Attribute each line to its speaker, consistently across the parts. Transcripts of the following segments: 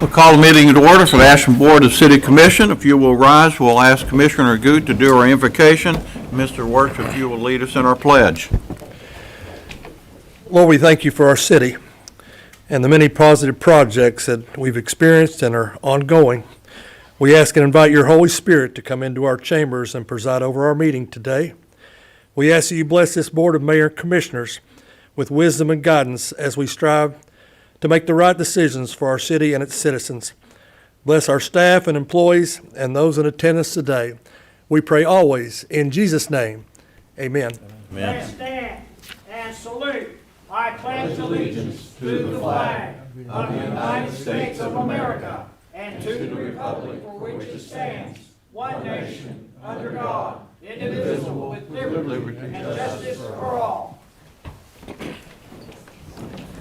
Speaker 1: We'll call the meeting to order for the Ashland Board of City Commission. If you will rise, we'll ask Commissioner Goot to do our invocation. Mr. Works, if you will lead us in our pledge.
Speaker 2: Lord, we thank you for our city and the many positive projects that we've experienced and are ongoing. We ask and invite your Holy Spirit to come into our chambers and preside over our meeting today. We ask that you bless this Board of Mayor and Commissioners with wisdom and guidance as we strive to make the right decisions for our city and its citizens. Bless our staff and employees and those in attendance today. We pray always in Jesus' name. Amen.
Speaker 1: Amen.
Speaker 3: Let's stand and salute. I pledge allegiance to the flag of the United States of America and to the republic for which it stands, one nation, under God, indivisible, with liberty and justice for all.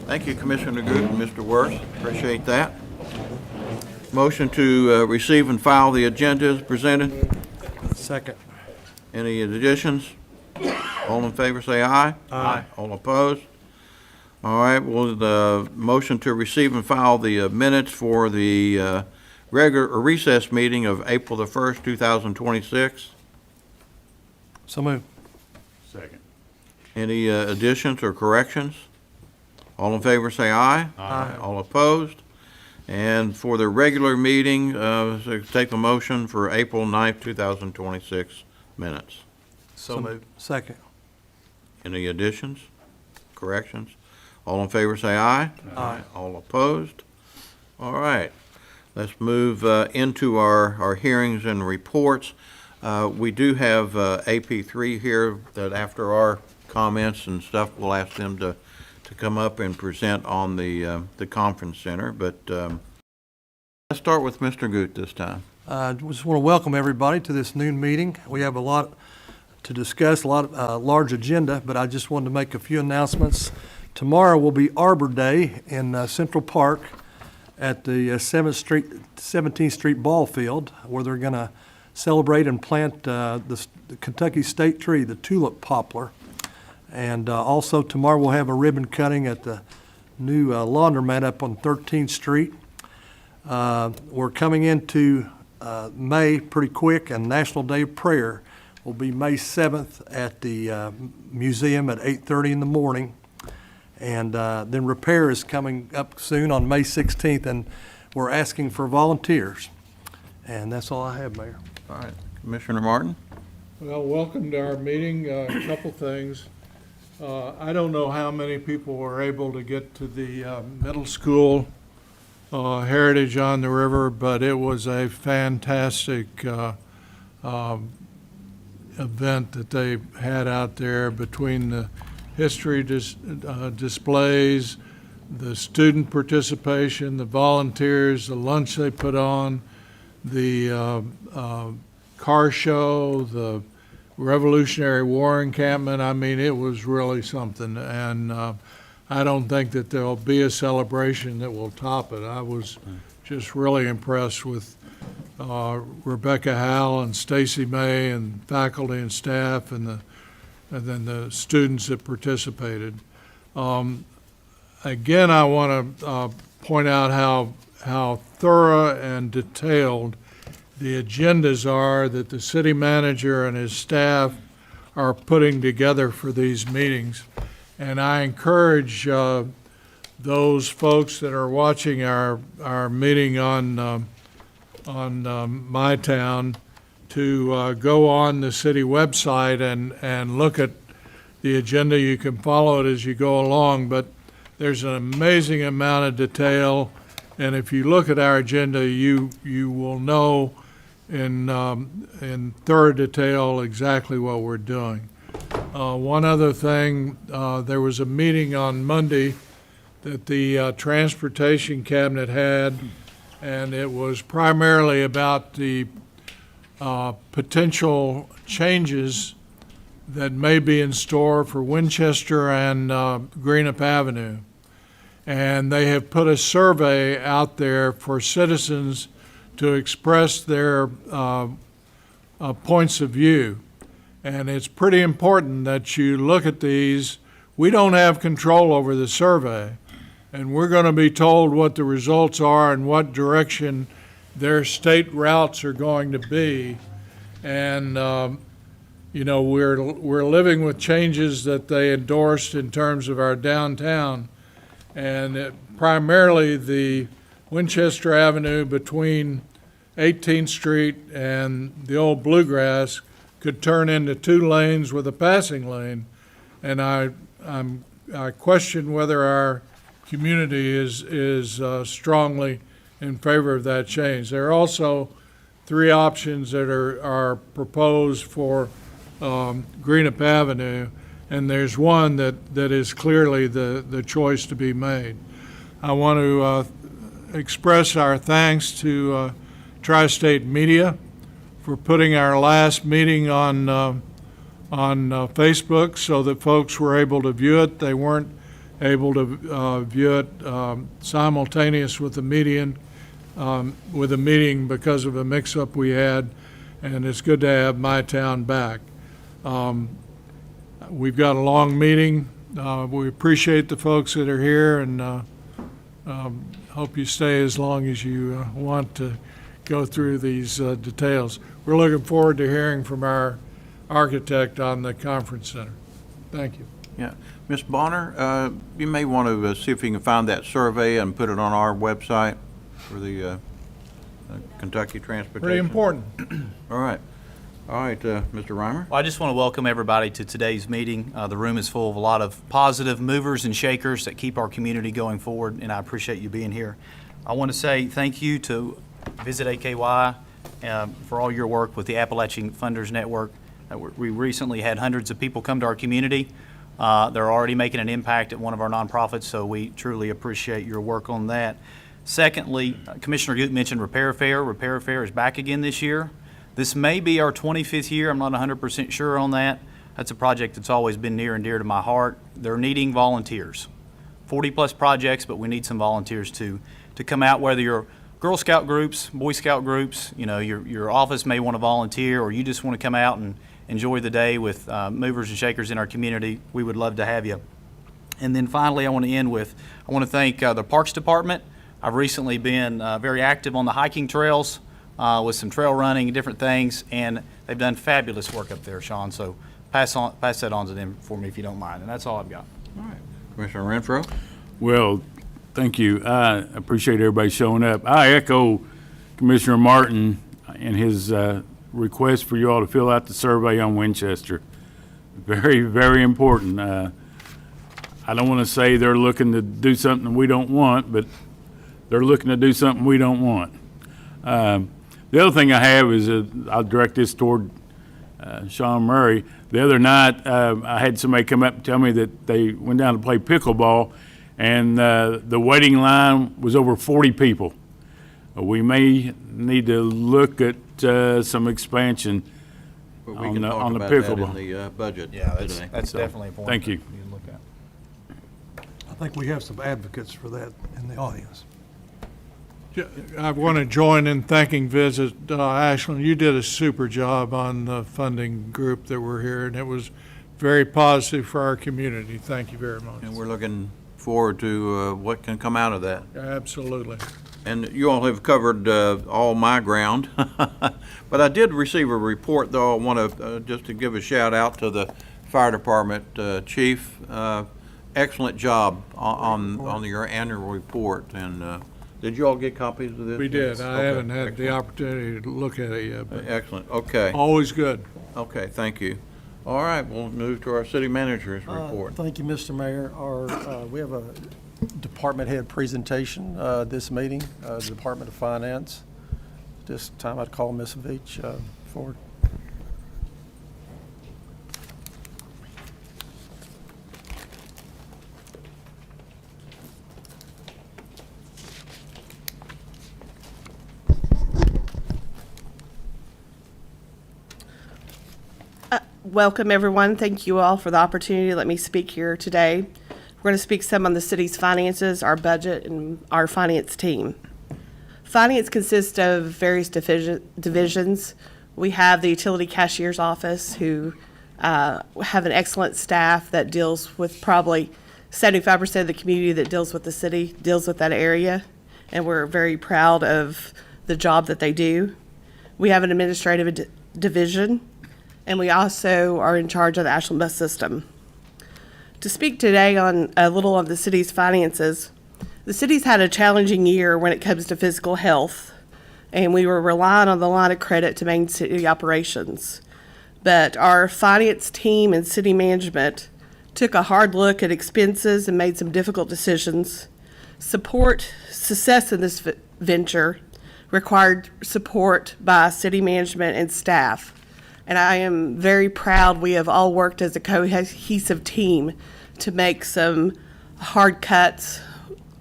Speaker 1: Thank you, Commissioner Goot and Mr. Worth. Appreciate that. Motion to receive and file the agenda is presented.
Speaker 2: Second.
Speaker 1: Any additions? All in favor say aye. Aye. All opposed? All right, well, the motion to receive and file the minutes for the regular or recess meeting of April the 1st, 2026.
Speaker 2: So moved.
Speaker 4: Second.
Speaker 1: Any additions or corrections? All in favor say aye.
Speaker 2: Aye.
Speaker 1: All opposed? And for the regular meeting, so take the motion for April 9th, 2026 minutes.
Speaker 2: So moved. Second.
Speaker 1: Any additions, corrections? All in favor say aye.
Speaker 2: Aye.
Speaker 1: All opposed? All right. Let's move into our hearings and reports. We do have AP3 here that after our comments and stuff, we'll ask them to come up and present on the conference center. But let's start with Mr. Goot this time.
Speaker 2: I just want to welcome everybody to this noon meeting. We have a lot to discuss, a lot of large agenda, but I just wanted to make a few announcements. Tomorrow will be Arbor Day in Central Park at the 17th Street Ball Field, where they're going to celebrate and plant the Kentucky state tree, the tulip poplar. And also tomorrow we'll have a ribbon cutting at the new laundromat up on 13th Street. We're coming into May pretty quick, and National Day of Prayer will be May 7th at the museum at 8:30 in the morning. And then Repair is coming up soon on May 16th, and we're asking for volunteers. And that's all I have, Mayor.
Speaker 1: All right, Commissioner Martin.
Speaker 4: Well, welcome to our meeting. A couple things. I don't know how many people were able to get to the middle school Heritage on the River, but it was a fantastic event that they had out there between the history displays, the student participation, the volunteers, the lunch they put on, the car show, the Revolutionary War encampment. I mean, it was really something, and I don't think that there'll be a celebration that will top it. I was just really impressed with Rebecca Howell and Stacy May and faculty and staff, and then the students that participated. Again, I want to point out how thorough and detailed the agendas are that the city manager and his staff are putting together for these meetings. And I encourage those folks that are watching our meeting on My Town to go on the city website and look at the agenda. You can follow it as you go along, but there's an amazing amount of detail. And if you look at our agenda, you will know in thorough detail exactly what we're doing. One other thing, there was a meeting on Monday that the Transportation Cabinet had, and it was primarily about the potential changes that may be in store for Winchester and Greenup Avenue. And they have put a survey out there for citizens to express their points of view. And it's pretty important that you look at these. We don't have control over the survey, and we're going to be told what the results are and what direction their state routes are going to be. And, we're living with changes that they endorsed in terms of our downtown. And primarily the Winchester Avenue between 18th Street and the old Bluegrass could turn into 2 lanes with a passing lane. And I question whether our community is strongly in favor of that change. There are also 3 options that are proposed for Greenup Avenue, and there's one that is clearly the choice to be made. I want to express our thanks to Tri-State Media for putting our last meeting on Facebook so that folks were able to view it. They weren't able to view it simultaneous with the meeting because of a mix-up we had, and it's good to have my town back. We've got a long meeting. We appreciate the folks that are here, and hope you stay as long as you want to go through these details. We're looking forward to hearing from our architect on the conference center. Thank you.
Speaker 1: Yeah. Ms. Bonner, you may want to see if you can find that survey and put it on our website for the Kentucky Transportation.
Speaker 4: Pretty important.
Speaker 1: All right. All right, Mr. Reimer.
Speaker 5: Well, I just want to welcome everybody to today's meeting. The room is full of a lot of positive movers and shakers that keep our community going forward, and I appreciate you being here. I want to say thank you to Visit AKY for all your work with the Appalachian Funders Network. We recently had hundreds of people come to our community. They're already making an impact at one of our nonprofits, so we truly appreciate your work on that. Secondly, Commissioner Goot mentioned Repair Fair. Repair Fair is back again this year. This may be our 25th year. I'm not 100% sure on that. That's a project that's always been near and dear to my heart. They're needing volunteers. 40-plus projects, but we need some volunteers to come out, whether you're Girl Scout groups, Boy Scout groups, your office may want to volunteer, or you just want to come out and enjoy the day with movers and shakers in our community. We would love to have you. And then finally, I want to thank the Parks Department. I've recently been very active on the hiking trails with some trail running and different things, and they've done fabulous work up there, Sean. So pass that on to them for me if you don't mind. And that's all I've got.
Speaker 1: All right. Commissioner Renfro.
Speaker 6: Well, thank you. I appreciate everybody showing up. I echo Commissioner Martin and his request for you all to fill out the survey on Winchester. Very, very important. I don't want to say they're looking to do something we don't want, but they're looking to do something we don't want. The other thing I have is I'll direct this toward Sean Murray. The other night, I had somebody come up and tell me that they went down to play pickleball, and the waiting line was over 40 people. We may need to look at some expansion
Speaker 1: But we
Speaker 6: on
Speaker 1: can
Speaker 6: the,
Speaker 1: talk
Speaker 6: on the
Speaker 1: about that
Speaker 6: pickleball.
Speaker 1: in the budget
Speaker 5: Yeah,
Speaker 1: today.
Speaker 5: that's definitely important.
Speaker 6: Thank you.
Speaker 5: to look at.
Speaker 2: I think we have some advocates for that in the audience.
Speaker 4: I want to join in thanking Visit Ashland. You did a super job on the funding group that were here, and it was very positive for our community. Thank you very much.
Speaker 1: And we're looking forward to what can come out of that.
Speaker 4: Absolutely.
Speaker 1: And you all have covered all my ground. But I did receive a report, though. I want to just to give a shout out to the fire department chief. Excellent job on your annual report. And did you all get copies of this?
Speaker 4: We did. I
Speaker 1: Okay,
Speaker 4: haven't had the
Speaker 1: excellent.
Speaker 4: opportunity to look at it yet, but
Speaker 1: Excellent. Okay.
Speaker 4: always good.
Speaker 1: Okay. Thank you. All right. We'll move to our city manager's report.
Speaker 7: Thank you, Mr. Mayor. We have a department head presentation this meeting, the Department of Finance. This time I'd call Ms. Veach forward.
Speaker 8: Welcome, everyone. Thank you all for the opportunity to let me speak here today. We're going to speak some on the city's finances, our budget, and our finance team. Finance consists of various divisions. We have the utility cashier's office, who have an excellent staff that deals with probably 75% of the community that deals with the city deals with that area, and we're very proud of the job that they do. We have an administrative division, and we also are in charge of the Ashland bus system. To speak today on a little of the city's finances, the city's had a challenging year when it comes to physical health, and we were relying on the line of credit to maintain city operations. But our finance team and city management took a hard look at expenses and made some difficult decisions. Success in this venture required support by city management and staff. And I am very proud we have all worked as a cohesive team to make some hard cuts.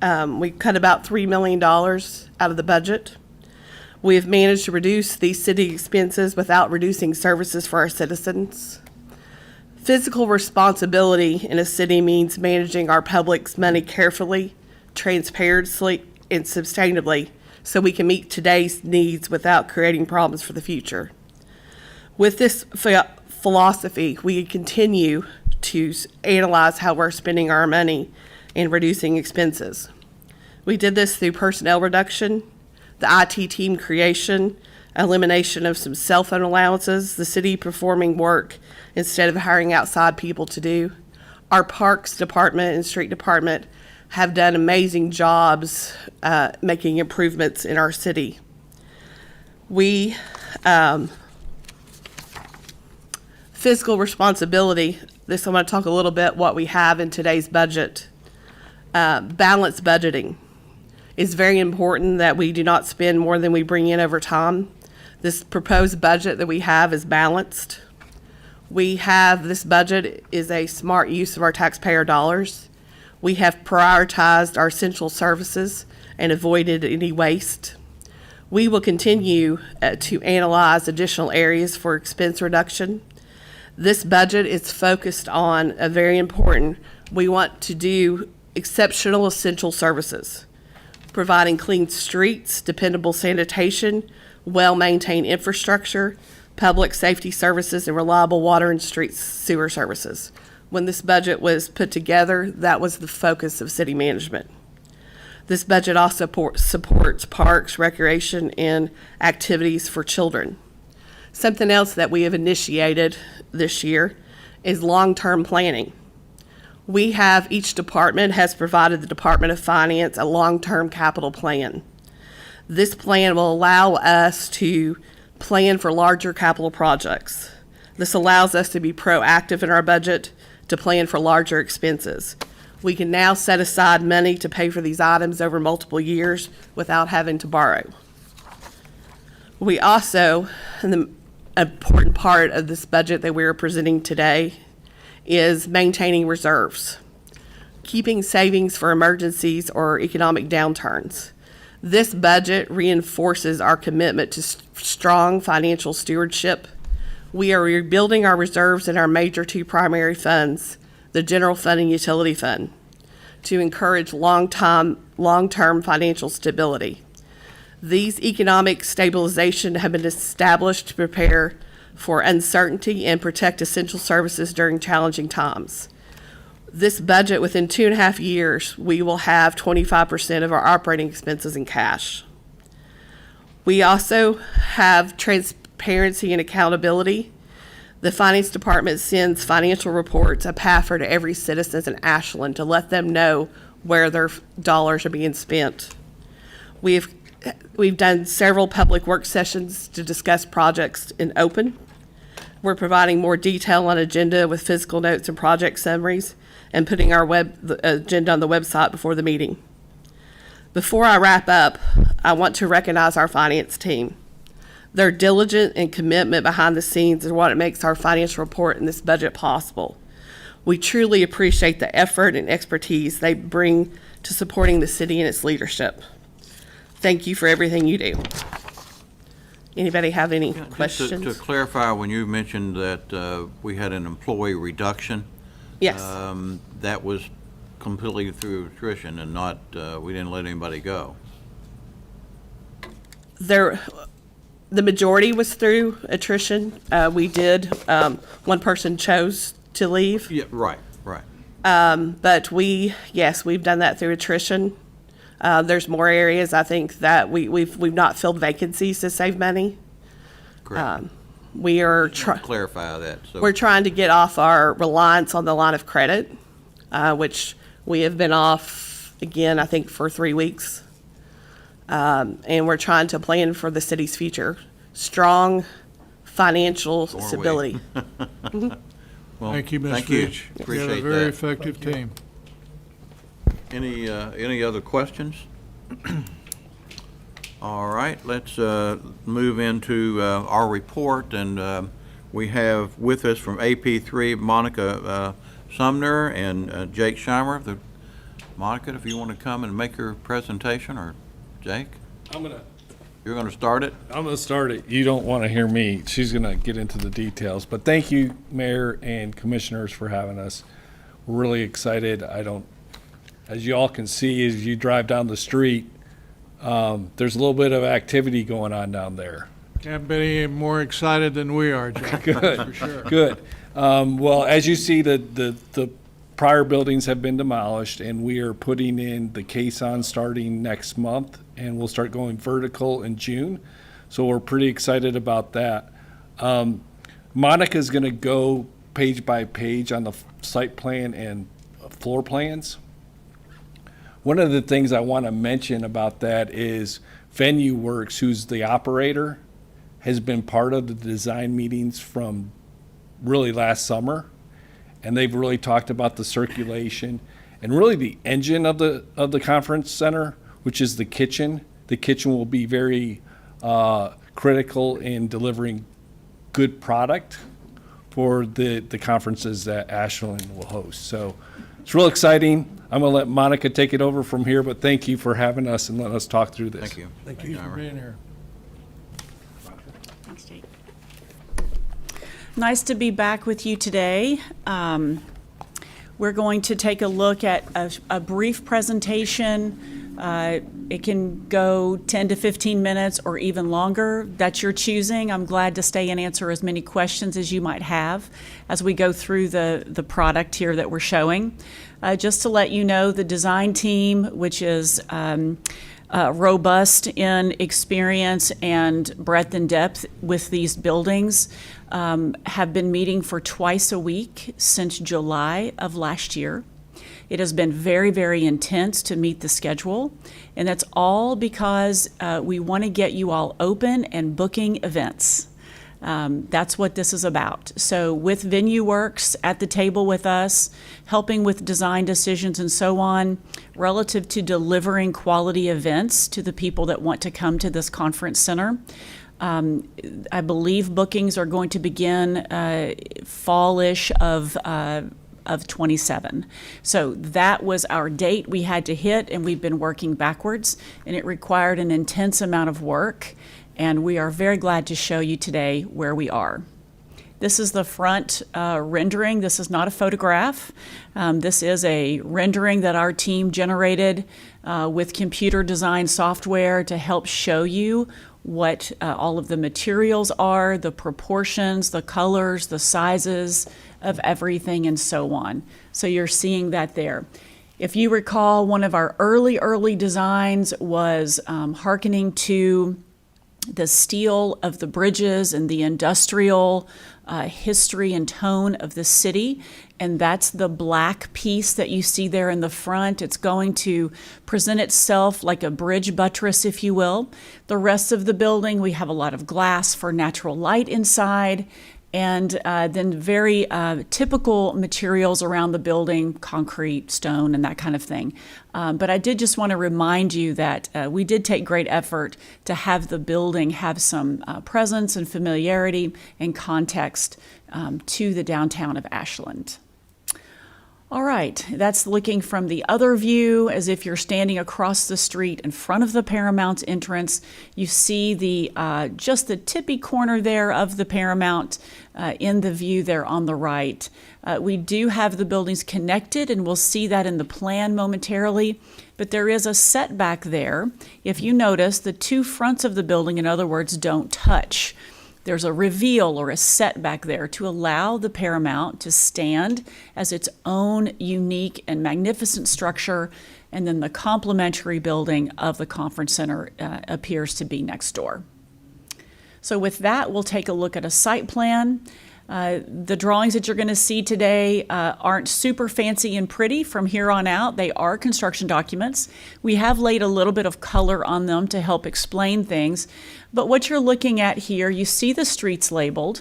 Speaker 8: We cut about $3 million out of the budget. We have managed to reduce these city expenses without reducing services for our citizens. Fiscal responsibility in a city means managing our public's money carefully, transparently, and sustainably so we can meet today's needs without creating problems for the future. With this philosophy, we continue to analyze how we're spending our money and reducing expenses. We did this through personnel reduction, the IT team creation, elimination of some cell phone allowances, the city performing work instead of hiring outside people to do. Our parks department and street department have done amazing jobs making improvements in our city. Fiscal responsibility, this I want to talk a little bit what we have in today's budget. Balanced budgeting. It's very important that we do not spend more than we bring in over time. This proposed budget that we have is balanced. This budget is a smart use of our taxpayer dollars. We have prioritized our essential services and avoided any waste. We will continue to analyze additional areas for expense reduction. This budget is focused on a very important, we want to do exceptional essential services, providing clean streets, dependable sanitation, well-maintained infrastructure, public safety services, and reliable water and street sewer services. When this budget was put together, that was the focus of city management. This budget also supports parks, recreation, and activities for children. Something else that we have initiated this year is long-term planning. Each department has provided the Department of Finance a long-term capital plan. This plan will allow us to plan for larger capital projects. This allows us to be proactive in our budget to plan for larger expenses. We can now set aside money to pay for these items over multiple years without having to borrow. We also, an important part of this budget that we're presenting today is maintaining reserves, keeping savings for emergencies or economic downturns. This budget reinforces our commitment to strong financial stewardship. We are rebuilding our reserves in our major two primary funds, the general fund and utility fund, to encourage long-term financial stability. These economic stabilization have been established to prepare for uncertainty and protect essential services during challenging times. This budget, within 2.5 years, we will have 25% of our operating expenses in cash. We also have transparency and accountability. The Finance Department sends financial reports, a PAFR, to every citizen in Ashland to let them know where their dollars are being spent. We've done several public work sessions to discuss projects in open. We're providing more detail on agenda with physical notes and project summaries and putting our agenda on the website before the meeting. Before I wrap up, I want to recognize our finance team. Their diligence and commitment behind the scenes is what makes our financial report and this budget possible. We truly appreciate the effort and expertise they bring to supporting the city and its leadership. Thank you for everything you do. Anybody have any questions?
Speaker 1: To clarify, when you mentioned that we had an employee reduction,
Speaker 8: Yes.
Speaker 1: that was completely through attrition and not, we didn't let anybody go.
Speaker 8: The majority was through attrition. We did, one person chose to leave.
Speaker 1: Yeah, right.
Speaker 8: But yes, we've done that through attrition. There's more areas, I think, that we've not filled vacancies to save money.
Speaker 1: Correct.
Speaker 8: We are
Speaker 1: Clarify that. So
Speaker 8: we're trying to get off our reliance on the line of credit, which we have been off again, I think, for 3 weeks. And we're trying to plan for the city's future. Strong financial
Speaker 1: Go away.
Speaker 8: stability.
Speaker 1: Well,
Speaker 4: Thank you, Ms.
Speaker 1: Thank you.
Speaker 4: Veach. You have
Speaker 1: Appreciate
Speaker 4: a very
Speaker 1: that.
Speaker 4: effective team.
Speaker 1: Any other questions? All right, let's move into our report, and we have with us from AP3 Monica Sumner and Jake Scheimer. Monica, if you want to come and make your presentation, or Jake? You're going to start it?
Speaker 9: I'm going to start it. You don't want to hear me. She's going to get into the details. But thank you, Mayor and Commissioners, for having us. We're really excited. As you all can see, as you drive down the street, there's a little bit of activity going on down there.
Speaker 4: Can't be any more excited than we are, Jack.
Speaker 9: Good.
Speaker 4: For sure.
Speaker 9: Good. Well, as you see, the prior buildings have been demolished, and we are putting in the caisson starting next month, and we'll start going vertical in June. So we're pretty excited about that. Monica's going to go page by page on the site plan and floor plans. One of the things I want to mention about that is Venue Works, who's the operator, has been part of the design meetings from really last summer. And they've really talked about the circulation and really the engine of the conference center, which is the kitchen. The kitchen will be very critical in delivering good product for the conferences that Ashland will host. So it's real exciting. I'm going to let Monica take it over from here, but thank you for having us and letting us talk through this.
Speaker 1: Thank you.
Speaker 4: Thank you for being here.
Speaker 10: Thanks, Jake. Nice to be back with you today. We're going to take a look at a brief presentation. It can go 10 to 15 minutes or even longer. That's your choosing. I'm glad to stay and answer as many questions as you might have as we go through the product here that we're showing. Just to let you know, the design team, which is robust in experience and breadth and depth with these buildings, have been meeting for twice a week since July of last year. It has been very, very intense to meet the schedule, and that's all because we want to get you all open and booking events. That's what this is about. So with Venue Works at the table with us, helping with design decisions and so on, relative to delivering quality events to the people that want to come to this conference center. I believe bookings are going to begin fall-ish of 27. So that was our date we had to hit, and we've been working backwards, and it required an intense amount of work. And we are very glad to show you today where we are. This is the front rendering. This is not a photograph. This is a rendering that our team generated with computer design software to help show you what all of the materials are, the proportions, the colors, the sizes of everything, and so on. So you're seeing that there. If you recall, one of our early designs was hearkening to the steel of the bridges and the industrial history and tone of the city. And that's the black piece that you see there in the front. It's going to present itself like a bridge buttress, if you will. The rest of the building, we have a lot of glass for natural light inside. And then very typical materials around the building, concrete, stone, and that kind of thing. But I did just want to remind you that we did take great effort to have the building have some presence and familiarity and context to the downtown of Ashland. All right, that's looking from the other view as if you're standing across the street in front of the Paramount entrance. You see the just the tippy corner there of the Paramount in the view there on the right. We do have the buildings connected, and we'll see that in the plan momentarily, but there is a setback there. If you notice, the two fronts of the building, in other words, don't touch. there's a reveal or a setback there to allow the Paramount to stand as its own unique and magnificent structure, and then the complementary building of the conference center appears to be next door. So with that, we'll take a look at a site plan. The drawings that you're going to see today aren't super fancy and pretty from here on out. They are construction documents. We have laid a little bit of color on them to help explain things. But what you're looking at here, you see the streets labeled.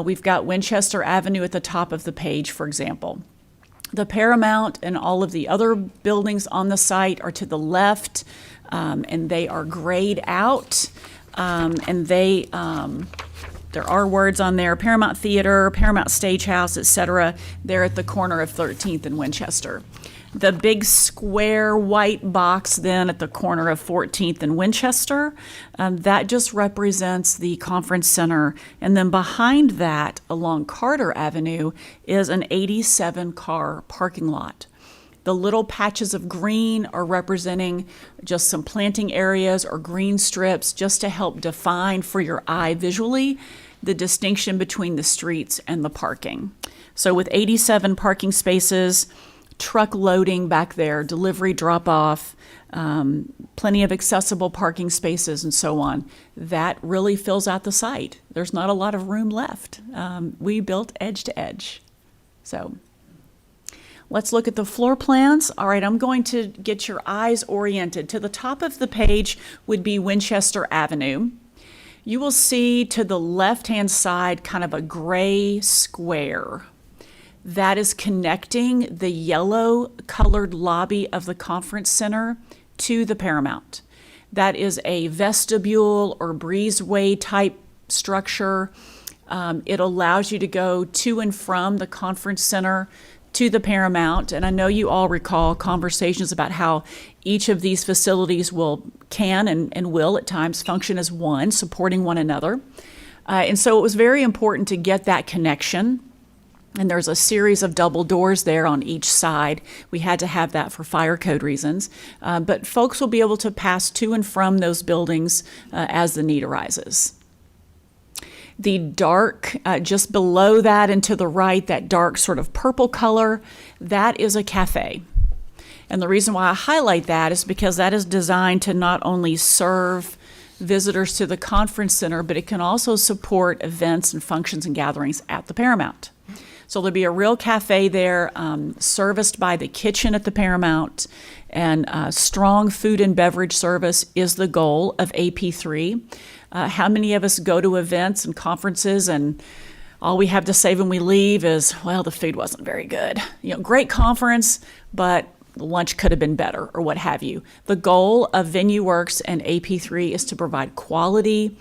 Speaker 10: We've got Winchester Avenue at the top of the page, for example. The Paramount and all of the other buildings on the site are to the left, and they are grayed out, and they... there are words on there, Paramount Theater, Paramount Stagehouse, etc. They're at the corner of 13th and Winchester. The big square white box then at the corner of 14th and Winchester, that just represents the conference center. And then behind that, along Carter Avenue, is an 87-car parking lot. The little patches of green are representing just some planting areas or green strips just to help define for your eye visually the distinction between the streets and the parking. So with 87 parking spaces, truck loading back there, delivery drop-off, plenty of accessible parking spaces and so on, that really fills out the site. There's not a lot of room left. We built edge to edge. So let's look at the floor plans. All right, I'm going to get your eyes oriented. To the top of the page would be Winchester Avenue. You will see to the left-hand side kind of a gray square. That is connecting the yellow-colored lobby of the conference center to the Paramount. That is a vestibule or breezeway type structure. It allows you to go to and from the conference center to the Paramount, and I know you all recall conversations about how each of these facilities can and will at times function as one, supporting one another. And so it was very important to get that connection. And there's a series of double doors there on each side. We had to have that for fire code reasons. But folks will be able to pass to and from those buildings as the need arises. The dark, just below that and to the right, that dark sort of purple color, that is a cafe. And the reason why I highlight that is because that is designed to not only serve visitors to the conference center, but it can also support events and functions and gatherings at the Paramount. So there'll be a real cafe there, serviced by the kitchen at the Paramount, and strong food and beverage service is the goal of AP3. How many of us go to events and conferences and all we have to say when we leave is, well, the food wasn't very good. You know, great conference, but the lunch could have been better or what have you. The goal of VenueWorks and AP3 is to provide quality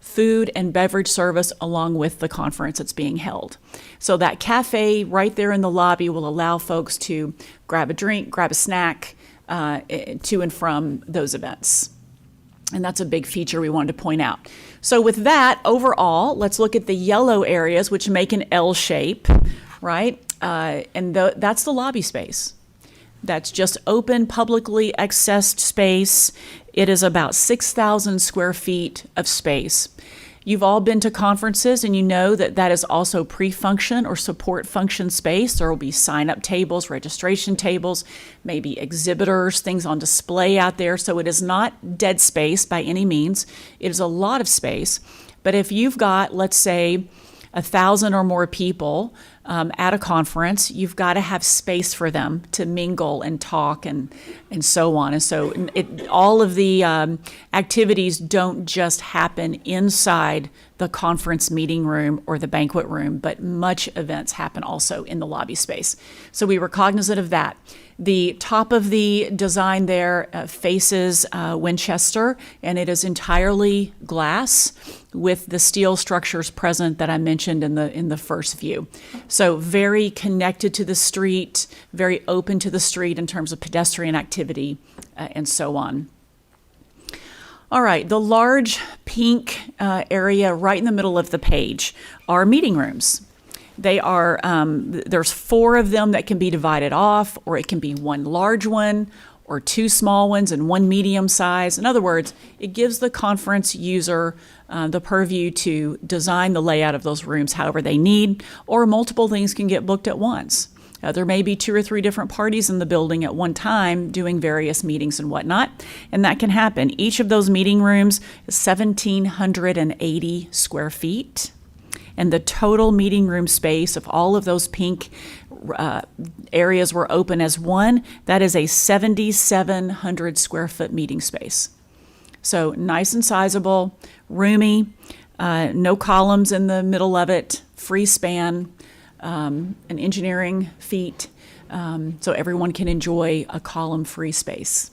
Speaker 10: food and beverage service along with the conference that's being held. So that cafe right there in the lobby will allow folks to grab a drink, grab a snack to and from those events. And that's a big feature we wanted to point out. So with that, overall, let's look at the yellow areas, which make an L shape, right? And that's the lobby space. That's just open, publicly accessed space. It is about 6,000 square feet of space. You've all been to conferences and you know that that is also pre-function or support function space. There will be sign-up tables, registration tables, maybe exhibitors, things on display out there. So it is not dead space by any means. It is a lot of space. But if you've got, let's say, 1,000 or more people at a conference, you've got to have space for them to mingle and talk and so on. And so all of the activities don't just happen inside the conference meeting room or the banquet room, but much events happen also in the lobby space. So we were cognizant of that. The top of the design there faces Winchester, and it is entirely glass with the steel structures present that I mentioned in the first view. So very connected to the street, very open to the street in terms of pedestrian activity and so on. All right, the large pink area right in the middle of the page are meeting rooms. They are, there's 4 of them that can be divided off, or it can be one large one, or 2 small ones and 1 medium size. In other words, it gives the conference user the purview to design the layout of those rooms however they need, or multiple things can get booked at once. There may be 2 or 3 different parties in the building at one time doing various meetings and whatnot, and that can happen. Each of those meeting rooms is 1,780 square feet, and the total meeting room space, if all of those pink areas were open as one, that is a 7,700 square foot meeting space. So nice and sizable, roomy, no columns in the middle of it, free span, an engineering feat, so everyone can enjoy a column-free space.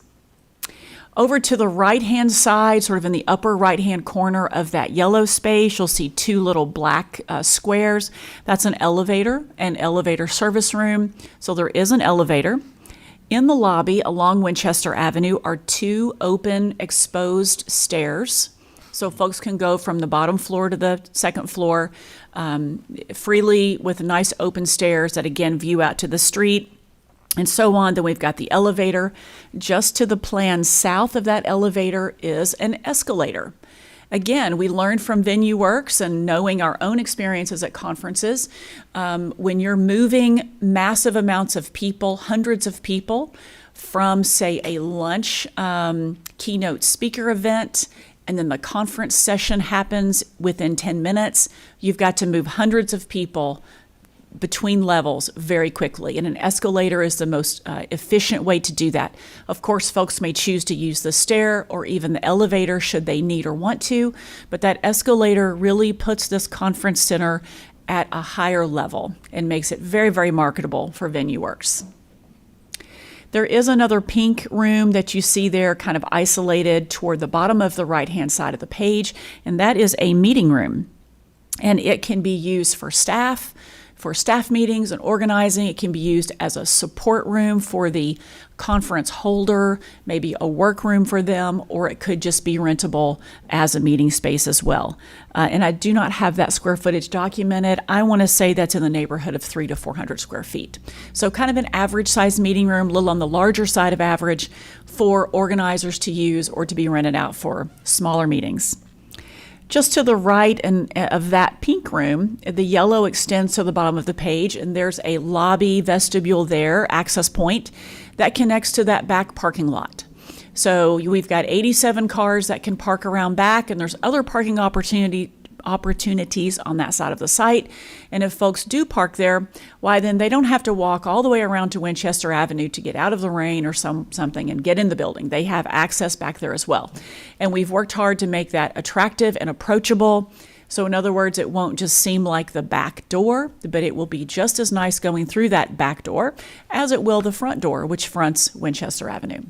Speaker 10: Over to the right-hand side, sort of in the upper right-hand corner of that yellow space, you'll see 2 little black squares. That's an elevator and elevator service room. So there is an elevator. In the lobby along Winchester Avenue are 2 open exposed stairs. So folks can go from the bottom floor to the second floor freely with nice open stairs that again view out to the street. And so on. Then we've got the elevator. Just to the plan south of that elevator is an escalator. Again, we learned from VenueWorks and knowing our own experiences at conferences, when you're moving massive amounts of people, hundreds of people, from, say, a lunch keynote speaker event, and then the conference session happens within 10 minutes, you've got to move hundreds of people between levels very quickly, and an escalator is the most efficient way to do that. Of course, folks may choose to use the stair or even the elevator should they need or want to, but that escalator really puts this conference center at a higher level and makes it very, very marketable for VenueWorks. There is another pink room that you see there kind of isolated toward the bottom of the right-hand side of the page, and that is a meeting room. And it can be used for staff meetings and organizing. It can be used as a support room for the conference holder, maybe a work room for them, or it could just be rentable as a meeting space as well. And I do not have that square footage documented. I want to say that's in the neighborhood of 300 to 400 square feet. So kind of an average size meeting room, a little on the larger side of average for organizers to use or to be rented out for smaller meetings. Just to the right of that pink room, the yellow extends to the bottom of the page, and there's a lobby vestibule there, access point, that connects to that back parking lot. So we've got 87 cars that can park around back, and there's other parking opportunities on that side of the site. And if folks do park there, why then they don't have to walk all the way around to Winchester Avenue to get out of the rain or something and get in the building. They have access back there as well. And we've worked hard to make that attractive and approachable. So in other words, it won't just seem like the back door, but it will be just as nice going through that back door as it will the front door, which fronts Winchester Avenue.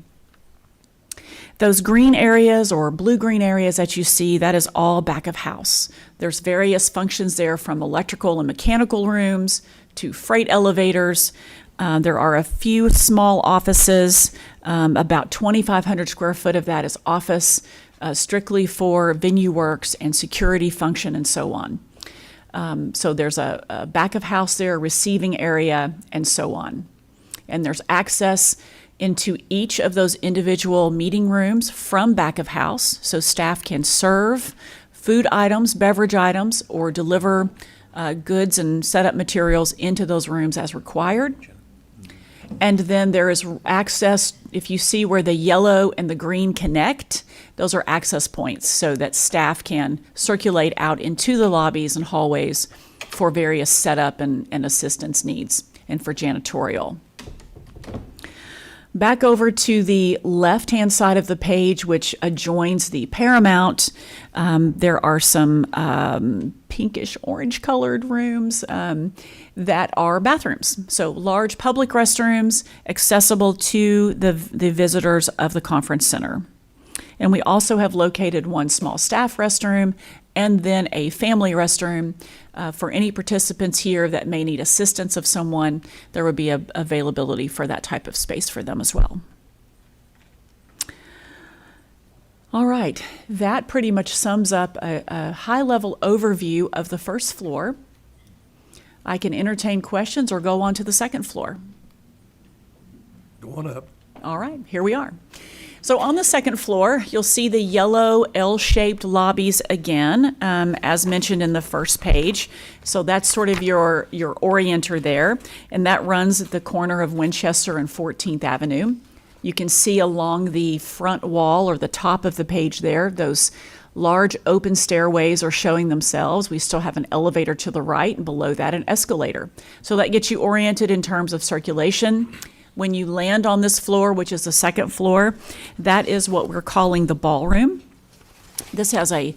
Speaker 10: Those green areas or blue-green areas that you see, that is all back of house. There's various functions there from electrical and mechanical rooms to freight elevators. There are a few small offices, about 2,500 square foot of that is office, strictly for VenueWorks and security function and so on. So there's a back of house there, a receiving area, and so on. And there's access into each of those individual meeting rooms from back of house, so staff can serve food items, beverage items, or deliver goods and setup materials into those rooms as required. And then there is access, if you see where the yellow and the green connect, those are access points so that staff can circulate out into the lobbies and hallways for various setup and assistance needs and for janitorial. Back over to the left-hand side of the page, which adjoins the Paramount, there are some pinkish orange-colored rooms that are bathrooms. So large public restrooms accessible to the visitors of the conference center. And we also have located one small staff restroom and then a family restroom. For any participants here that may need assistance of someone, there would be availability for that type of space for them as well. All right, that pretty much sums up a high-level overview of the first floor. I can entertain questions or go on to the second floor.
Speaker 2: Go on up.
Speaker 10: All right, here we are. So on the second floor, you'll see the yellow L-shaped lobbies again, as mentioned in the first page. So that's sort of your orienter there, and that runs at the corner of Winchester and 14th Avenue. You can see along the front wall or the top of the page there, those large open stairways are showing themselves. We still have an elevator to the right, and below that an escalator. So that gets you oriented in terms of circulation. When you land on this floor, which is the second floor, that is what we're calling the ballroom. This has a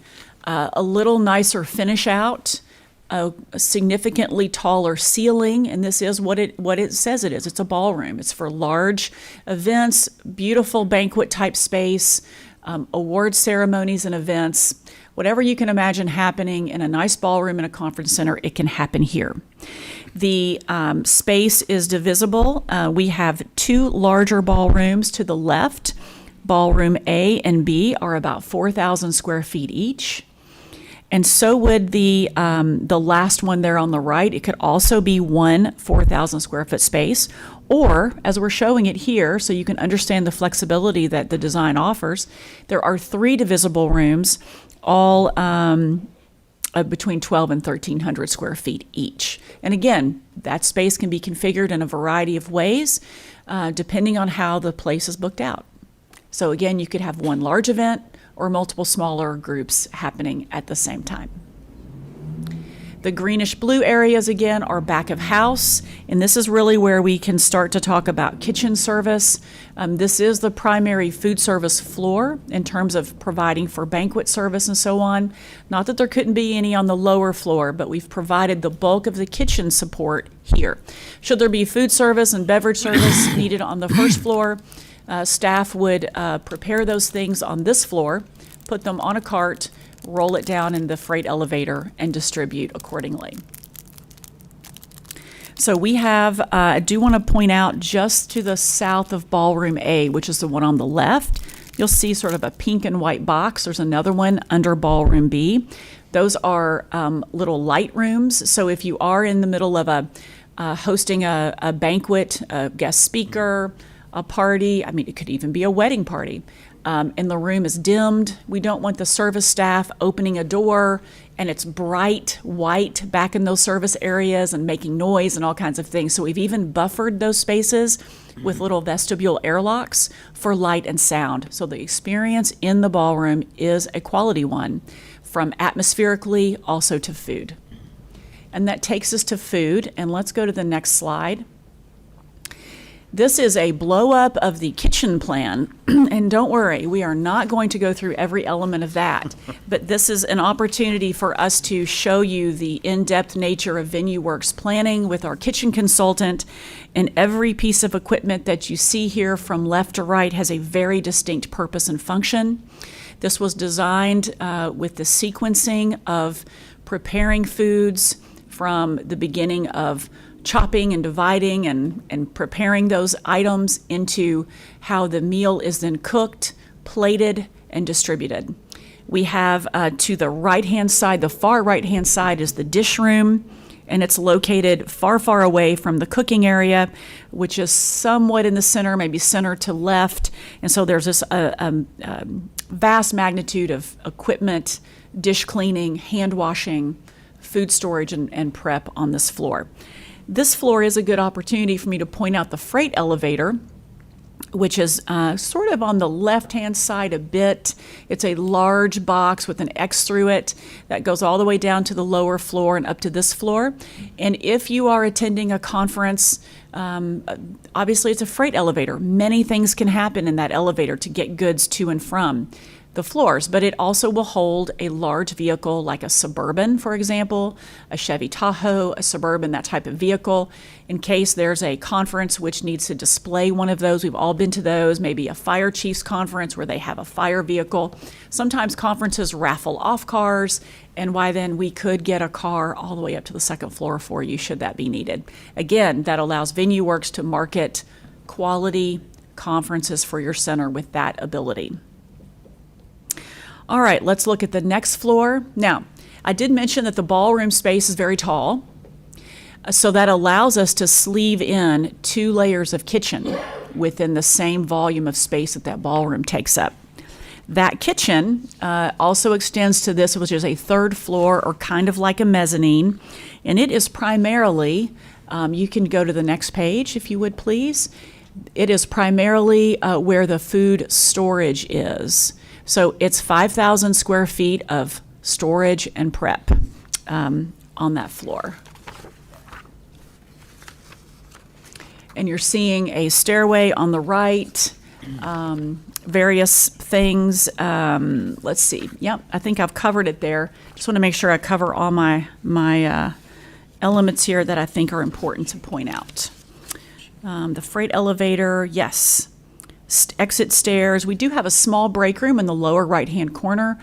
Speaker 10: little nicer finish out, a significantly taller ceiling, and this is what it says it is. It's a ballroom. It's for large events, beautiful banquet type space, award ceremonies and events. Whatever you can imagine happening in a nice ballroom in a conference center, it can happen here. The space is divisible. We have two larger ballrooms to the left. Ballroom A and B are about 4,000 square feet each. And so would the last one there on the right. It could also be one 4,000 square foot space. Or, as we're showing it here, so you can understand the flexibility that the design offers, there are three divisible rooms, all between 12 and 1,300 square feet each. And again, that space can be configured in a variety of ways, depending on how the place is booked out. So again, you could have one large event or multiple smaller groups happening at the same time. The greenish blue areas, again, are back of house, and this is really where we can start to talk about kitchen service. This is the primary food service floor in terms of providing for banquet service and so on. Not that there couldn't be any on the lower floor, but we've provided the bulk of the kitchen support here. Should there be food service and beverage service needed on the first floor, staff would prepare those things on this floor, put them on a cart, roll it down in the freight elevator, and distribute accordingly. So we have, I do want to point out just to the south of Ballroom A, which is the one on the left, you'll see sort of a pink and white box. There's another one under Ballroom B. Those are little light rooms. So if you are in the middle of hosting a banquet, a guest speaker, a party, I mean, it could even be a wedding party, and the room is dimmed. We don't want the service staff opening a door and it's bright white back in those service areas and making noise and all kinds of things. So we've even buffered those spaces with little vestibule airlocks for light and sound. So the experience in the ballroom is a quality one, from atmospherically also to food. And that takes us to food, and let's go to the next slide. This is a blow-up of the kitchen plan, and don't worry, we are not going to go through every element of that, but this is an opportunity for us to show you the in-depth nature of VenueWorks planning with our kitchen consultant, and every piece of equipment that you see here from left to right has a very distinct purpose and function. This was designed with the sequencing of preparing foods from the beginning of chopping and dividing and preparing those items into how the meal is then cooked, plated, and distributed. We have to the right-hand side, the far right-hand side is the dish room, and it's located far, far away from the cooking area, which is somewhat in the center, maybe center to left. And so there's this vast magnitude of equipment, dish cleaning, hand washing, food storage, and prep on this floor. This floor is a good opportunity for me to point out the freight elevator, which is sort of on the left-hand side a bit. It's a large box with an X through it that goes all the way down to the lower floor and up to this floor. And if you are attending a conference, obviously it's a freight elevator. Many things can happen in that elevator to get goods to and from the floors, but it also will hold a large vehicle like a Suburban, for example, a Chevy Tahoe, a Suburban, that type of vehicle, in case there's a conference which needs to display one of those. We've all been to those, maybe a fire chief's conference where they have a fire vehicle. Sometimes conferences raffle off cars, and why then we could get a car all the way up to the second floor for you should that be needed. Again, that allows VenueWorks to market quality conferences for your center with that ability. All right, let's look at the next floor. Now, I did mention that the ballroom space is very tall. So that allows us to sleeve in 2 layers of kitchen within the same volume of space that that ballroom takes up. That kitchen also extends to this, which is a 3rd floor or kind of like a mezzanine. And it is primarily, you can go to the next page if you would please. It is primarily where the food storage is. So it's 5,000 square feet of storage and prep on that floor. And you're seeing a stairway on the right, various things. Let's see. Yep, I think I've covered it there. Just want to make sure I cover all my elements here that I think are important to point out. The freight elevator, yes. Exit stairs. We do have a small break room in the lower right-hand corner,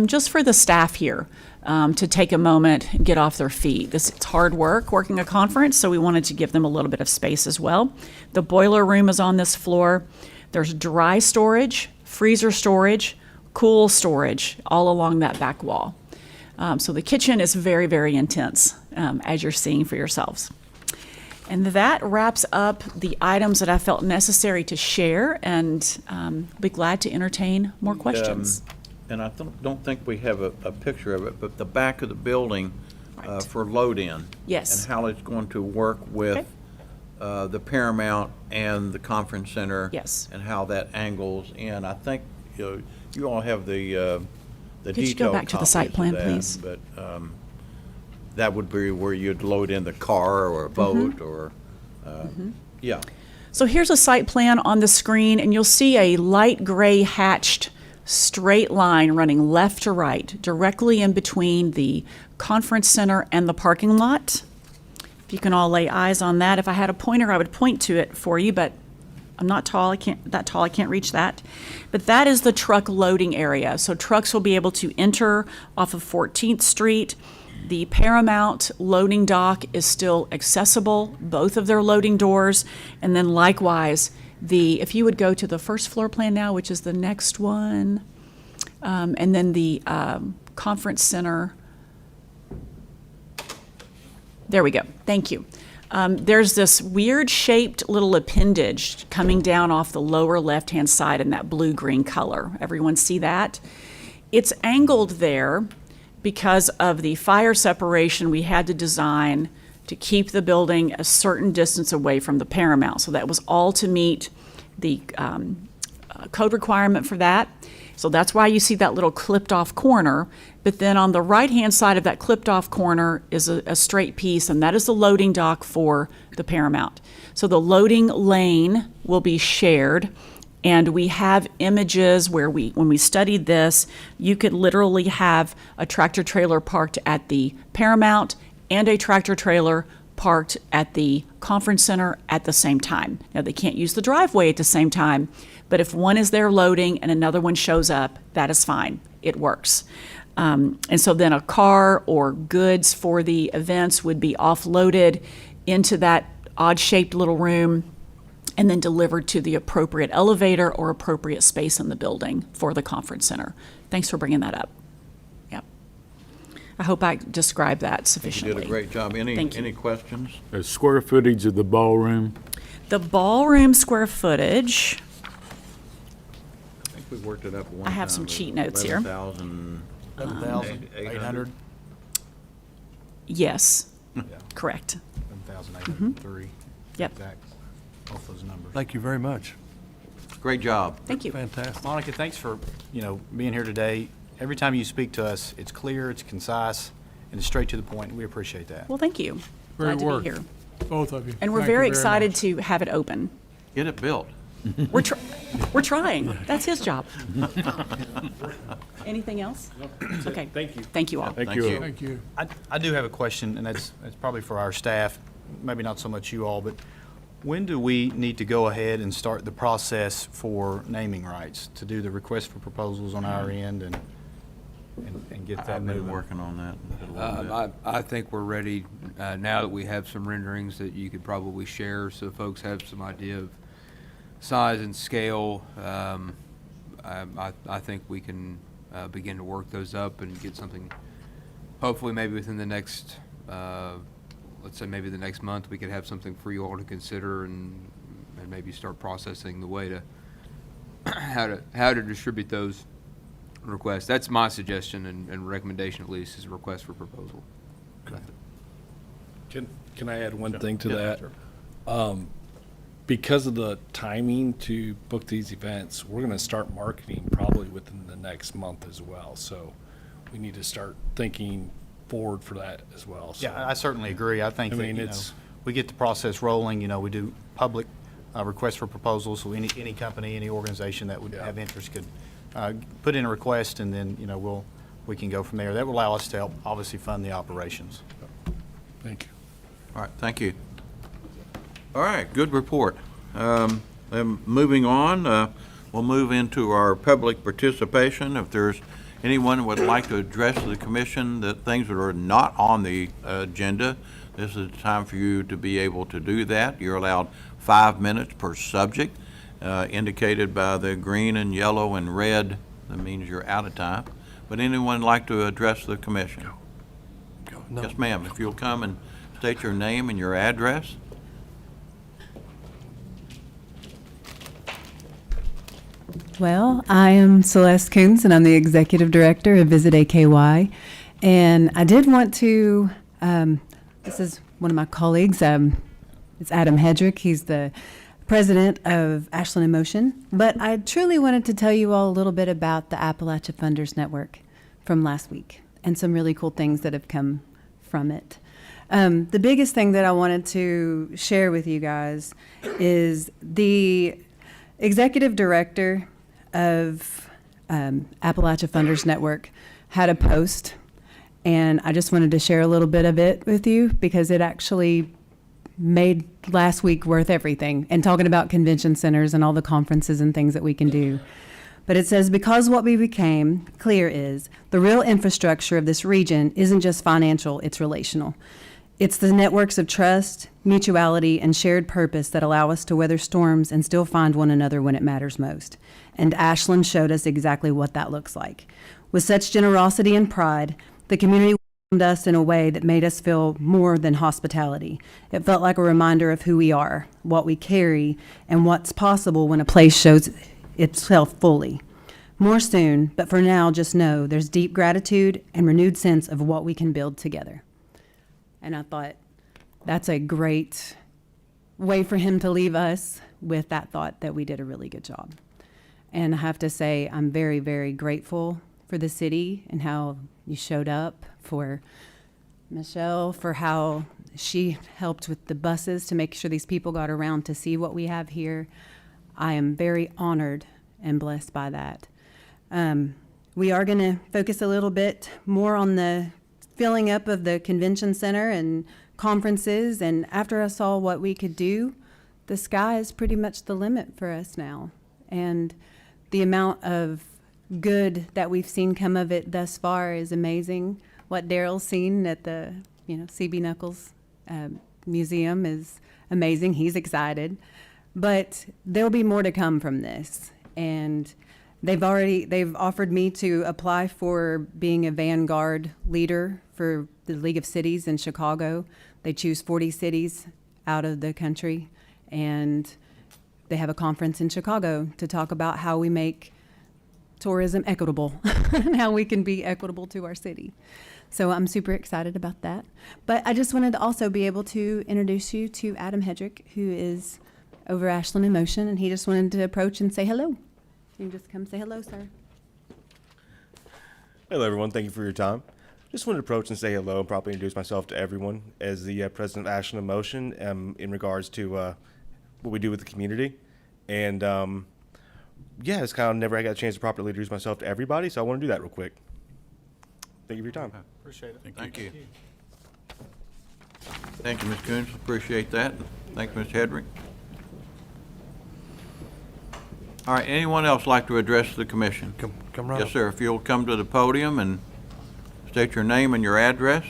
Speaker 10: just for the staff here to take a moment and get off their feet. It's hard work working a conference, so we wanted to give them a little bit of space as well. The boiler room is on this floor. There's dry storage, freezer storage, cool storage all along that back wall. So the kitchen is very, very intense, as you're seeing for yourselves. And that wraps up the items that I felt necessary to share, and be glad to entertain more questions.
Speaker 1: And I don't think we have a picture of it, but the back of the building for load-in.
Speaker 10: Yes.
Speaker 1: And how it's going to work with the Paramount and the conference center.
Speaker 10: Yes.
Speaker 1: And how that angles in. I think, you all have the
Speaker 10: Could you go
Speaker 1: detailed
Speaker 10: back to the site
Speaker 1: copies of
Speaker 10: plan,
Speaker 1: that,
Speaker 10: please?
Speaker 1: But that would be where you'd load in the car or a boat or, yeah.
Speaker 10: So here's a site plan on the screen, and you'll see a light gray hatched straight line running left to right, directly in between the conference center and the parking lot. If you can all lay eyes on that. If I had a pointer, I would point to it for you, but I'm not tall. I can't reach that. But that is the truck loading area. So trucks will be able to enter off of 14th Street. The Paramount loading dock is still accessible, both of their loading doors. And then likewise, if you would go to the first floor plan now, which is the next one, and then the conference center. There we go. Thank you. There's this weird shaped little appendage coming down off the lower left-hand side in that blue-green color. Everyone see that? It's angled there because of the fire separation we had to design to keep the building a certain distance away from the Paramount. So that was all to meet the code requirement for that. So that's why you see that little clipped off corner. But then on the right-hand side of that clipped off corner is a straight piece, and that is the loading dock for the Paramount. So the loading lane will be shared. And we have images where when we studied this, you could literally have a tractor trailer parked at the Paramount and a tractor trailer parked at the conference center at the same time. Now, they can't use the driveway at the same time, but if one is there loading and another one shows up, that is fine. It works. And so then a car or goods for the events would be offloaded into that odd-shaped little room and then delivered to the appropriate elevator or appropriate space in the building for the conference center. Thanks for bringing that up. Yep. I hope I described that sufficiently.
Speaker 1: You did a great job.
Speaker 10: Thank you.
Speaker 1: Any questions?
Speaker 6: The square footage of the ballroom,
Speaker 10: The ballroom square footage,
Speaker 1: I think we worked it up one
Speaker 10: I have
Speaker 1: time.
Speaker 10: some
Speaker 1: It was
Speaker 10: cheat notes here.
Speaker 5: 11,800.
Speaker 10: yes, correct.
Speaker 5: 11,803.
Speaker 10: Yep.
Speaker 5: Exact. Both those numbers.
Speaker 2: Thank you very much.
Speaker 1: Great job.
Speaker 10: Thank you.
Speaker 2: Fantastic.
Speaker 5: Monica, thanks for, being here today. Every time you speak to us, it's clear, it's concise, and it's straight to the point. We appreciate that.
Speaker 10: Well, thank you.
Speaker 4: Great
Speaker 10: Glad to
Speaker 4: work.
Speaker 10: be here.
Speaker 4: Both of you.
Speaker 10: And we're
Speaker 4: Thank you
Speaker 10: very
Speaker 4: much.
Speaker 10: excited to have it open.
Speaker 1: Get it built.
Speaker 10: We're trying. That's his job. Anything else? Okay. Thank you. Thank you all.
Speaker 6: thank
Speaker 1: Thank
Speaker 6: you.
Speaker 1: you.
Speaker 4: Thank you.
Speaker 5: I do have a question, and that's probably for our staff, maybe not so much you all, but when do we need to go ahead and start the process for naming rights, to do the request for proposals on our end and get that
Speaker 1: I've been
Speaker 5: moving?
Speaker 1: working on that a little bit.
Speaker 11: I think we're ready, now that we have some renderings that you could probably share, so folks have some idea of size and scale. I think we can begin to work those up and get something, hopefully maybe within the next let's say maybe the next month, we could have something for you all to consider and maybe start processing the way to how to distribute those requests. That's my suggestion and recommendation, at least, is a request for proposal.
Speaker 9: Can I add one thing to that? Because of the timing to book these events, we're gonna start marketing probably within the next month as well. So we need to start thinking forward for that as well. So,
Speaker 5: Yeah, I certainly agree. I think
Speaker 9: I
Speaker 5: that,
Speaker 9: mean,
Speaker 5: you know,
Speaker 9: it's-
Speaker 5: we get the process rolling, you know, we do public requests for proposals, so any company, any organization that would
Speaker 9: Yeah.
Speaker 5: have interest could put in a request, and then, you know, we can go from there. That will allow us to help, obviously, fund the operations.
Speaker 9: Thank you.
Speaker 1: All right, thank you. All right, good report. Then moving on, we'll move into our public participation. If there's anyone who would like to address the commission, that things that are not on the agenda, this is the time for you to be able to do that. You're allowed 5 minutes per subject, indicated by the green and yellow and red. That means you're out of time. Would anyone like to address the commission?
Speaker 2: No.
Speaker 1: Yes, ma'am. If you'll come and state your name and your address.
Speaker 12: Well, I am Celeste Coons, and I'm the Executive Director of Visit AKY. And I did want to, this is one of my colleagues, it's Adam Hedrick. He's the president of Ashland in Motion. But I truly wanted to tell you all a little bit about the Appalachia Funders Network from last week and some really cool things that have come from it. The biggest thing that I wanted to share with you guys is the executive director of Appalachia Funders Network had a post, and I just wanted to share a little bit of it with you because it actually made last week worth everything, and talking about convention centers and all the conferences and things that we can do. But it says, because what we became clear is the real infrastructure of this region isn't just financial, it's relational. It's the networks of trust, mutuality, and shared purpose that allow us to weather storms and still find one another when it matters most. And Ashland showed us exactly what that looks like. With such generosity and pride, the community welcomed us in a way that made us feel more than hospitality. It felt like a reminder of who we are, what we carry, and what's possible when a place shows itself fully. More soon, but for now, just know there's deep gratitude and renewed sense of what we can build together. And I thought, that's a great way for him to leave us with that thought that we did a really good job. And I have to say, I'm very, very grateful for the city and how you showed up, for Michelle, for how she helped with the buses to make sure these people got around to see what we have here. I am very honored and blessed by that. We are going to focus a little bit more on the filling up of the convention center and conferences, and after I saw what we could do, the sky is pretty much the limit for us now. And the amount of good that we've seen come of it thus far is amazing. What Daryl's seen at the CB Knuckles Museum is amazing. He's excited. But there'll be more to come from this. And they've offered me to apply for being a vanguard leader for the League of Cities in Chicago. They choose 40 cities out of the country, and they have a conference in Chicago to talk about how we make tourism equitable and how we can be equitable to our city. So I'm super excited about that. But I just wanted to also be able to introduce you to Adam Hedrick, who is over Ashland in Motion, and he just wanted to approach and say hello. You can just come say hello, sir.
Speaker 13: Hello, everyone. Thank you for your time. Just wanted to approach and say hello and properly introduce myself to everyone as the president of Ashland in Motion in regards to what we do with the community. And yeah, it's kind of never I got a chance to properly introduce myself to everybody, so I want to do that real quick. Thank you for your time.
Speaker 5: Appreciate it.
Speaker 1: Thank you. Thank you, Ms. Coons. Appreciate that. Thank you, Ms. Hedrick. All right, anyone else like to address the commission?
Speaker 2: Come right
Speaker 1: Yes,
Speaker 2: up.
Speaker 1: sir. If you'll come to the podium and state your name and your address.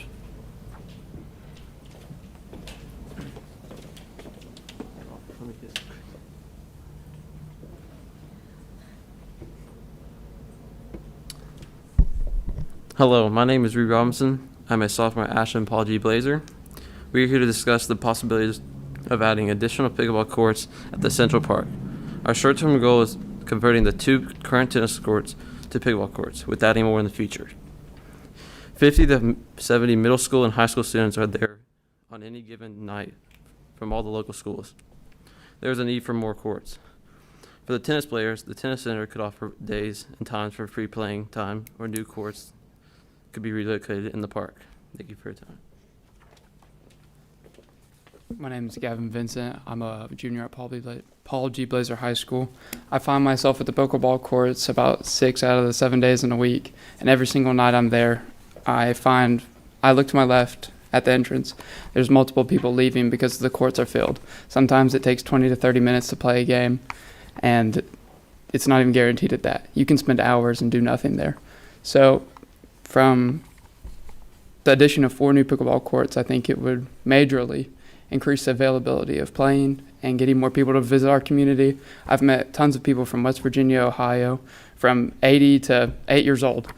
Speaker 14: Hello, my name is Reed Robinson. I'm a sophomore at Ashland Paul G. Blazer. We are here to discuss the possibilities of adding additional pickleball courts at the Central Park. Our short-term goal is converting the 2 current tennis courts to pickleball courts, with adding more in the future. 50 to 70 middle school and high school students are there on any given night from all the local schools. There is a need for more courts. For the tennis players, the tennis center could offer days and times for free playing time, or new courts could be relocated in the park. Thank you for your time.
Speaker 15: My name is Gavin Vincent. I'm a junior at Paul G. Blazer High School. I find myself at the pickleball courts about 6 out of the 7 days in a week, and every single night I'm there, I look to my left at the entrance. There's multiple people leaving because the courts are filled. Sometimes it takes 20 to 30 minutes to play a game, and it's not even guaranteed at that. You can spend hours and do nothing there. So from the addition of 4 new pickleball courts, I think it would majorly increase the availability of playing and getting more people to visit our community. I've met tons of people from West Virginia, Ohio, from 80 to 8 years old.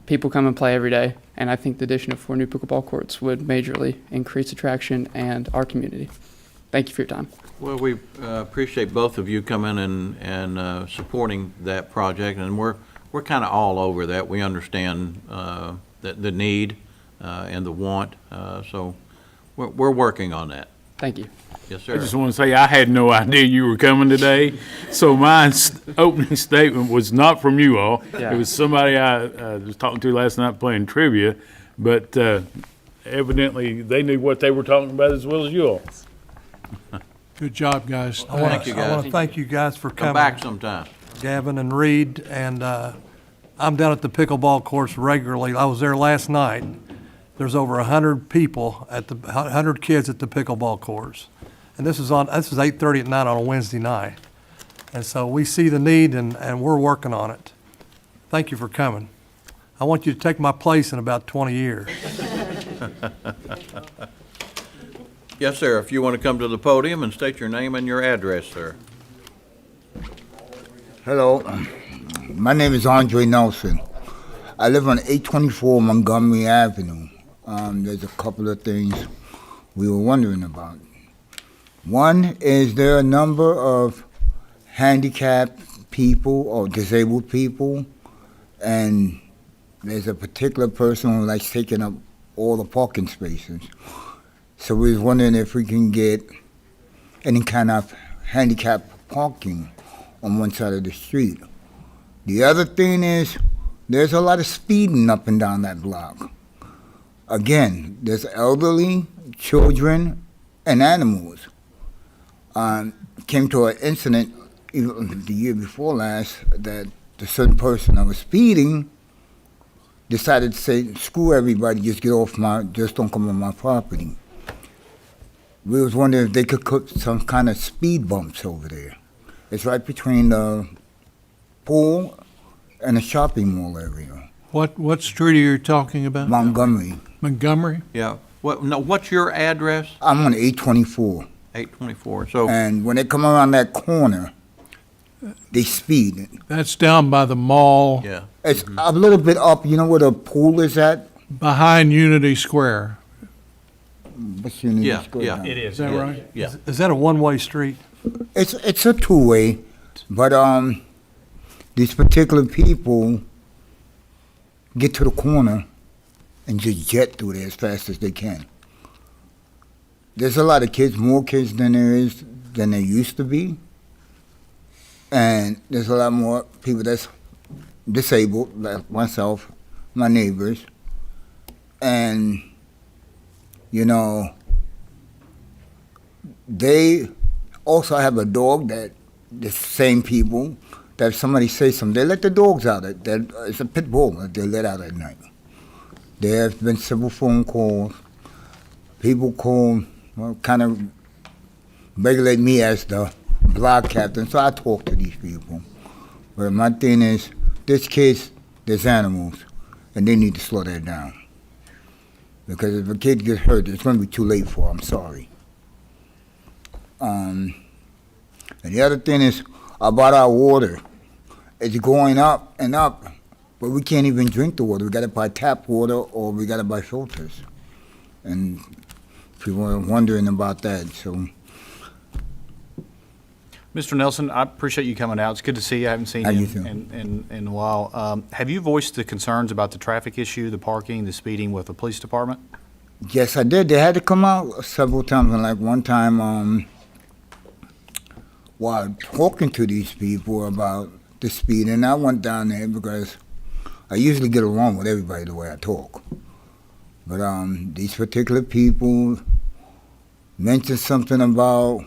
Speaker 15: People come and play every day, and I think the addition of 4 new pickleball courts would majorly increase attraction and our community. Thank you for your time.
Speaker 1: Well, we appreciate both of you coming and supporting that project, and we're kind of all over that. We understand the need and the want, so we're working on that.
Speaker 15: Thank you.
Speaker 1: Yes,
Speaker 6: I
Speaker 1: sir.
Speaker 6: just want to say, I had no idea you were coming today, so my opening statement was not from you all.
Speaker 15: Yeah.
Speaker 6: It was somebody I was talking to last night playing trivia, but evidently they knew what they were talking about as well as you all.
Speaker 4: Good job, guys.
Speaker 2: I want
Speaker 1: Thank you, guys.
Speaker 2: to thank you guys for
Speaker 1: Come
Speaker 2: coming.
Speaker 1: back sometime.
Speaker 2: Gavin and Reed, and I'm down at the pickleball courts regularly. I was there last night. There's over 100 people 100 kids at the pickleball courts. And this is 8:30 at night on a Wednesday night. And so we see the need and we're working on it. Thank you for coming. I want you to take my place in about 20 years.
Speaker 1: Yes, sir. If you want to come to the podium and state your name and your address, sir.
Speaker 16: Hello, my name is Andre Nelson. I live on 824 Montgomery Avenue. There's a couple of things we were wondering about. One, is there a number of handicapped people or disabled people? And there's a particular person who likes taking up all the parking spaces. So we was wondering if we can get any kind of handicap parking on one side of the street. The other thing is, there's a lot of speeding up and down that block. Again, there's elderly, children, and animals. Came to an incident even the year before last that the certain person that was speeding decided to say, screw everybody, just don't come on my property. We was wondering if they could put some kind of speed bumps over there. It's right between the pool and the shopping mall area.
Speaker 4: What street are you talking about?
Speaker 16: Montgomery.
Speaker 4: Montgomery?
Speaker 1: Yeah. What's your address?
Speaker 16: I'm on 824.
Speaker 1: 824. So.
Speaker 16: And when they come around that corner, they speed.
Speaker 4: That's down by the mall.
Speaker 1: Yeah.
Speaker 16: It's a little bit up. You know where the pool is at?
Speaker 4: Behind Unity Square.
Speaker 16: What's Unity
Speaker 1: Yeah,
Speaker 16: Square
Speaker 1: yeah.
Speaker 16: now?
Speaker 5: It is.
Speaker 4: Is that right?
Speaker 1: Yeah.
Speaker 2: Is that a one-way street?
Speaker 16: It's a two-way, but these particular people get to the corner and just jet through there as fast as they can. There's a lot of kids, more kids than there used to be, and there's a lot more people that's disabled, like myself, my neighbors, and they also have a dog that the same people that if somebody says something, they let the dogs out. It's a pit bull that they let out at night. There have been several phone calls. People call, kind of regulate me as the block captain, so I talk to these people. But my thing is, there's kids, there's animals, and they need to slow that down. Because if a kid gets hurt, it's going to be too late for them. I'm sorry. And the other thing is about our water. It's going up and up, but we can't even drink the water. We got to buy tap water or we got to buy filters. And People are wondering about that, so
Speaker 5: Mr. Nelson, I appreciate you coming out. It's good to see you. I haven't seen
Speaker 16: How
Speaker 5: you
Speaker 16: you doing?
Speaker 5: in a while. Have you voiced the concerns about the traffic issue, the parking, the speeding with the police department?
Speaker 16: yes, I did. They had to come out several times, and like one time, while talking to these people about the speed, and I went down there because I usually get along with everybody the way I talk. But these particular people mentioned something about,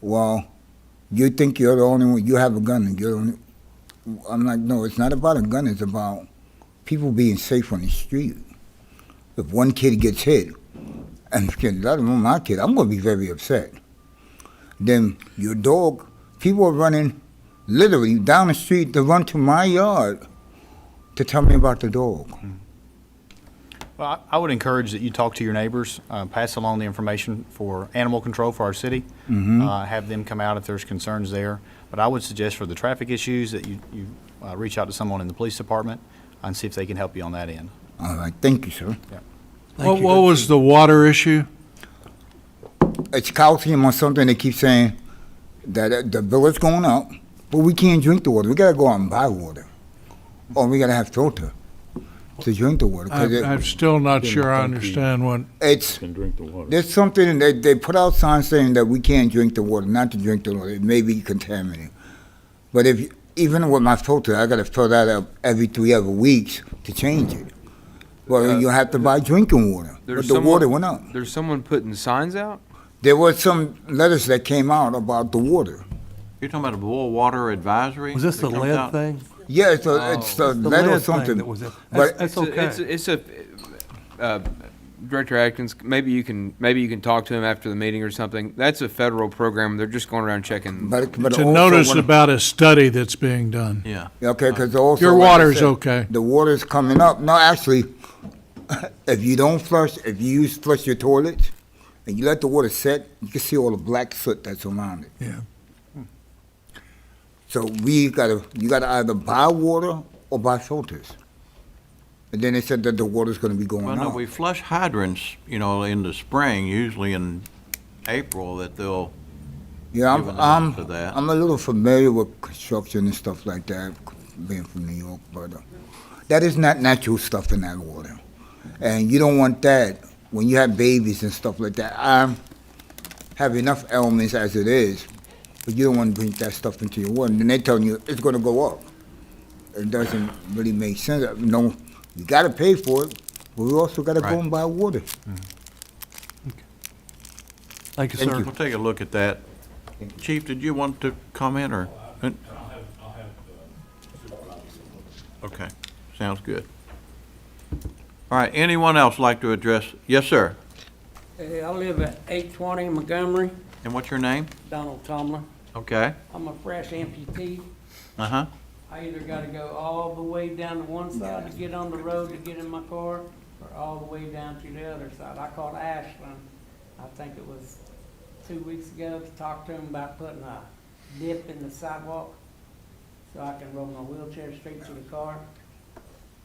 Speaker 16: well, you think you're the only one, you have a gun, and you're the only. I'm like, no, it's not about a gun, it's about people being safe on the street. If one kid gets hit, and let alone my kid, I'm going to be very upset. Then your dog, people are running literally down the street to run to my yard to tell me about the dog.
Speaker 5: Well, I would encourage that you talk to your neighbors, pass along the information for animal control for our city, have them come out if there's concerns there. But I would suggest for the traffic issues that you reach out to someone in the police department and see if they can help you on that end.
Speaker 16: All right, thank you, sir.
Speaker 4: What was the water issue?
Speaker 16: It's calcium or something. They keep saying that the bill is going up, but we can't drink the water. We got to go out and buy water, or we got to have filter to drink the water.
Speaker 4: I'm still not sure I understand what.
Speaker 16: It's
Speaker 6: Can drink the water.
Speaker 16: there's something they put out signs saying that we can't drink the water, not to drink the water. It may be contaminated. But even with my filter, I got to fill that up every 3 other weeks to change it. Well, you have to buy drinking water. But the water went up.
Speaker 11: There's someone putting signs out?
Speaker 16: There were some letters that came out about the water.
Speaker 1: You're talking about a boil water advisory?
Speaker 2: Was this
Speaker 1: that
Speaker 2: the
Speaker 1: comes
Speaker 2: lead
Speaker 1: out?
Speaker 2: thing?
Speaker 16: Yeah, it's a
Speaker 2: The
Speaker 16: letter or
Speaker 2: lead thing
Speaker 16: something.
Speaker 2: that was it.
Speaker 16: But
Speaker 2: That's okay.
Speaker 11: It's a Director Atkins, maybe you can talk to him after the meeting or something. That's a federal program. They're just going around checking.
Speaker 16: but
Speaker 4: It's a
Speaker 16: also
Speaker 4: notice
Speaker 16: when-
Speaker 4: about a study that's being done.
Speaker 1: Yeah.
Speaker 16: Okay, because also
Speaker 4: Your
Speaker 16: like I
Speaker 4: water's
Speaker 16: said,
Speaker 4: okay.
Speaker 16: The water's coming up. No, actually, if you don't flush, if you flush your toilets and you let the water set, you can see all the black soot that's around it.
Speaker 4: Yeah.
Speaker 16: So you gotta either buy water or buy filters. And then they said that the water's gonna be going
Speaker 1: Well, no,
Speaker 16: out.
Speaker 1: we flush hydrants, in the spring, usually in April, that they'll
Speaker 16: Yeah,
Speaker 1: give a
Speaker 16: I'm
Speaker 1: notice of that.
Speaker 16: I'm a little familiar with construction and stuff like that, being from New York, but that is not natural stuff in that water. And you don't want that when you have babies and stuff like that. I have enough ailments as it is, but you don't want to bring that stuff into your water. And then they're telling you it's going to go up. It doesn't really make sense. No, you got to pay for it, but we also got to
Speaker 1: Right.
Speaker 16: go and buy water.
Speaker 2: Thank you,
Speaker 16: Thank
Speaker 2: sir.
Speaker 16: you.
Speaker 1: We'll take a look at that. Chief, did you want to comment, or? Okay, sounds good. All right, anyone else like to address? Yes, sir.
Speaker 3: Hey, I live at 820 Montgomery,
Speaker 1: And what's your name?
Speaker 3: Donald Tomlin.
Speaker 1: Okay.
Speaker 3: I'm a fresh amputee.
Speaker 1: Uh-huh.
Speaker 3: I either gotta go all the way down to one side to get on the road to get in my car, or all the way down to the other side. I called Ashland, I think it was 2 weeks ago, to talk to him about putting a dip in the sidewalk so I can roll my wheelchair straight to the car.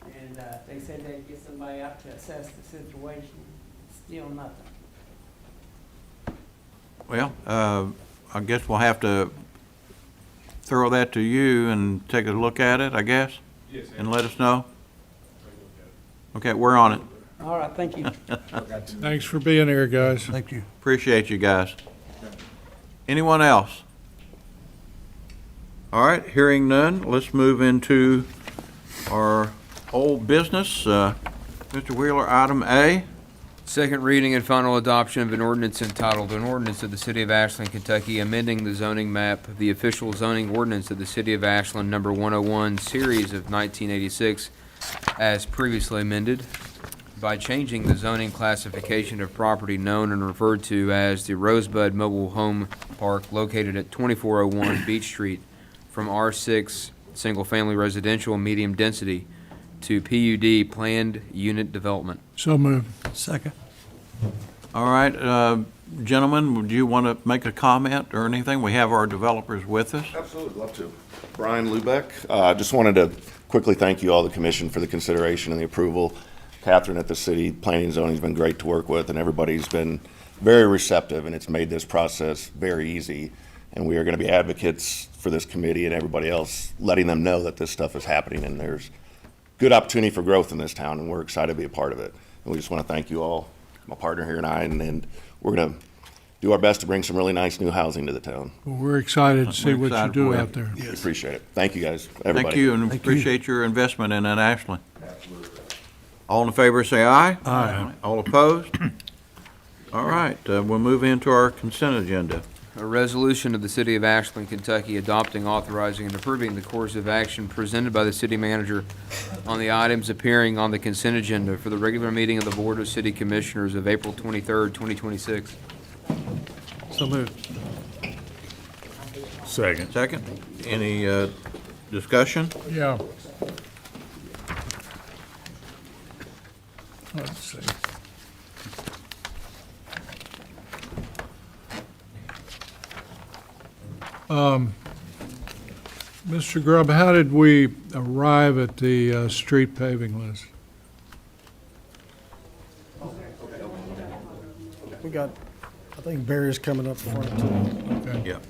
Speaker 3: And, they said they'd get somebody out to assess the situation. Still nothing.
Speaker 1: Well, I guess we'll have to throw that to you and take a look at it, I guess? Yes. And let us know? Okay, we're on it.
Speaker 3: All right, thank you.
Speaker 4: Thanks for being here, guys.
Speaker 2: Thank you.
Speaker 1: Appreciate you guys. Anyone else? All right, hearing none, let's move into our old business. Mr. Wheeler, item A.
Speaker 11: Second reading and final adoption of an ordinance entitled, An Ordinance of the City of Ashland, Kentucky, amending the zoning map of the official zoning ordinance of the City of Ashland, number 101, series of 1986, as previously amended, by changing the zoning classification of property known and referred to as the Rosebud Mobile Home Park located at 2401 Beach Street from R6 Single Family Residential Medium Density to PUD Planned Unit Development.
Speaker 4: So moved.
Speaker 2: Second.
Speaker 1: All right, gentlemen, would you want to make a comment or anything? We have our developers with us.
Speaker 17: Absolutely, love to. Brian Lubeck, just wanted to quickly thank you all, the commission, for the consideration and the approval. Catherine at the city planning and zoning has been great to work with, and everybody's been very receptive, and it's made this process very easy. And we are going to be advocates for this committee and everybody else, letting them know that this stuff is happening and there's good opportunity for growth in this town, and we're excited to be a part of it. And we just want to thank you all, my partner here and I, and we're going to do our best to bring some really nice new housing to the town.
Speaker 4: Well, we're excited to see
Speaker 1: We're
Speaker 4: what you
Speaker 1: excited
Speaker 4: do
Speaker 1: for you.
Speaker 4: out there.
Speaker 17: We appreciate it. Thank you, guys, everybody.
Speaker 1: Thank you, and appreciate your investment in that Ashland. All in favor, say aye.
Speaker 4: Aye.
Speaker 1: All opposed? All right, we'll move into our consent agenda.
Speaker 11: A resolution of the City of Ashland, Kentucky adopting, authorizing, and approving the course of action presented by the city manager on the items appearing on the consent agenda for the regular meeting of the Board of City Commissioners of April 23rd, 2026.
Speaker 2: So moved.
Speaker 6: Second.
Speaker 1: Second, any discussion?
Speaker 4: Yeah. Let's see. Mr. Grubb, how did we arrive at the street paving list?
Speaker 7: We got, I think Barry's coming up front.
Speaker 4: Okay.
Speaker 1: Yeah.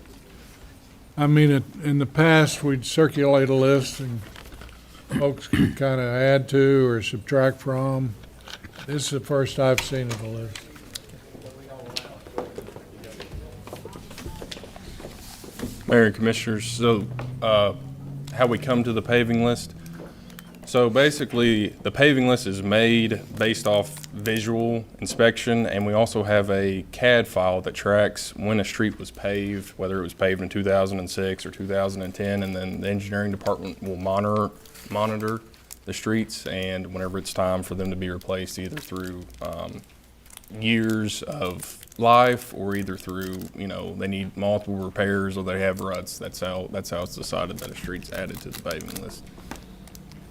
Speaker 4: I mean, in the past, we'd circulate a list and folks could kind of add to or subtract from. This is the first I've seen of the list.
Speaker 18: Mayor and Commissioners, so how we come to the paving list. So basically, the paving list is made based off visual inspection, and we also have a CAD file that tracks when a street was paved, whether it was paved in 2006 or 2010, and then the engineering department will monitor the streets, and whenever it's time for them to be replaced, either through years of life or either through, they need multiple repairs or they have ruts. That's how it's decided that a street's added to the paving list.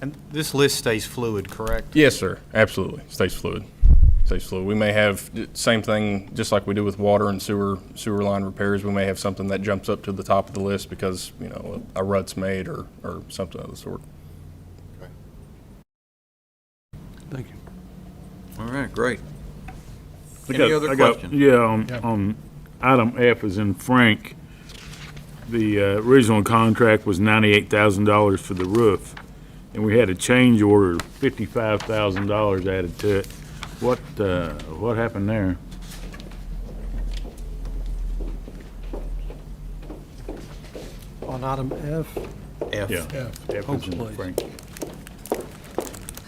Speaker 5: And this list stays fluid, correct?
Speaker 18: Yes, sir. Absolutely. Stays fluid. Stays fluid. We may have same thing, just like we do with water and sewer line repairs. We may have something that jumps up to the top of the list because, a rut's made or something of the sort.
Speaker 2: Thank you.
Speaker 1: All right, great. Any other questions?
Speaker 6: On item F as in Frank, the original contract was $98,000 for the roof, and we had a change order of $55,000 added to it. What happened there?
Speaker 7: On item F,
Speaker 1: F.
Speaker 6: Yeah. F as in
Speaker 2: please.
Speaker 6: Frank.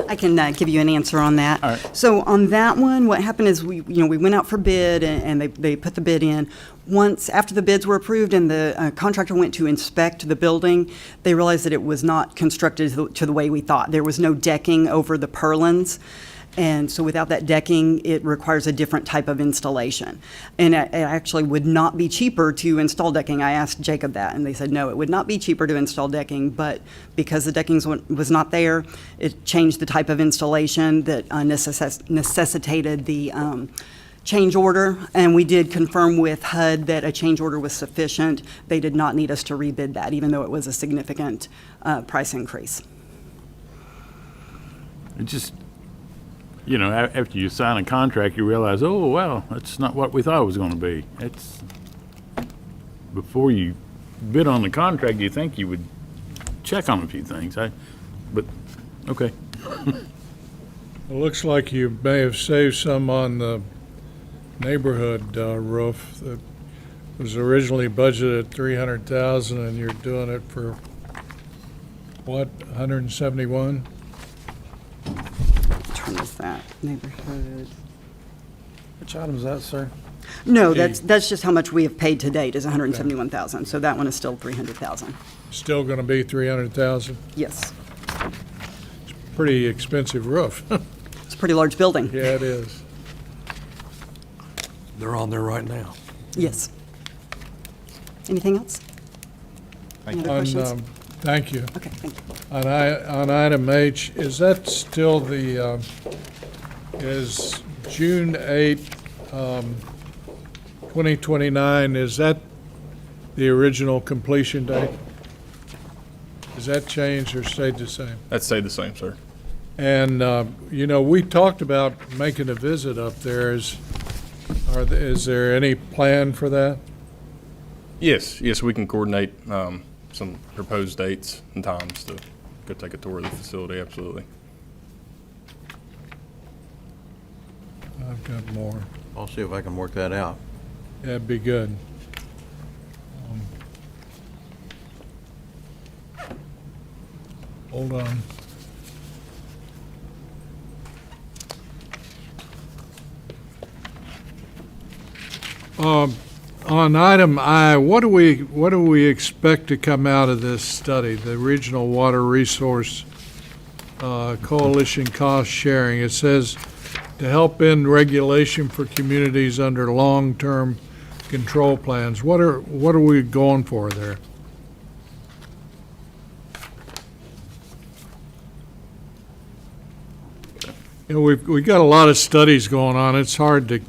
Speaker 19: I can give you an answer on that.
Speaker 6: All right.
Speaker 19: So on that one, what happened is we went out for bid and they put the bid in. Once, after the bids were approved and the contractor went to inspect the building, they realized that it was not constructed to the way we thought. There was no decking over the purlins. And so without that decking, it requires a different type of installation. And it actually would not be cheaper to install decking. I asked Jacob that, and they said, no, it would not be cheaper to install decking, but because the decking was not there, it changed the type of installation that necessitated the change order. And we did confirm with HUD that a change order was sufficient. They did not need us to rebid that, even though it was a significant price increase.
Speaker 6: It just, after you sign a contract, you realize, oh, well, that's not what we thought it was going to be. It's, before you bid on the contract, you think you would check on a few things. But, okay.
Speaker 4: It looks like you may have saved some on the neighborhood roof that was originally budgeted at $300,000, and you're doing it for, what, 171?
Speaker 19: Which one is that? Neighborhood.
Speaker 7: which item is that, sir?
Speaker 19: No, that's just how much we have paid to date is 171,000. So that one is still 300,000.
Speaker 4: Still going to be 300,000?
Speaker 19: Yes.
Speaker 4: Pretty expensive roof.
Speaker 19: It's a pretty large building.
Speaker 4: Yeah, it is.
Speaker 2: They're on there right now.
Speaker 19: Yes. Anything else? Any other questions?
Speaker 4: Thank you.
Speaker 19: Okay, thank you.
Speaker 4: On item H, is that still the, is June 8, 2029, is that the original completion date? Has that changed or stayed the same?
Speaker 18: That stayed the same, sir.
Speaker 4: And, we talked about making a visit up there. Is there any plan for that?
Speaker 18: Yes, we can coordinate some proposed dates and times to go take a tour of the facility, absolutely.
Speaker 4: I've got more.
Speaker 1: I'll see if I can work that out.
Speaker 4: That'd be good. Hold on. On item I, what do we expect to come out of this study, the Regional Water Resource Coalition Cost Sharing? It says to help end regulation for communities under long-term control plans. What are we going for there? You know, we've got a lot of studies going on. It's hard to.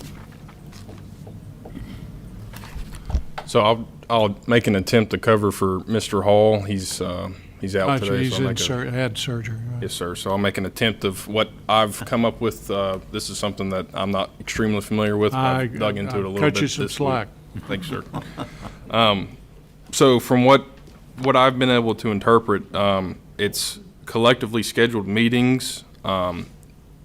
Speaker 18: So I'll make an attempt to cover for Mr. Hall. He's out today.
Speaker 4: He's
Speaker 18: so
Speaker 4: had surgery. Right.
Speaker 18: Yes, sir. So I'll make an attempt of what I've come up with. This is something that I'm not extremely familiar with. I've dug into it a little bit.
Speaker 4: Cut you some slack.
Speaker 18: Thanks, sir. So from what I've been able to interpret, it's collectively scheduled meetings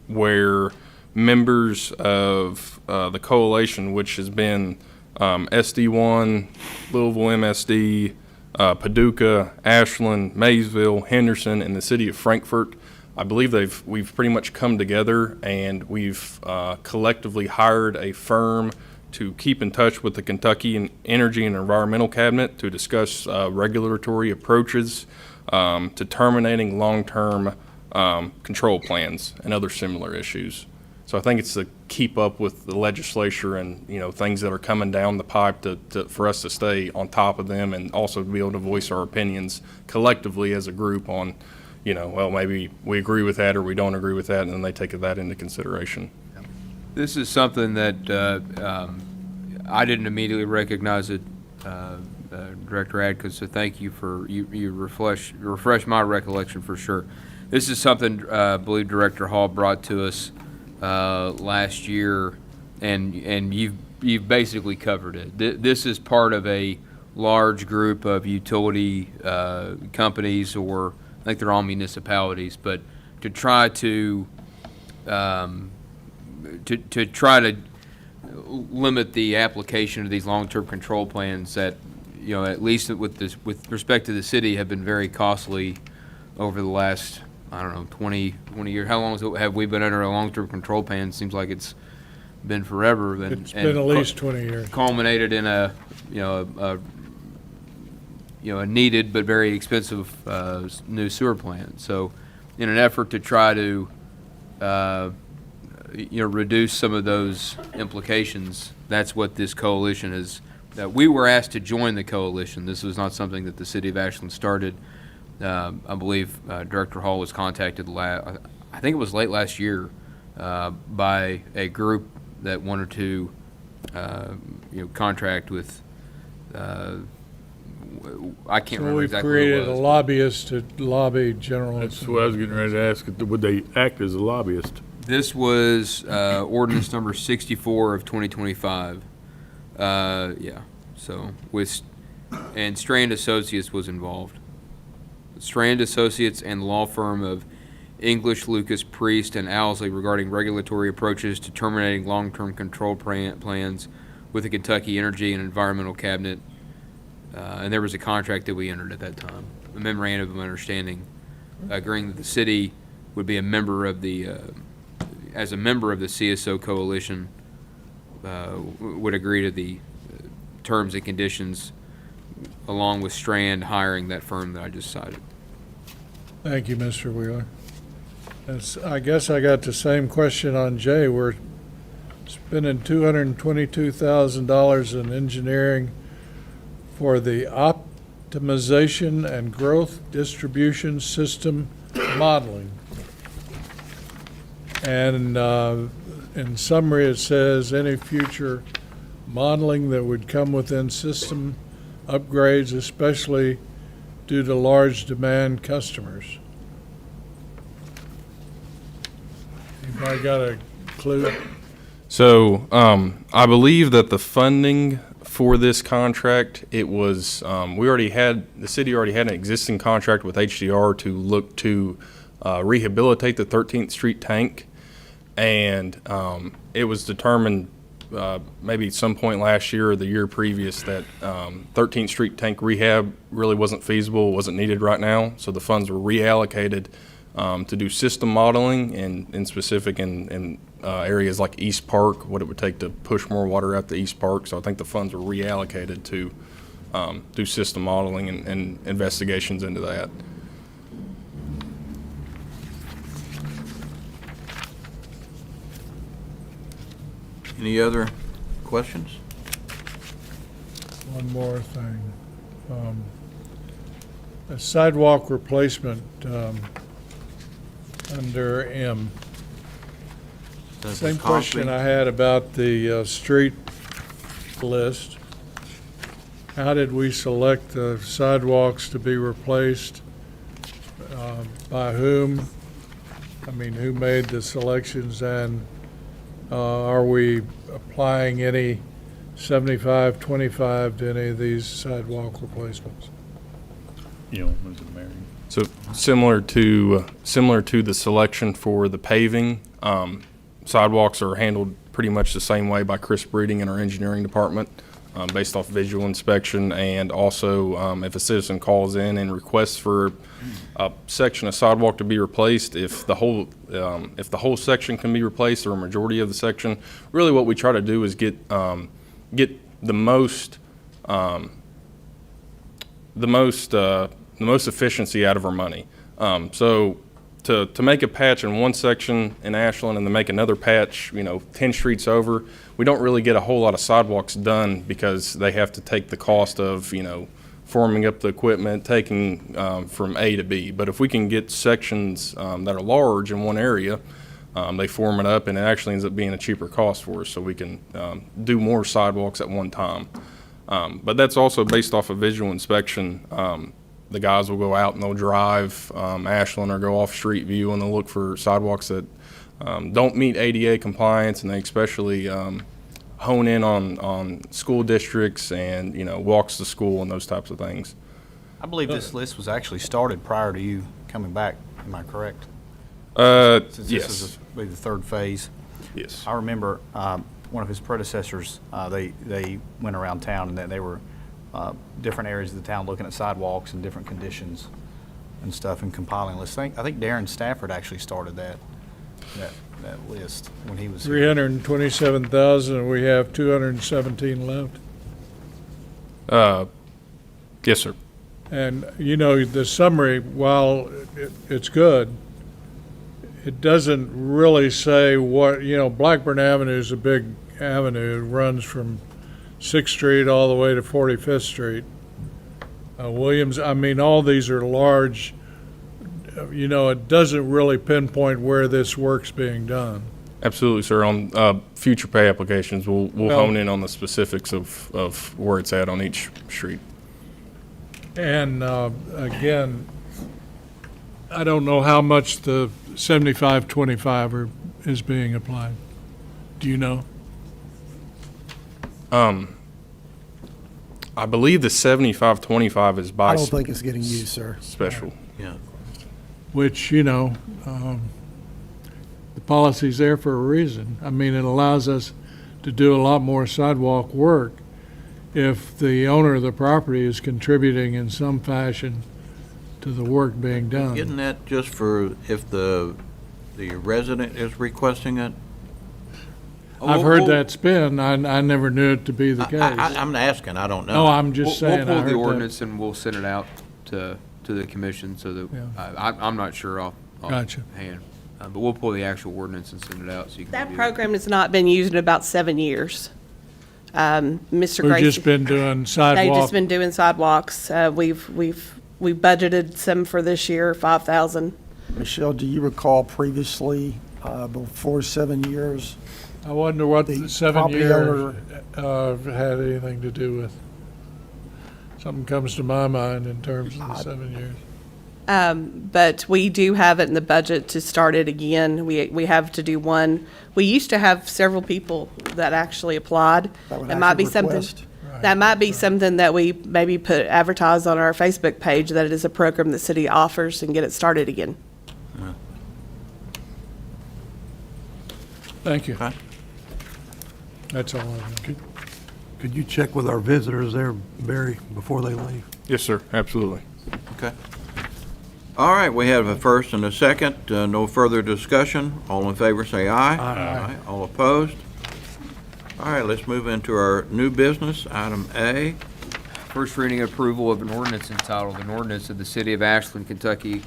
Speaker 18: where members of the coalition, which has been SD1, Louisville MSD, Paducah, Ashland, Maysville, Henderson, and the city of Frankfort. I believe we've pretty much come together and we've collectively hired a firm to keep in touch with the Kentucky Energy and Environmental Cabinet to discuss regulatory approaches to terminating long-term control plans and other similar issues. So I think it's to keep up with the legislature and, you know, things that are coming down the pipe for us to stay on top of them and also to be able to voice our opinions collectively as a group on, you know, well, maybe we agree with that or we don't agree with that, and then they take that into consideration.
Speaker 11: This is something that I didn't immediately recognize it, Director Adkins, so thank you for, you refresh my recollection for sure. This is something I believe Director Hall brought to us last year, and you've basically covered it. This is part of a large group of utility companies, or I think they're all municipalities, but to try to limit the application of these long-term control plans that, you know, at least with respect to the city, have been very costly over the last, I don't know, 20 years. How long have we been under a long-term control plan? Seems like it's been forever.
Speaker 4: It's been at least 20 years.
Speaker 11: Culminated in a needed but very expensive new sewer plant. So, in an effort to try to reduce some of those implications, that's what this coalition is. That we were asked to join the coalition. This was not something that the city of Ashland started. I believe Director Hall was contacted I think it was late last year by a group that wanted to contract with I can't remember exactly what it was. So we've created
Speaker 4: a lobbyist to lobby General.
Speaker 6: That's what I was getting ready to ask. Would they act as a lobbyist?
Speaker 11: This was ordinance number 64 of 2025. So and Strand Associates was involved. Strand Associates and the law firm of English, Lucas, Priest, and Owsley regarding regulatory approaches to terminating long-term control plans with the Kentucky Energy and Environmental Cabinet. And there was a contract that we entered at that time, a memorandum of understanding, agreeing that the city would be a member of as a member of the CSO coalition, would agree to the terms and conditions, along with Strand hiring that firm that I just cited.
Speaker 4: Thank you, Mr. Wheeler. I guess I got the same question on Jay. We're spending $222,000 in engineering for the optimization and growth distribution system modeling. And in summary, it says any future modeling that would come within system upgrades, especially due to large demand customers. Anybody got a clue?
Speaker 18: So I believe that the funding for this contract, it was, the city already had an existing contract with HDR to look to rehabilitate the 13th Street tank. And it was determined maybe some point last year or the year previous that 13th Street tank rehab really wasn't feasible, wasn't needed right now. So the funds were reallocated to do system modeling and in specific in areas like East Park, what it would take to push more water out to East Park. So I think the funds were reallocated to do system modeling and investigations into that.
Speaker 1: Any other questions?
Speaker 4: One more thing. A sidewalk replacement under M. Same question I had about the street list. How did we select the sidewalks to be replaced? By whom? I mean, who made the selections, and are we applying any 75-25 to any of these sidewalk replacements?
Speaker 18: So similar to the selection for the paving, sidewalks are handled pretty much the same way by Chris Breeding in our engineering department, based off visual inspection, and also if a citizen calls in and requests for a section of sidewalk to be replaced, if the whole section can be replaced or a majority of the section, really what we try to do is get the most efficiency out of our money. So to make a patch in one section in Ashland and to make another patch, 10 streets over, we don't really get a whole lot of sidewalks done because they have to take the cost of, forming up the equipment, taking from A to B. But if we can get sections that are large in one area, they form it up and it actually ends up being a cheaper cost for us, so we can do more sidewalks at one time. But that's also based off of visual inspection. The guys will go out and they'll drive Ashland or go off Street View and they'll look for sidewalks that don't meet ADA compliance, and they especially hone in on school districts and walks to school and those types of things.
Speaker 5: I believe this list was actually started prior to you coming back. Am I correct?
Speaker 18: Yes.
Speaker 5: This is the third phase.
Speaker 18: Yes.
Speaker 5: I remember one of his predecessors. They went around town and they were different areas of the town looking at sidewalks and different conditions and stuff and compiling lists. I think Darren Stafford actually started that list when he was here.
Speaker 4: 327,000, and we have 217 left.
Speaker 18: Yes, sir.
Speaker 4: And, the summary, while it's good, it doesn't really say what, Blackburn Avenue is a big avenue. It runs from 6th Street all the way to 45th Street. Williams, all these are large. It doesn't really pinpoint where this work's being done.
Speaker 18: Absolutely, sir. On future pay applications, we'll hone in on the specifics of where it's at on each street.
Speaker 4: And again, I don't know how much the 75-25 is being applied. Do you know?
Speaker 18: I believe the 75-25 is by
Speaker 2: I don't think it's getting used, sir.
Speaker 18: special.
Speaker 1: Yeah.
Speaker 4: Which, the policy's there for a reason. It allows us to do a lot more sidewalk work if the owner of the property is contributing in some fashion to the work being done.
Speaker 1: Isn't that just for if the resident is requesting it?
Speaker 4: I've heard that spin. I never knew it to be the case.
Speaker 1: I'm asking, I don't know.
Speaker 4: No, I'm just saying.
Speaker 11: We'll
Speaker 4: I
Speaker 11: pull
Speaker 4: heard
Speaker 11: the
Speaker 4: that.
Speaker 11: ordinance and we'll send it out to the commission so that, I'm not sure off
Speaker 4: Gotcha.
Speaker 11: hand. But we'll pull the actual ordinance and send it out so you can
Speaker 8: That
Speaker 11: review it.
Speaker 8: program has not been used in about 7 years. Mr.
Speaker 4: We've
Speaker 8: Gracie.
Speaker 4: just been doing
Speaker 8: They've
Speaker 4: sidewalk.
Speaker 8: just been doing sidewalks. We budgeted some for this year, 5,000.
Speaker 7: Michelle, do you recall previously, before 7 years?
Speaker 4: I wonder what the 7
Speaker 7: property
Speaker 4: years
Speaker 7: owner-
Speaker 4: had anything to do with. Something comes to my mind in terms of the 7 years.
Speaker 8: But we do have it in the budget to start it again. We have to do one. We used to have several people that actually applied.
Speaker 7: That would
Speaker 8: It might be
Speaker 7: actually
Speaker 8: something,
Speaker 7: request.
Speaker 8: that might be something that we maybe advertise on our Facebook page, that it is a program the city offers, and get it started again.
Speaker 4: Thank you.
Speaker 1: Okay.
Speaker 4: That's all I have.
Speaker 2: Could you check with our visitors there, Barry, before they leave?
Speaker 18: Yes, sir, absolutely.
Speaker 1: Okay. All right, we have a first and a second. No further discussion. All in favor, say aye.
Speaker 2: Aye.
Speaker 1: All opposed? All right, let's move into our new business, item A.
Speaker 11: First reading and approval of an ordinance entitled, an ordinance of the City of Ashland, Kentucky,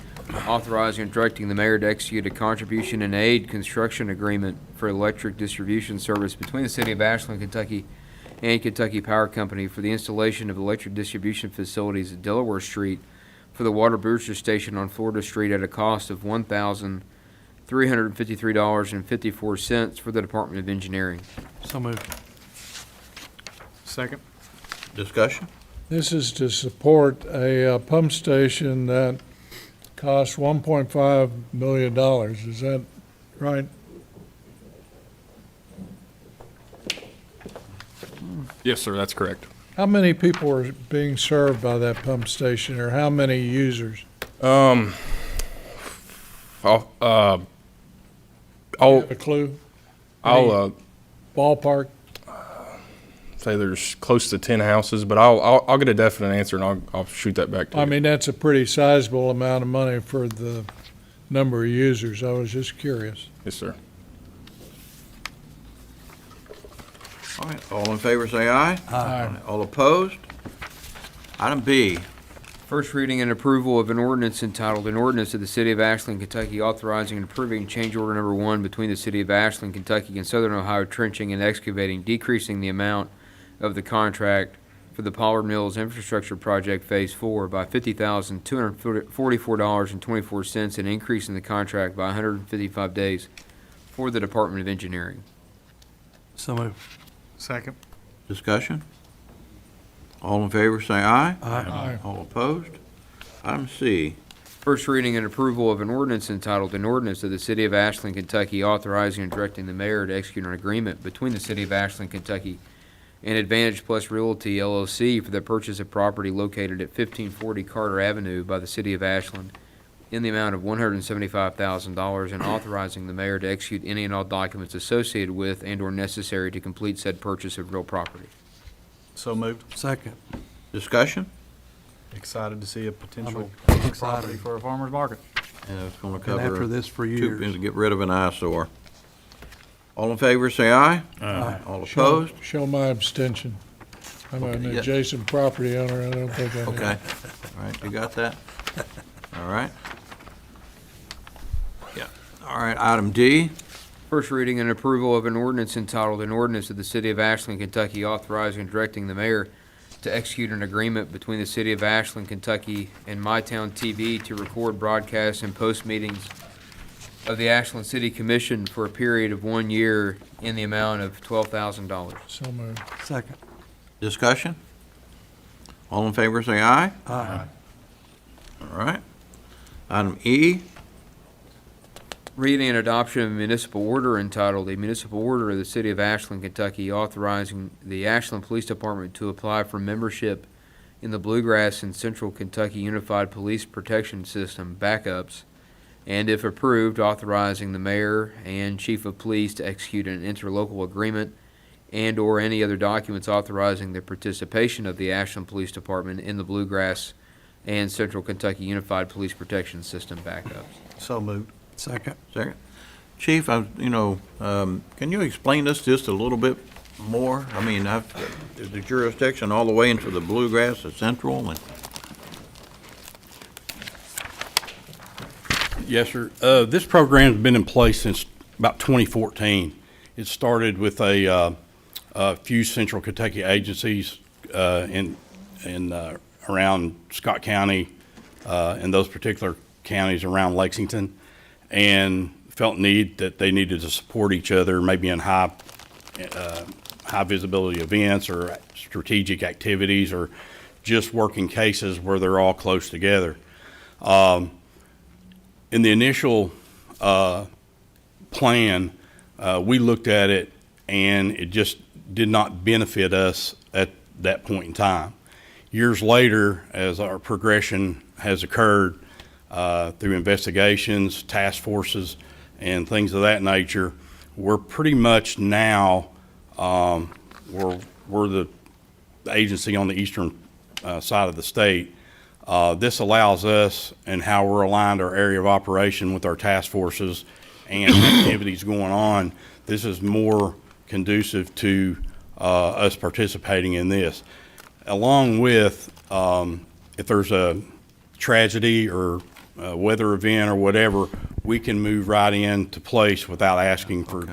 Speaker 11: authorizing and directing the mayor to execute a contribution and aid construction agreement for electric distribution service between the City of Ashland, Kentucky and Kentucky Power Company for the installation of electric distribution facilities at Delaware Street for the water booster station on Florida Street at a cost of $1,353.54 for the Department of Engineering.
Speaker 2: So moved.
Speaker 4: Second.
Speaker 1: Discussion?
Speaker 4: This is to support a pump station that costs $1.5 million. Is that right?
Speaker 18: Yes, sir, that's correct.
Speaker 4: How many people are being served by that pump station, or how many users?
Speaker 18: I'll,
Speaker 4: Have a clue?
Speaker 18: I'll
Speaker 4: Ballpark?
Speaker 18: say there's close to 10 houses, but I'll get a definite answer and I'll shoot that back to you.
Speaker 4: I mean, that's a pretty sizable amount of money for the number of users. I was just curious.
Speaker 18: Yes, sir.
Speaker 1: All right, all in favor, say aye.
Speaker 4: Aye.
Speaker 1: All opposed? Item B.
Speaker 11: First reading and approval of an ordinance entitled, an ordinance of the City of Ashland, Kentucky, authorizing and approving change order number 1 between the City of Ashland, Kentucky and Southern Ohio Trenching and Excavating, decreasing the amount of the contract for the Pollard Mills Infrastructure Project Phase 4 by $50,244.24 and increasing the contract by 155 days for the Department of Engineering.
Speaker 2: So moved.
Speaker 4: Second.
Speaker 1: Discussion? All in favor, say aye.
Speaker 4: Aye.
Speaker 1: All opposed? Item C.
Speaker 11: First reading and approval of an ordinance entitled, an ordinance of the City of Ashland, Kentucky, authorizing and directing the mayor to execute an agreement between the City of Ashland, Kentucky and Advantage Plus Realty LLC for the purchase of property located at 1540 Carter Avenue by the City of Ashland in the amount of $175,000 and authorizing the mayor to execute any and all documents associated with and/or necessary to complete said purchase of real property.
Speaker 5: So moved.
Speaker 2: Second.
Speaker 1: Discussion?
Speaker 5: Excited to see a potential
Speaker 2: I'm
Speaker 5: property
Speaker 2: excited.
Speaker 5: for a farmer's market.
Speaker 1: And it's going to
Speaker 2: Been
Speaker 1: cover.
Speaker 2: after this for
Speaker 1: two-
Speaker 2: years.
Speaker 1: To get rid of an eyesore. All in favor, say aye.
Speaker 2: Aye.
Speaker 1: All opposed?
Speaker 4: Show my abstention. I'm an
Speaker 1: Okay, yeah.
Speaker 4: adjacent property owner. I don't think I need.
Speaker 1: Okay. All right, you got that? All right. Yeah. All right, item D.
Speaker 11: First reading and approval of an ordinance entitled, an ordinance of the City of Ashland, Kentucky, authorizing and directing the mayor to execute an agreement between the City of Ashland, Kentucky and MyTown TV to record, broadcast, and post meetings of the Ashland City Commission for a period of 1 year in the amount of $12,000.
Speaker 4: So moved.
Speaker 2: Second.
Speaker 1: Discussion? All in favor, say aye.
Speaker 2: Aye.
Speaker 1: All right. Item E.
Speaker 11: Reading and adoption of a municipal order entitled, a municipal order of the City of Ashland, Kentucky, authorizing the Ashland Police Department to apply for membership in the Bluegrass and Central Kentucky Unified Police Protection System backups, and if approved, authorizing the mayor and chief of police to execute an interlocal agreement and/or any other documents authorizing the participation of the Ashland Police Department in the Bluegrass and Central Kentucky Unified Police Protection System backups.
Speaker 5: So moved.
Speaker 2: Second.
Speaker 1: Second. Chief, can you explain this just a little bit more? I mean, the jurisdiction all the way into the Bluegrass, the Central, and
Speaker 20: Yes, sir. This program's been in place since about 2014. It started with a few Central Kentucky agencies in around Scott County and those particular counties around Lexington, and felt that they needed to support each other, maybe in high visibility events or strategic activities or just working cases where they're all close together. In the initial plan, we looked at it, and it just did not benefit us at that point in time. Years later, as our progression has occurred through investigations, task forces, and things of that nature, we're pretty much now, we're the agency on the eastern side of the state. This allows us, and how we're aligned our area of operation with our task forces and activities going on, this is more conducive to us participating in this. Along with, if there's a tragedy or a weather event or whatever, we can move right into place without asking for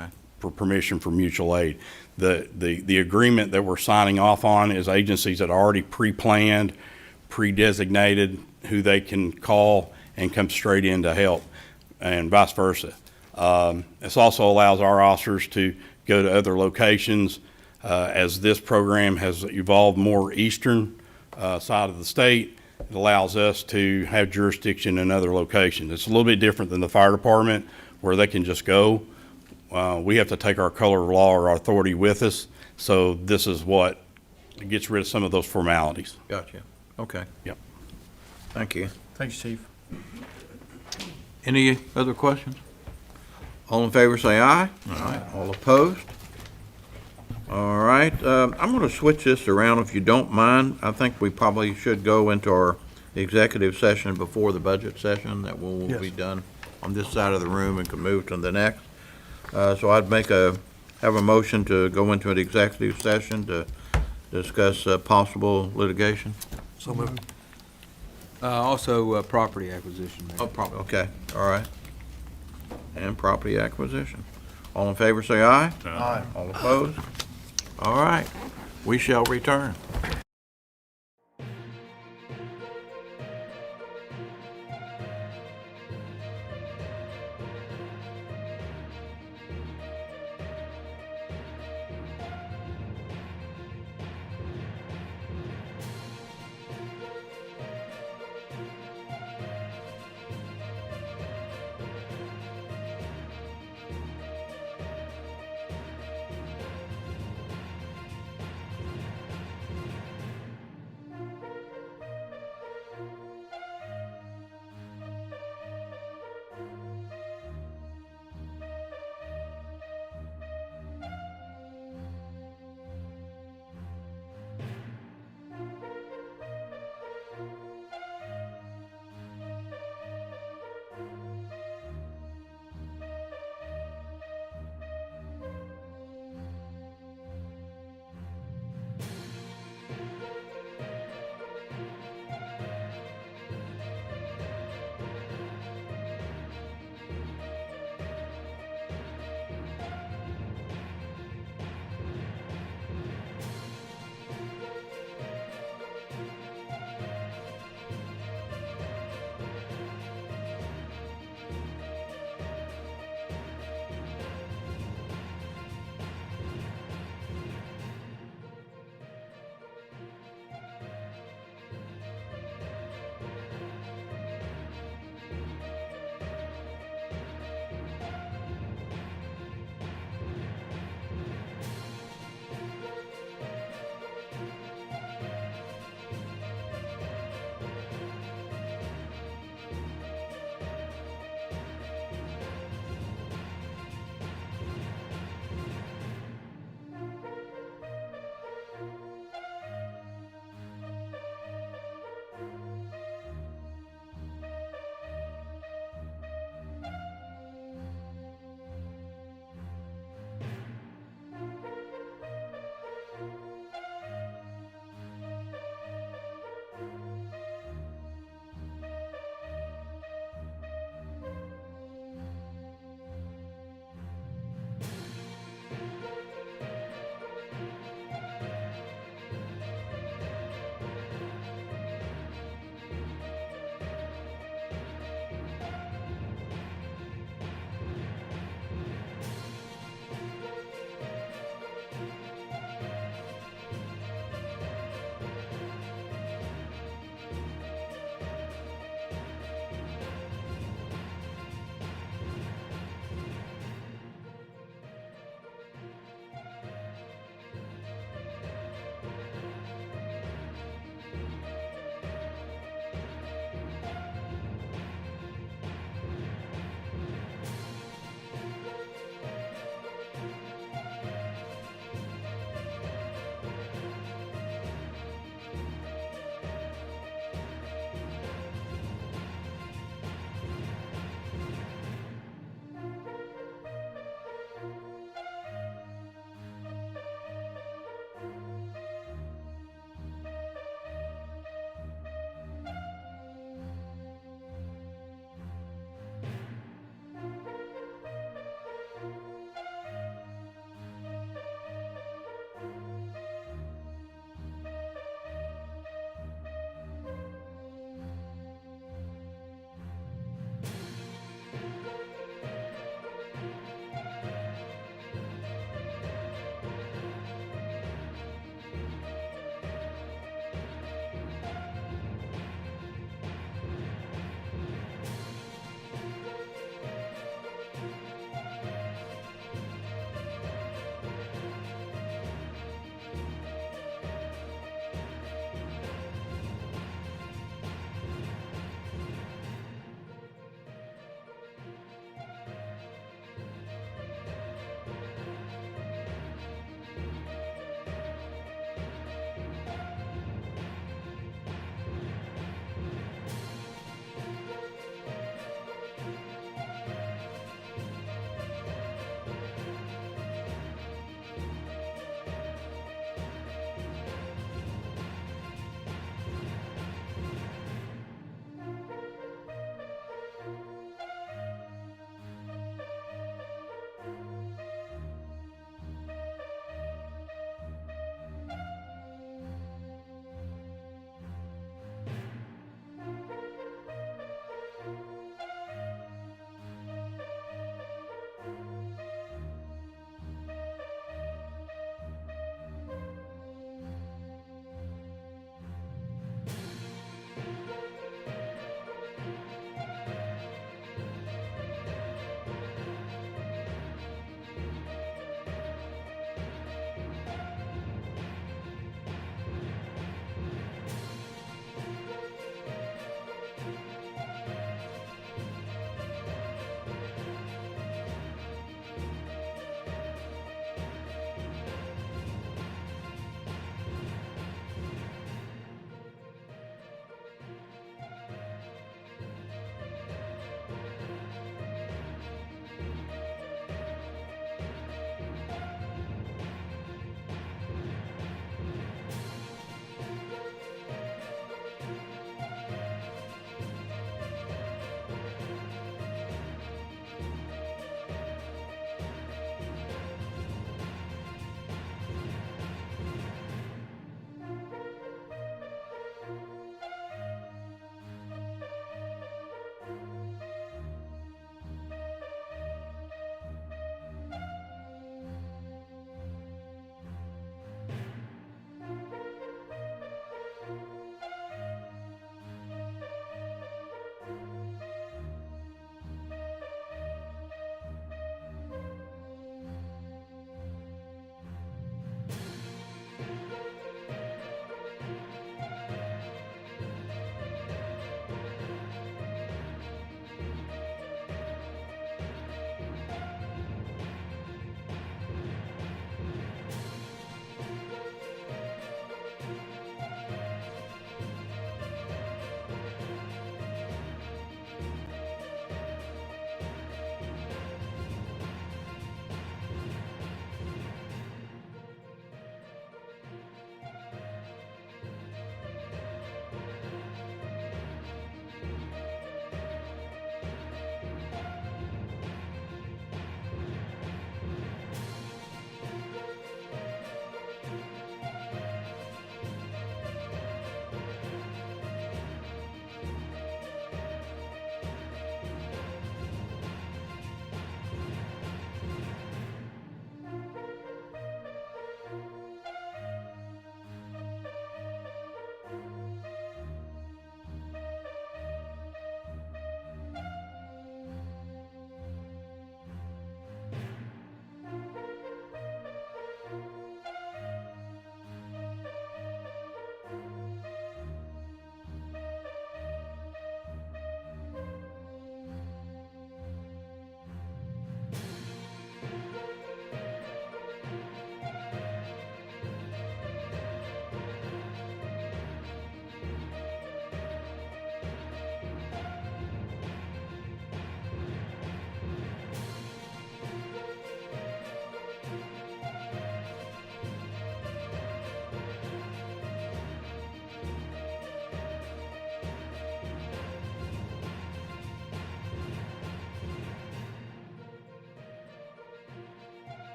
Speaker 20: permission for mutual aid. The agreement that we're signing off on is agencies that already pre-planned, pre-designated who they can call and come straight in to help, and vice versa. This also allows our officers to go to other locations. As this program has evolved more eastern side of the state, it allows us to have jurisdiction in other locations. It's a little bit different than the fire department, where they can just go. We have to take our color of law or our authority with us, so this is what gets rid of some of those formalities.
Speaker 1: Gotcha. Okay.
Speaker 20: Yep.
Speaker 1: Thank you.
Speaker 5: Thanks, Chief.
Speaker 1: Any other questions? All in favor say aye. Aye. All opposed? All right, I'm going to switch this around if you don't mind. I think we probably should go into our executive session before the budget session. That will be done on this side of the room and can move to the next. So I'd have a motion to go into an executive session to discuss possible litigation.
Speaker 2: So moved.
Speaker 11: Also, property acquisition.
Speaker 1: Oh, okay, all right. And property acquisition. All in favor, say aye. Aye. All opposed? All right, we shall return.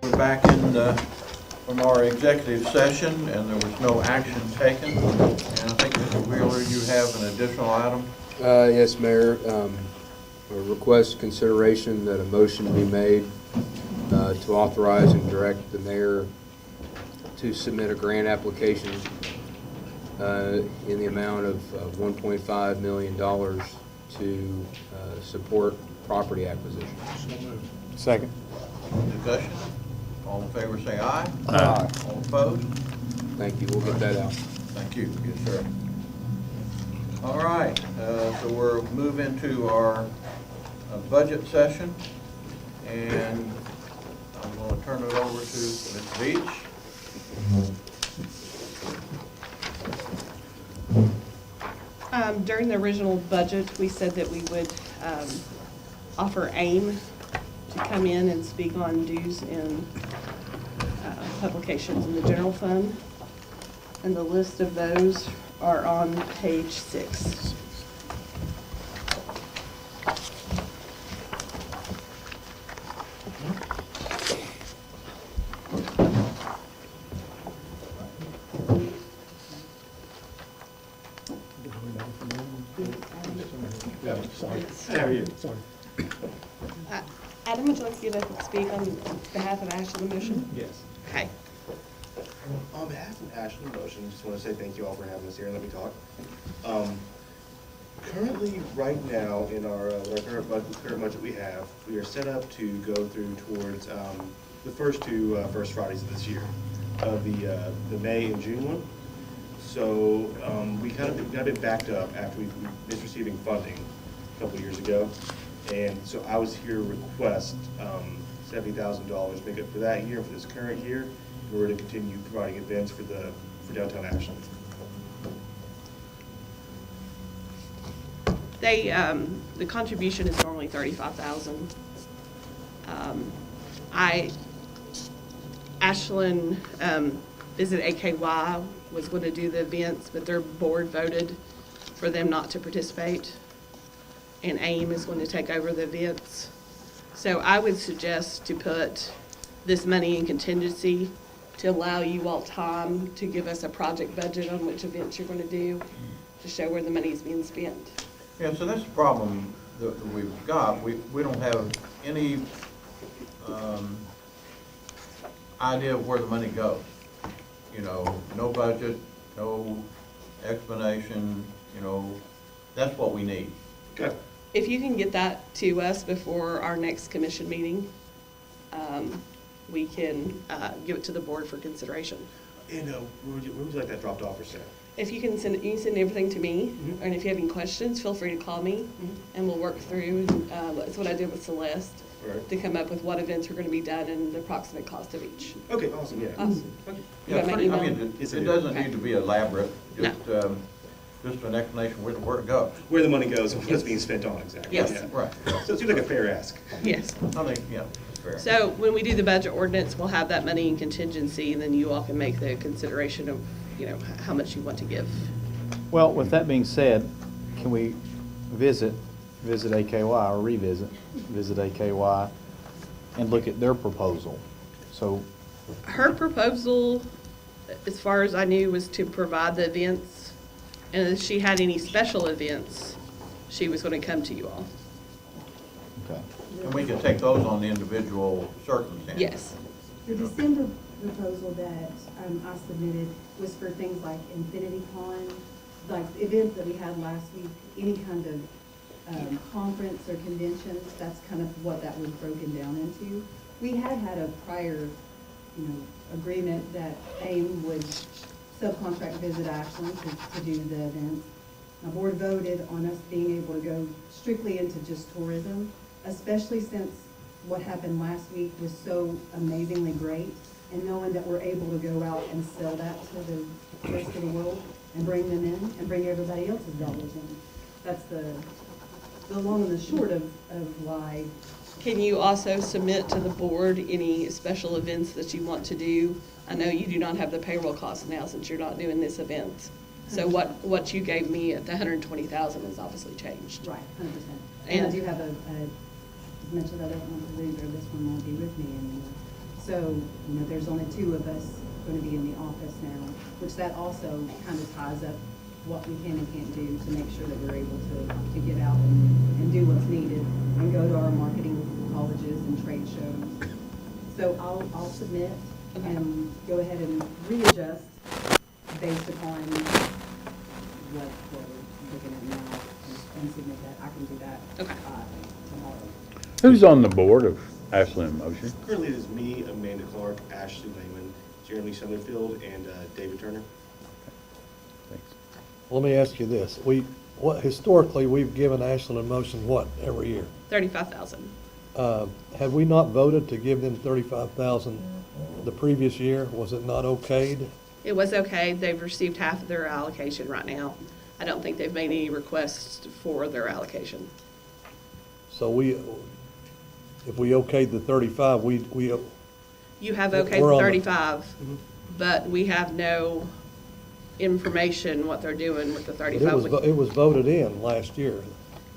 Speaker 1: we're back in from our executive session, and there was no action taken. And I think, Mr. Wheeler, you have an additional item?
Speaker 11: Yes, Mayor. A request consideration that a motion be made to authorize and direct the mayor to submit a grant application in the amount of $1.5 million to support property acquisition.
Speaker 9: Second.
Speaker 1: Discussion? All in favor, say aye.
Speaker 9: Aye.
Speaker 1: All opposed?
Speaker 11: Thank you. We'll get that out.
Speaker 1: Thank you. Yes, sir. All right, so we're moving to our budget session, and I'm going to turn it over to Ms. Beach.
Speaker 8: During the original budget, we said that we would offer AIM to come in and speak on dues and publications in the general fund. And the list of those are on page 6. Adam, would you like to get up and speak on behalf of Ashland Motion?
Speaker 13: Yes.
Speaker 8: Okay.
Speaker 13: On behalf of Ashland Motion, just want to say thank you all for having us here and let me talk. Currently, right now, in our current budget we have, we are set up to go through towards the first two First Fridays of this year, of the May and June one. So we kind of been backed up after we missed receiving funding a couple of years ago. And so I was here to request $70,000 make up for that year, for this current year, in order to continue providing events for downtown Ashland.
Speaker 8: They, the contribution is normally $35,000. Ashland, Visit AKY was going to do the events, but their board voted for them not to participate. And AIM is going to take over the events. So I would suggest to put this money in contingency to allow you all time to give us a project budget on which events you're going to do, to show where the money is being spent.
Speaker 1: Yeah, so that's the problem that we've got. We don't have any idea of where the money goes. You know, no budget, no explanation, you know, that's what we need.
Speaker 13: Okay.
Speaker 8: If you can get that to us before our next commission meeting, we can give it to the board for consideration.
Speaker 13: And where would you like that dropped off or sent?
Speaker 8: If you can send it, you can send everything to me, and if you have any questions, feel free to call me, and we'll work through. That's what I did with Celeste, to come up with what events are going to be done and the approximate cost of each.
Speaker 13: Okay, awesome, yeah.
Speaker 8: Awesome.
Speaker 13: Okay.
Speaker 8: You
Speaker 1: Yeah,
Speaker 8: got my
Speaker 1: pretty, I
Speaker 8: email?
Speaker 1: mean, it doesn't need to be elaborate, just an explanation where it goes.
Speaker 13: Where the money goes and what it's being spent on, exactly.
Speaker 8: Yes.
Speaker 13: Yeah.
Speaker 1: Right.
Speaker 13: So it seems like a fair ask.
Speaker 8: Yes.
Speaker 1: I think, yeah, that's fair.
Speaker 8: So when we do the budget ordinance, we'll have that money in contingency, and then you all can make the consideration of, you know, how much you want to give.
Speaker 5: Well, with that being said, can we visit AKY or visit AKY and look at their proposal? So,
Speaker 8: Her proposal, as far as I knew, was to provide the events, and if she had any special events, she was going to come to you all.
Speaker 5: okay.
Speaker 1: And we can take those on the individual circumstances.
Speaker 8: Yes.
Speaker 21: The December proposal that I submitted was for things like Infinity Con, like the events that we had last week, any kind of conference or conventions. That's kind of what that was broken down into. We had a prior, agreement that AIM would subcontract Visit Ashland to do the events. The board voted on us being able to go strictly into just tourism, especially since what happened last week was so amazingly great, and knowing that we're able to go out and sell that to the rest of the world and bring them in and bring everybody else's dollars in. That's the long and the short of why.
Speaker 8: Can you also submit to the board any special events that you want to do? I know you do not have the payroll costs now since you're not doing this event. So what you gave me at the $120,000 has obviously changed.
Speaker 21: Right, 100%. And I do have mentioned I don't want to lose, or this one won't be with me anymore. So, there's only 2 of us going to be in the office now, which that also kind of ties up what we can and can't do to make sure that we're able to get out and do what's needed and go to our marketing colleges and trade shows. So I'll submit and go ahead and readjust based upon what we're looking at now and submit that. I can do that tomorrow.
Speaker 6: Who's on the board of Ashland Motion?
Speaker 13: Currently, it is me, Amanda Clark, Ashley Lehman, Jeremy Sutherfield, and David Turner.
Speaker 2: Let me ask you this. Historically, we've given Ashland and Motion what every year?
Speaker 8: $35,000.
Speaker 2: Have we not voted to give them $35,000 the previous year? Was it not okayed?
Speaker 8: It was okay. They've received half of their allocation right now. I don't think they've made any requests for their allocation.
Speaker 2: So if we okayed the 35,
Speaker 8: You have okayed
Speaker 2: we're
Speaker 8: the
Speaker 2: on
Speaker 8: 35, but we have no information what they're doing with the 35.
Speaker 2: It was voted in last year.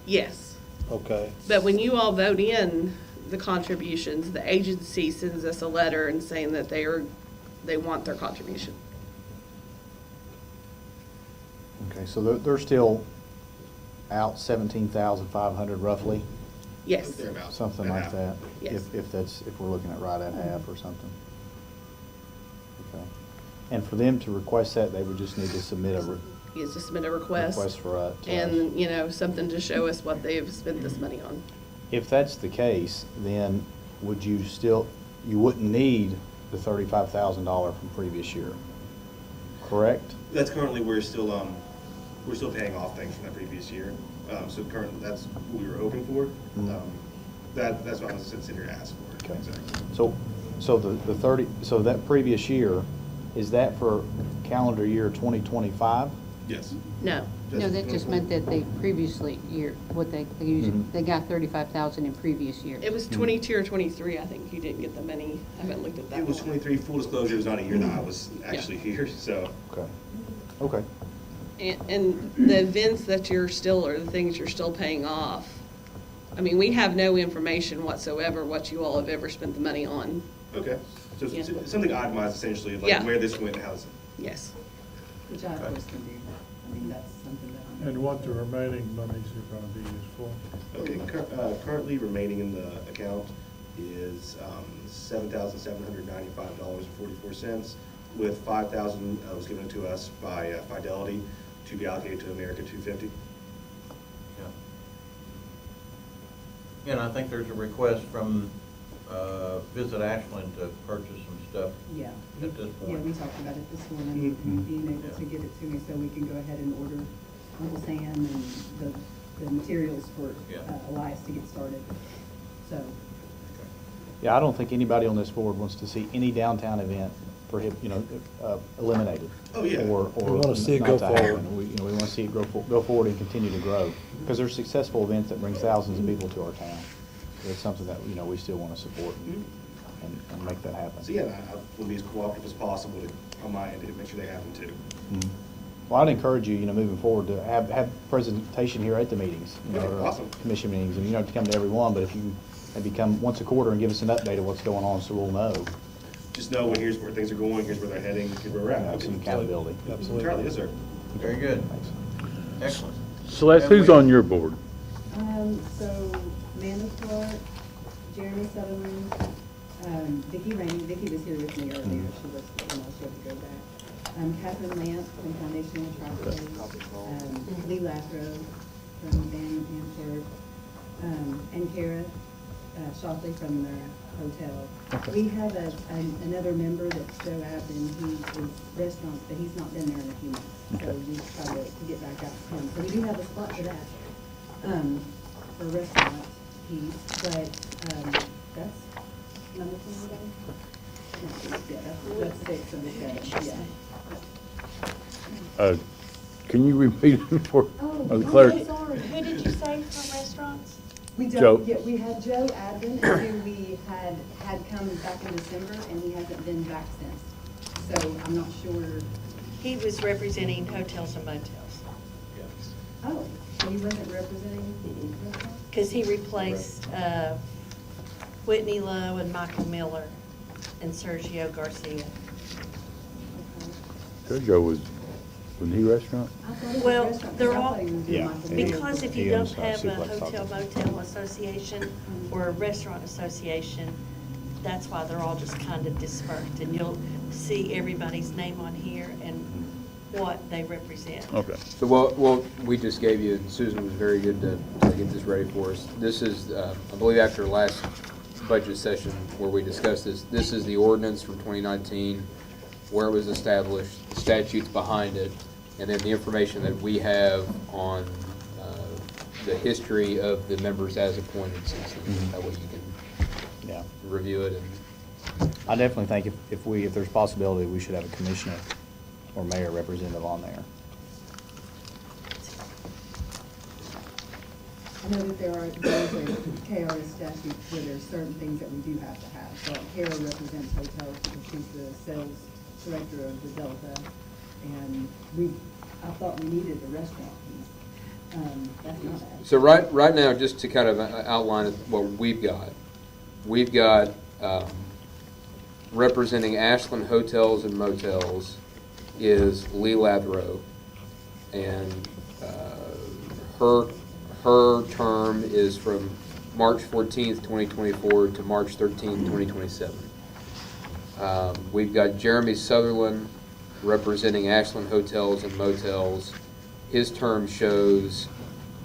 Speaker 8: Yes.
Speaker 2: Okay.
Speaker 8: But when you all vote in the contributions, the agency sends us a letter and saying that they want their contribution.
Speaker 10: Okay, so they're still out 17,500 roughly?
Speaker 8: Yes.
Speaker 10: Something like that?
Speaker 8: Yes.
Speaker 10: If we're looking at right at half or something? Okay. And for them to request that, they would just need to submit
Speaker 8: Is to submit a request.
Speaker 10: for us.
Speaker 8: And, something to show us what they've spent this money on.
Speaker 10: If that's the case, then would you wouldn't need the $35,000 from previous year, correct?
Speaker 13: That's currently, we're still paying off things from that previous year. So currently, that's what we were hoping for. That's what I was sitting here to ask for.
Speaker 10: Okay.
Speaker 13: Exactly.
Speaker 10: So that previous year, is that for calendar year 2025?
Speaker 13: Yes.
Speaker 8: No.
Speaker 22: No, that just meant that they previously year, what they used, they got 35,000 in previous years.
Speaker 8: It was 22 or 23, I think. You didn't get the money. I haven't looked at that.
Speaker 13: It was 23. Full disclosure, it was not a year that I was actually here, so.
Speaker 10: Okay.
Speaker 8: And the events that or the things you're still paying off. I mean, we have no information whatsoever what you all have ever spent the money on.
Speaker 13: Okay. So
Speaker 8: Yeah.
Speaker 13: it's something itemized essentially, like
Speaker 8: Yeah.
Speaker 13: where this went and how it's.
Speaker 8: Yes.
Speaker 21: Which I, of course, can do. I mean, that's something that I'm.
Speaker 4: And what the remaining monies are going to be used for?
Speaker 13: Okay, currently remaining in the account is $7,795.44, with $5,000 was given to us by Fidelity to be allocated to America 250.
Speaker 1: And I think there's a request from Visit Ashland to purchase some stuff
Speaker 21: Yeah.
Speaker 1: at this
Speaker 21: Yeah,
Speaker 1: point.
Speaker 21: we talked about it this morning, being able to get it to me so we can go ahead and order Uncle Sam and the materials for Elias to get started. So.
Speaker 10: Yeah, I don't think anybody on this board wants to see any downtown event eliminated.
Speaker 13: Oh, yeah.
Speaker 10: Or
Speaker 2: We wanna see it
Speaker 10: not
Speaker 2: go
Speaker 10: to happen.
Speaker 2: forward.
Speaker 10: We want to see it go forward and continue to grow, because there's successful events that bring thousands of people to our town. It's something that, we still want to support and make that happen.
Speaker 13: So yeah, I will be as cooperative as possible on my end to make sure they happen too.
Speaker 10: Well, I'd encourage you, moving forward to have presentation here at the meetings,
Speaker 13: Awesome.
Speaker 10: commission meetings, and you don't have to come to every one, but if you maybe come once a quarter and give us an update of what's going on so we'll know.
Speaker 13: Just know, here's where things are going, here's where they're heading, here's where we're at.
Speaker 10: Have some accountability.
Speaker 13: Entirely, yes, sir.
Speaker 1: Very good. Excellent.
Speaker 6: Celeste, who's on your board?
Speaker 21: So Amanda Clark, Jeremy Sutherland, Vicki Rainey. Vicki was here with me earlier. She was, she had to go back. Catherine Lamp from Foundation of Tri-State, Lee Lasro from Van Antwerp, and Kara Shockley from the hotel. We have another member that's Joe Abden. He is restaurants, but he's not been there in a few months. So we try to get back out to him. So we do have a spot for that, for restaurant piece, but that's number 4 today? Yeah, that's 6 of the 7, yeah.
Speaker 6: Can you repeat it for the
Speaker 21: Oh,
Speaker 6: clerk?
Speaker 21: sorry.
Speaker 22: Who did you say from restaurants?
Speaker 21: We
Speaker 6: Joe.
Speaker 21: don't, yeah, we had Joe Advin, who we had come back in December, and he hasn't been back since. So I'm not sure.
Speaker 22: He was representing hotels and motels.
Speaker 21: Oh, so he wasn't representing restaurants?
Speaker 22: Because he replaced Whitney Lowe and Michael Miller.
Speaker 12: and Sergio Garcia.
Speaker 14: Sergio wasn't he restaurant?
Speaker 12: Well, they're all,
Speaker 10: Yeah.
Speaker 12: because if you
Speaker 10: He
Speaker 12: don't
Speaker 10: owns,
Speaker 12: have a
Speaker 10: Suplex
Speaker 12: hotel
Speaker 10: Tacos.
Speaker 12: motel association or a restaurant association, that's why they're all just kind of dispersed. And you'll see everybody's name on here and what they represent.
Speaker 14: Okay.
Speaker 11: So well, we just gave you, and Susan was very good to get this ready for us. This is, I believe after last budget session where we discussed this is the ordinance from 2019, where it was established, the statutes behind it, and then the information that we have on the history of the members as appointed since then. That way you can review it. And
Speaker 10: I definitely think if there's possibility, we should have a commissioner or mayor representative on there.
Speaker 21: I know that there's a KRS statute where there's certain things that we do have to have. So Kara represents hotels because she's the sales director of the Delta. And I thought we needed the restaurant piece. That's not bad.
Speaker 11: So right now, just to kind of outline what we've got representing Ashland Hotels and Motels is Lee Lathrow, and her term is from March 14th, 2024 to March 13th, 2027. We've got Jeremy Sutherland representing Ashland Hotels and Motels. His term shows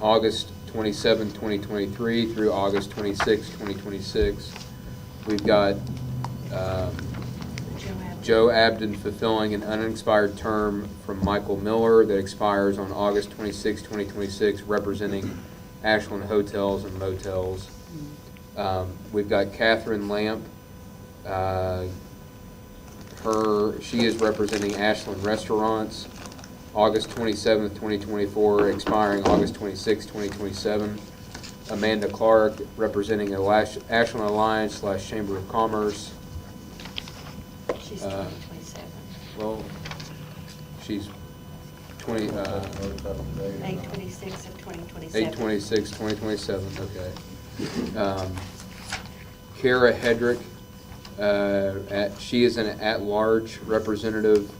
Speaker 11: August 27, 2023 through August 26, 2026. We've got Joe Abden fulfilling an unexpired term from Michael Miller that expires on August 26, 2026, representing Ashland Hotels and Motels. We've got Catherine Lamp. She is representing Ashland Restaurants, August 27th, 2024, expiring August 26, 2027. Amanda Clark, representing Ashland Alliance / Chamber of Commerce.
Speaker 12: She's 2027.
Speaker 11: Well, she's 20,
Speaker 12: 8/26 of 2027.
Speaker 11: 8/26, 2027, okay. Kara Hedrick, she is an at-large representative.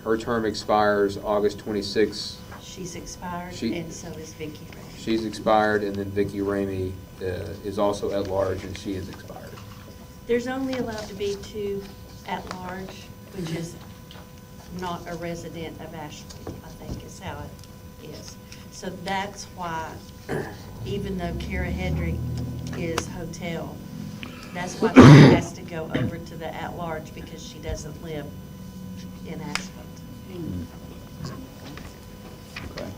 Speaker 11: Her term expires August 26.
Speaker 12: She's expired, and so is Vicki Ray.
Speaker 11: She's expired, and then Vicki Ramey is also at-large, and she is expired.
Speaker 12: There's only allowed to be 2 at-large, which is not a resident of Ashland, I think is how it is. So that's why, even though Kara Hedrick is hotel, that's why she has to go over to the at-large because she doesn't live in Ashland.
Speaker 10: Okay.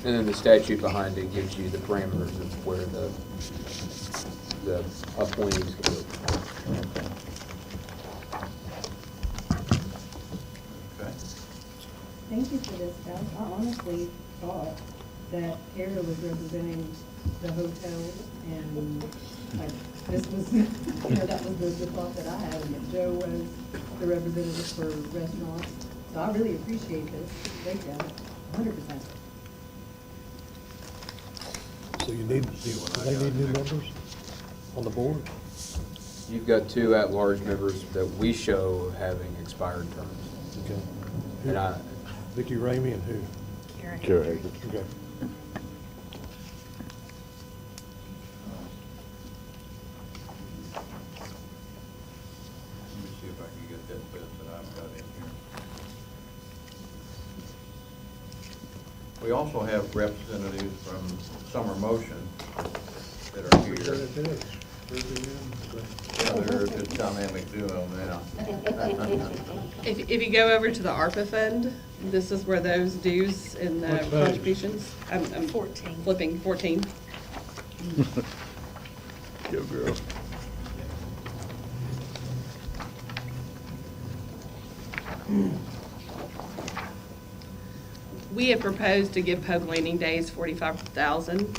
Speaker 11: And then the statute behind it gives you the parameters of where the appointees go.
Speaker 21: Thank you for this, Cal. I honestly thought that Kara was representing the hotels and this was, that was the thought that I had, and that Joe was the representative for restaurants. So I really appreciate this breakdown, 100%.
Speaker 2: So you need, do they need new members on the board?
Speaker 11: You've got 2 at-large members that we show having expired terms.
Speaker 2: Okay.
Speaker 11: And
Speaker 2: Vicki Ramey and who?
Speaker 12: Kara
Speaker 14: Hedrick.
Speaker 2: Okay.
Speaker 1: Let me see if I can get that list that I've got in here. We also have representatives from Summer Motion that are here. Yeah, they're a good dynamic duo now.
Speaker 8: If you go over to the ARPA fund, this is where those dues and
Speaker 4: What page?
Speaker 8: contributions. I'm
Speaker 12: 14.
Speaker 8: flipping 14.
Speaker 14: Go girl.
Speaker 8: We have proposed to give Pope Landing Days 45,000,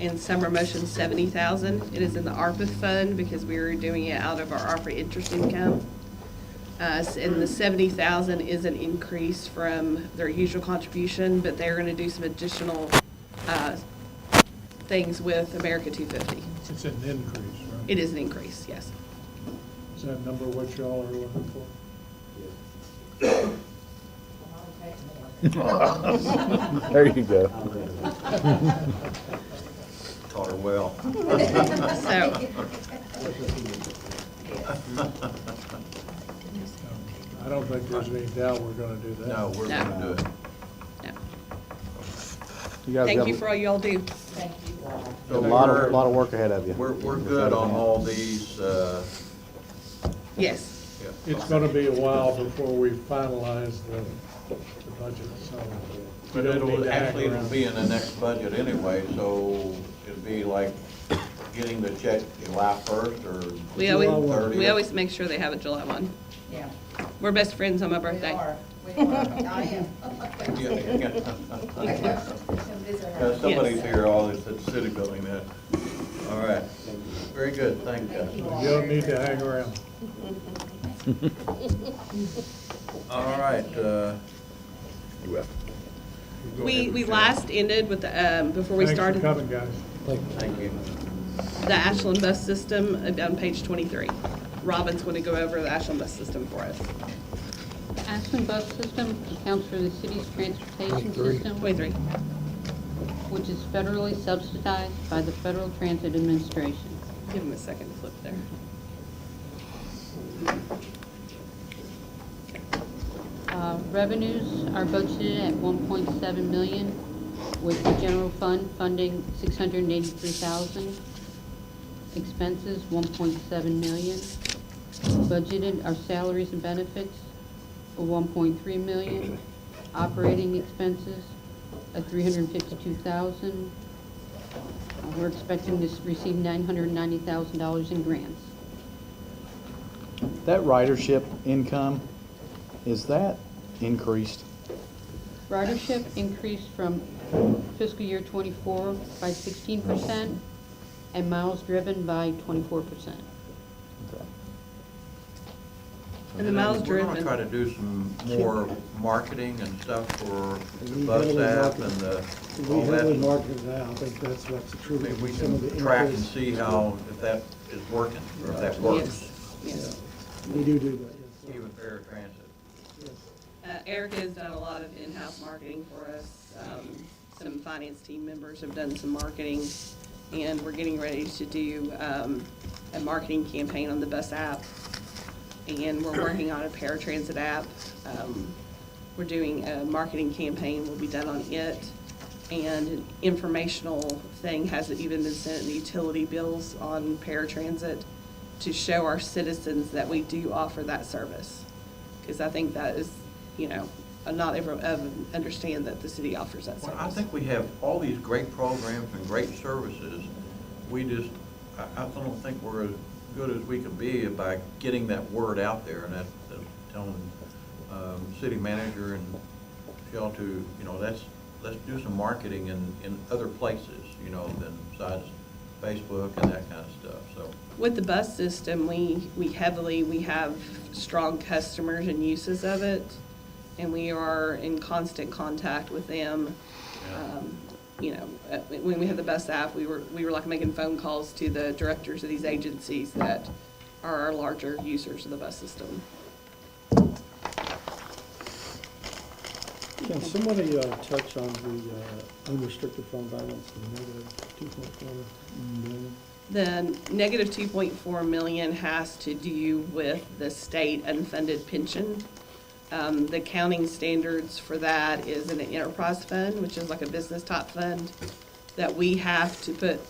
Speaker 8: and Summer Motion 70,000. It is in the ARPA fund because we were doing it out of our ARPA interest income. And the 70,000 is an increase from their usual contribution, but they're gonna do some additional, things with America 250.
Speaker 4: It's an increase, right?
Speaker 8: It is an increase, yes.
Speaker 4: Is that number what y'all are looking for?
Speaker 14: There you go.
Speaker 1: Taught her well.
Speaker 8: So,
Speaker 4: I don't think there's any doubt we're gonna do that.
Speaker 1: No, we're gonna do it.
Speaker 10: You guys
Speaker 8: thank
Speaker 10: got
Speaker 8: you for all y'all do.
Speaker 1: So
Speaker 10: a lot of work ahead of you.
Speaker 1: We're good on all these,
Speaker 8: Yes.
Speaker 1: yeah.
Speaker 4: It's gonna be a while before we finalize the budget, so.
Speaker 1: But
Speaker 4: you don't need
Speaker 1: it'll,
Speaker 4: to hang
Speaker 1: actually, it'll
Speaker 4: around.
Speaker 1: be in the next budget anyway, so it'll be like getting the check July 1st or
Speaker 8: We
Speaker 1: 30th.
Speaker 8: always make sure they have it July 1.
Speaker 12: Yeah.
Speaker 8: We're best friends on my birthday.
Speaker 12: We are. I am.
Speaker 1: Somebody's here, all this, at the city building that. All right. Very good, thank you.
Speaker 4: You don't need to hang around.
Speaker 1: All right,
Speaker 8: We last ended with the, before we
Speaker 4: Thanks for
Speaker 8: started,
Speaker 4: coming, guys.
Speaker 1: thank you.
Speaker 8: the Ashland bus system on page 23. Robin's going to go over the Ashland bus system for us.
Speaker 22: Ashland bus system accounts for the city's transportation system,
Speaker 8: 23.
Speaker 22: which is federally subsidized by the Federal Transit Administration.
Speaker 8: Give him a second to flip there.
Speaker 22: Revenues are budgeted at 1.7 million, with the general fund funding 683,000. Expenses 1.7 million. Budgeted are salaries and benefits of 1.3 million. Operating expenses of 352,000. We're expecting to receive $990,000 in grants.
Speaker 10: That ridership income, is that increased?
Speaker 22: Ridership increased from fiscal year '24 by 16%, and miles driven by 24%.
Speaker 8: And the miles
Speaker 1: We're gonna
Speaker 8: driven.
Speaker 1: try to do some more marketing and stuff for the bus app and the, all that.
Speaker 2: market now, I think that's what's
Speaker 1: I mean, we can track and see how, if that is working, or if that works,
Speaker 8: Yes.
Speaker 2: We do that, yes.
Speaker 1: even fair transit.
Speaker 8: Erica has done a lot of in-house marketing for us. Some finance team members have done some marketing, and we're getting ready to do a marketing campaign on the bus app. And we're working on a paratransit app. We're doing a marketing campaign, will be done on it. And an informational thing has even been sent in the utility bills on paratransit to show our citizens that we do offer that service. Because I think that is, not everyone understand that the city offers that service.
Speaker 1: Well, I think we have all these great programs and great services. We just, I don't think we're as good as we can be by getting that word out there, and that's telling city manager and Michelle to, let's do some marketing in other places, than besides Facebook and that kind of stuff, so.
Speaker 8: With the bus system, we have strong customers and uses of it, and we are in constant contact with them. When we had the bus app, we were like making phone calls to the directors of these agencies that are our larger users of the bus system.
Speaker 2: Can somebody touch on the unrestricted fund balance, the negative 2.4 million?
Speaker 8: The negative 2.4 million has to do with the state unfunded pension. The accounting standards for that is an enterprise fund, which is like a business top fund, that we have to put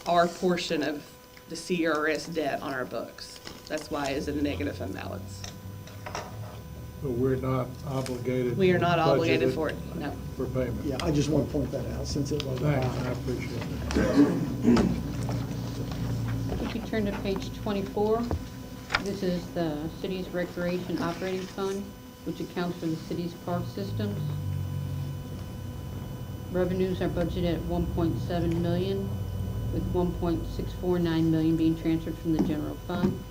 Speaker 8: our portion of the CRS debt on our books. That's why it's a negative fund balance.
Speaker 4: But we're not obligated.
Speaker 8: We are not obligated
Speaker 4: budgeted
Speaker 8: for it, no.
Speaker 4: For payment.
Speaker 2: Yeah, I just want to point that out, since it was
Speaker 4: Thanks, I appreciate it.
Speaker 22: If you turn to page 24, this is the city's recreation operating fund, which accounts for the city's park systems. Revenues are budgeted at 1.7 million, with 1.649 million being transferred from the general fund.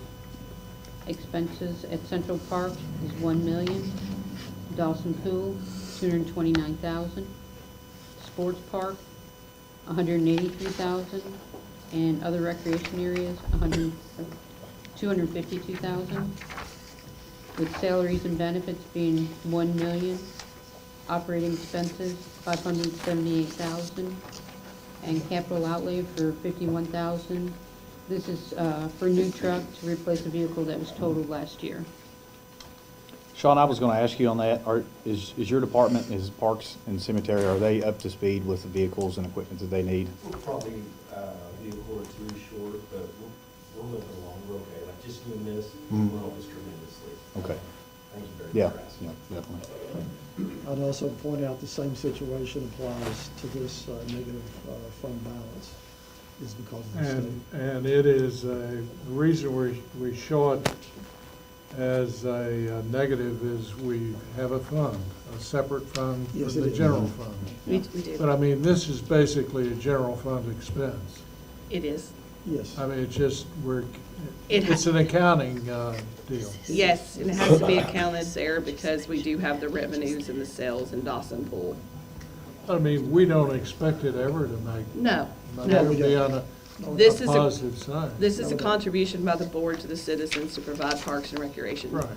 Speaker 22: Expenses at Central Park is $1 million. Dawson Pool, $229,000. Sports Park, $183,000. And other recreation areas, $252,000. With salaries and benefits being $1 million. Operating expenses, $578,000. And capital outlay for $51,000. This is for a new truck to replace a vehicle that was totaled last year.
Speaker 10: Sean, I was going to ask you on that. Is your department, is Parks and Cemetery, are they up to speed with the vehicles and equipment that they need?
Speaker 15: We're probably a vehicle or two short, but we're moving along. We're okay. Like just doing this will help us tremendously.
Speaker 10: Okay.
Speaker 15: Thank you very
Speaker 10: Yeah,
Speaker 15: much for asking.
Speaker 10: yeah, definitely.
Speaker 16: I'd also point out the same situation applies to this negative fund balance, is because of the state.
Speaker 4: And it is, the reason we show it as a negative is we have a fund, a separate fund for
Speaker 16: Yes,
Speaker 4: the
Speaker 16: it is.
Speaker 4: general fund.
Speaker 8: We do.
Speaker 4: But I mean, this is basically a general fund expense.
Speaker 8: It is.
Speaker 16: Yes.
Speaker 4: I mean, it's just,
Speaker 8: It ha-
Speaker 4: it's an accounting deal.
Speaker 8: Yes, and it has to be accounted there because we do have the revenues and the sales in Dawson Pool.
Speaker 4: I mean, we don't expect it ever to make.
Speaker 8: No,
Speaker 4: But
Speaker 8: no.
Speaker 4: it would be on a
Speaker 8: This is
Speaker 4: positive side.
Speaker 8: This is a contribution by the board to the citizens to provide parks and recreation.
Speaker 4: Right.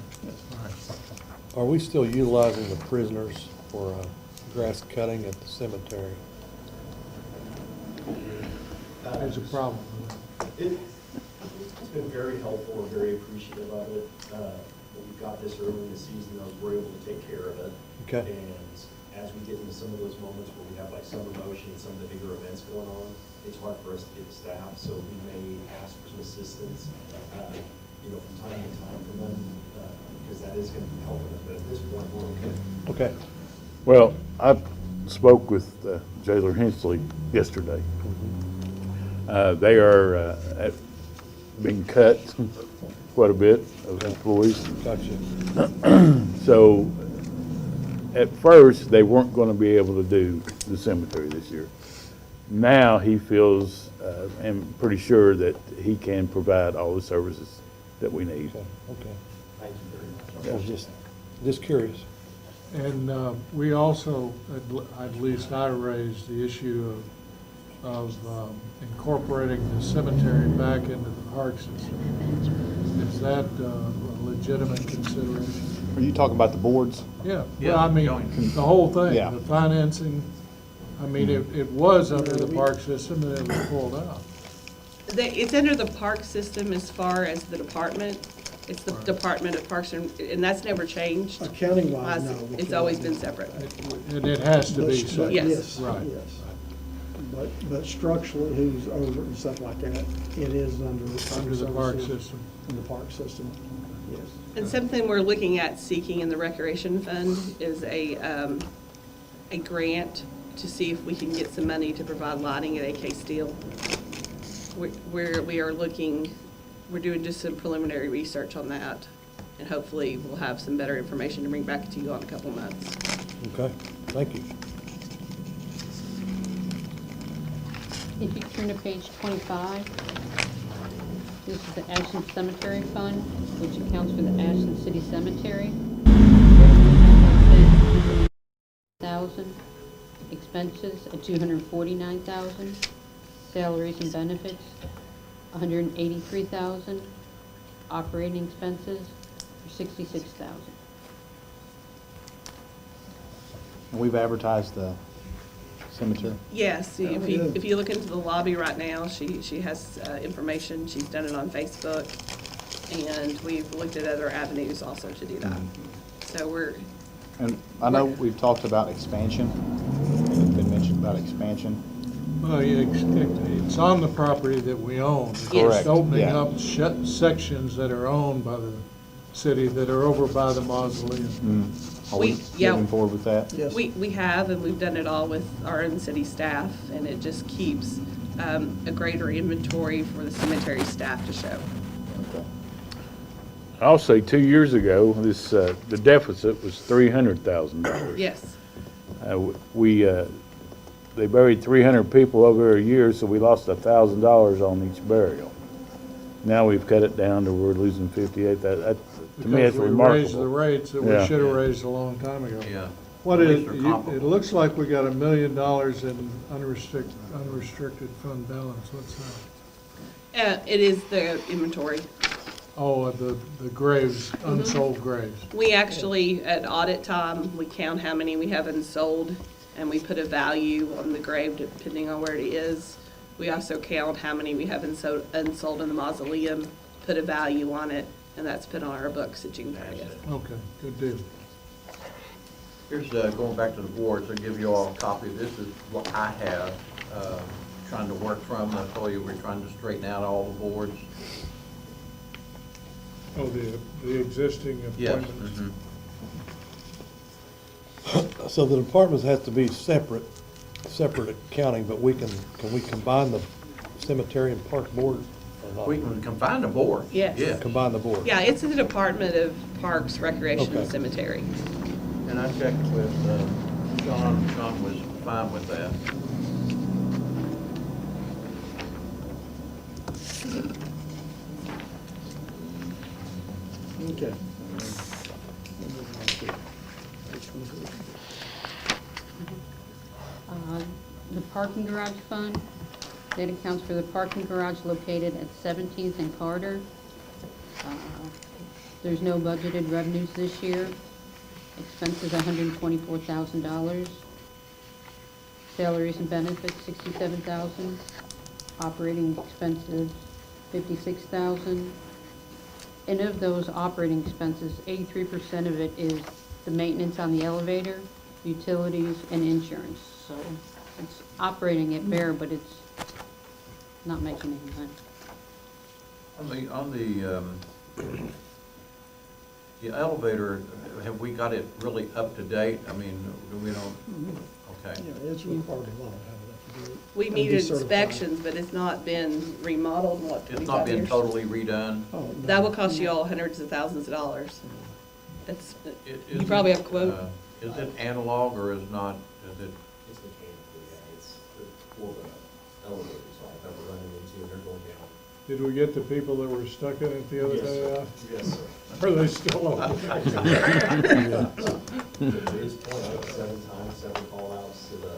Speaker 2: Are we still utilizing the prisoners for grass cutting at the cemetery?
Speaker 4: There's a problem with it.
Speaker 15: It's been very helpful. We're very appreciative of it. We got this early in the season, we're able to take care of it.
Speaker 2: Okay.
Speaker 15: And as we get into some of those moments where we have like summer motion and some of the bigger events going on, it's hard for us to get the staff, so we may ask for some assistance, from time to time from them, because that is going to be helping us. But at this point, we're okay.
Speaker 2: Okay.
Speaker 14: Well, I spoke with Jailer Hensley yesterday. They are being cut quite a bit of employees.
Speaker 2: Gotcha.
Speaker 14: So at first, they weren't going to be able to do the cemetery this year. Now he feels, and pretty sure that he can provide all the services that we need.
Speaker 2: Okay.
Speaker 15: Thank you very much.
Speaker 2: I was just curious.
Speaker 4: And we also, at least I raised the issue of incorporating the cemetery back into the park system. Is that a legitimate consideration?
Speaker 10: Are you talking about the boards?
Speaker 4: Yeah, well, I mean, the whole thing,
Speaker 10: Yeah.
Speaker 4: the financing, I mean, it was under the park system and it was pulled out.
Speaker 8: It's under the park system as far as the department. It's the Department of Parks and that's never changed.
Speaker 16: Accounting-wise, no. we
Speaker 8: It's
Speaker 16: can't.
Speaker 8: always been separate.
Speaker 4: And it has to be
Speaker 16: But-
Speaker 4: so.
Speaker 8: Yes.
Speaker 4: Right.
Speaker 16: Yes. But structurally, who's over and stuff like that, it is under
Speaker 4: Under the park system.
Speaker 16: in the park system, yes.
Speaker 8: And something we're looking at seeking in the recreation fund is a grant to see if we can get some money to provide lighting at AK Steel. We are looking, we're doing just some preliminary research on that, and hopefully we'll have some better information to bring back to you on a couple months.
Speaker 2: Okay, thank you.
Speaker 22: If you turn to page 25, this is the Ashland Cemetery Fund, which accounts for the Ashland City Cemetery. $1,000. Expenses at $249,000. Salaries and benefits, $183,000. Operating expenses for $66,000.
Speaker 10: And we've advertised the cemetery?
Speaker 8: Yes, if you look into the lobby right now, she has information, she's done it on Facebook, and we've looked at other avenues also to do that. So
Speaker 10: And I know we've talked about expansion, it's been mentioned about expansion.
Speaker 4: Well, it's on the property that we own. It's
Speaker 10: Correct,
Speaker 4: just opening
Speaker 10: yeah.
Speaker 4: up sections that are owned by the city that are over by the mausoleum.
Speaker 10: Are we moving forward with that?
Speaker 16: Yes.
Speaker 8: we have, and we've done it all with our own city staff, and it just keeps a greater inventory for the cemetery staff to show.
Speaker 10: Okay.
Speaker 14: I'll say 2 years ago, the deficit was $300,000.
Speaker 8: Yes.
Speaker 14: They buried 300 people over a year, so we lost $1,000 on each burial. Now we've cut it down to we're losing 58. To me, that's
Speaker 4: Because we
Speaker 14: remarkable.
Speaker 4: raised the rates that we
Speaker 14: Yeah.
Speaker 4: should have raised a long time ago.
Speaker 1: Yeah.
Speaker 4: What
Speaker 1: At
Speaker 4: is,
Speaker 1: least they're comparable.
Speaker 4: it looks like we got $1 million in unrestricted fund balance. What's that?
Speaker 8: It is the inventory.
Speaker 4: Oh, the graves, unsold graves.
Speaker 8: We actually, at audit time, we count how many we have unsold, and we put a value on the grave depending on where it is. We also count how many we have unsold in the mausoleum, put a value on it, and that's put on our books at June 30th.
Speaker 4: Okay, good deal.
Speaker 1: Here's, going back to the boards, I'll give you all a copy. This is what I have, trying to work from. I told you we're trying to straighten out all the boards.
Speaker 4: Oh, the existing
Speaker 1: Yes.
Speaker 4: appointments.
Speaker 1: Mhm.
Speaker 2: So the departments have to be separate accounting, but can we combine the cemetery and park board or not?
Speaker 1: We can combine the board.
Speaker 8: Yes.
Speaker 1: Yeah.
Speaker 2: Combine the board?
Speaker 8: Yeah, it's in the Department of Parks, Recreation, and
Speaker 2: Okay.
Speaker 8: Cemetery.
Speaker 1: And I checked with Sean. Sean was fine with that.
Speaker 16: Okay.
Speaker 22: The parking garage fund, that accounts for the parking garage located at 17th and Carter. There's no budgeted revenues this year. Expenses, $124,000. Salaries and benefits, $67,000. Operating expenses, $56,000. And of those operating expenses, 83% of it is the maintenance on the elevator, utilities, and insurance. So it's operating at bare, but it's not making any money.
Speaker 1: On the elevator, have we got it really up to date? I mean, we don't, okay.
Speaker 16: Yeah, it's required a lot of have to do it.
Speaker 8: We
Speaker 16: And
Speaker 8: needed
Speaker 16: be certified.
Speaker 8: inspections, but it's not been remodeled in what, 25
Speaker 1: It's
Speaker 8: years?
Speaker 1: not been totally redone?
Speaker 16: Oh, no.
Speaker 8: That will cost you all hundreds of thousands of dollars. That's,
Speaker 1: Is
Speaker 8: you probably
Speaker 1: it,
Speaker 8: have a quote.
Speaker 1: Is it analog or is not, is it?
Speaker 15: It's mechanical, yeah, it's for the elevators that we're running into, and they're going down.
Speaker 4: Did we get the people that were stuck in it the other
Speaker 15: Yes,
Speaker 4: day
Speaker 15: sir.
Speaker 4: out?
Speaker 15: Yes, sir.
Speaker 4: Are they still over there?
Speaker 15: To his point, I have 7 call-outs to the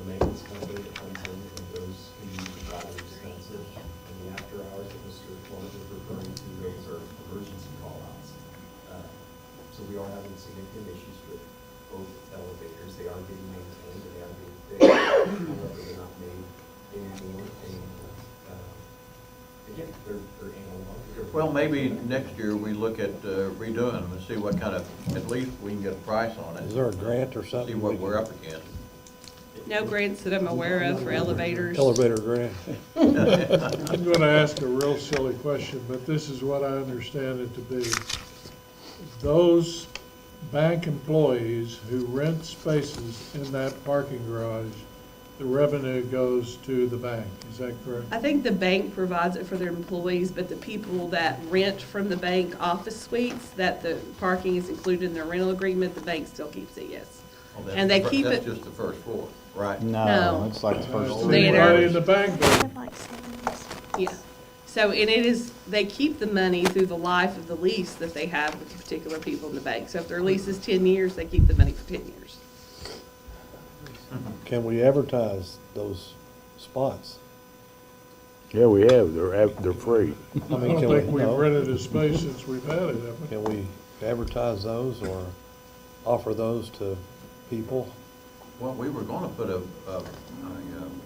Speaker 15: maintenance company that comes in, and those can be rather expensive. And the after hours that Mr. Clement was referring to, those are emergency call-outs. So we are having significant issues with both elevators. They are getting maintained, and they are being fixed. However, they're not made anymore, and, again, they're analog.
Speaker 1: Well, maybe next year we look at redoing them and see what kind of, at least we can get a price on it.
Speaker 2: Is there a grant or
Speaker 1: See
Speaker 2: something?
Speaker 1: what we're up against.
Speaker 8: No grants that I'm aware of for elevators.
Speaker 2: Elevator grant?
Speaker 4: I'm going to ask a real silly question, but this is what I understand it to be. Those bank employees who rent spaces in that parking garage, the revenue goes to the bank. Is that correct?
Speaker 8: I think the bank provides it for their employees, but the people that rent from the bank office suites, that the parking is included in their rental agreement, the bank still keeps it, yes.
Speaker 1: Oh, that's
Speaker 8: And they
Speaker 1: the fir-
Speaker 8: keep
Speaker 1: That's
Speaker 8: it,
Speaker 1: just the first floor, right?
Speaker 8: No.
Speaker 10: No, it's like the first
Speaker 4: It's
Speaker 10: three.
Speaker 4: anybody in the bank building.
Speaker 8: yeah. So, and it is, they keep the money through the life of the lease that they have with the particular people in the bank. So if their lease is 10 years, they keep the money for 10 years.
Speaker 2: Can we advertise those spots?
Speaker 14: Yeah, we have. They're free.
Speaker 4: I
Speaker 2: I mean,
Speaker 4: don't
Speaker 2: can
Speaker 4: think
Speaker 2: we,
Speaker 4: we've
Speaker 2: no?
Speaker 4: rented a space since we've had it, have we?
Speaker 2: Can we advertise those or offer those to people?
Speaker 1: Well, we were gonna put a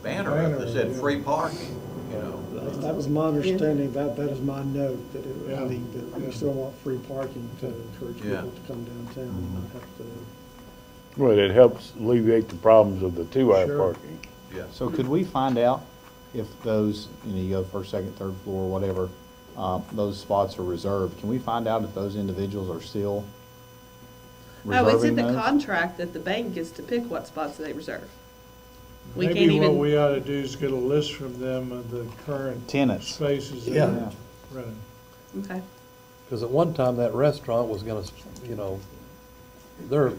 Speaker 1: banner up that said
Speaker 4: yeah.
Speaker 1: free parking, you know.
Speaker 16: That was my understanding, that is my note, that it,
Speaker 4: Yeah.
Speaker 16: I mean, that we still want free parking to encourage
Speaker 1: Yeah.
Speaker 16: people to come downtown. Have to-
Speaker 14: Well, it helps alleviate the problems of the 2-hour
Speaker 4: Sure.
Speaker 14: parking.
Speaker 1: Yeah.
Speaker 10: So could we find out if those, you go first, second, third floor, whatever, those spots are reserved? Can we find out if those individuals are still
Speaker 8: No, it's in
Speaker 10: reserving
Speaker 8: the
Speaker 10: those?
Speaker 8: contract that the bank gets to pick what spots they reserve. We can't
Speaker 4: Maybe what
Speaker 8: even,
Speaker 4: we ought to do is get a list from them of the current
Speaker 10: Tenants.
Speaker 4: spaces that
Speaker 2: Yeah.
Speaker 4: are rented.
Speaker 8: okay.
Speaker 2: Because at one time, that restaurant was gonna, their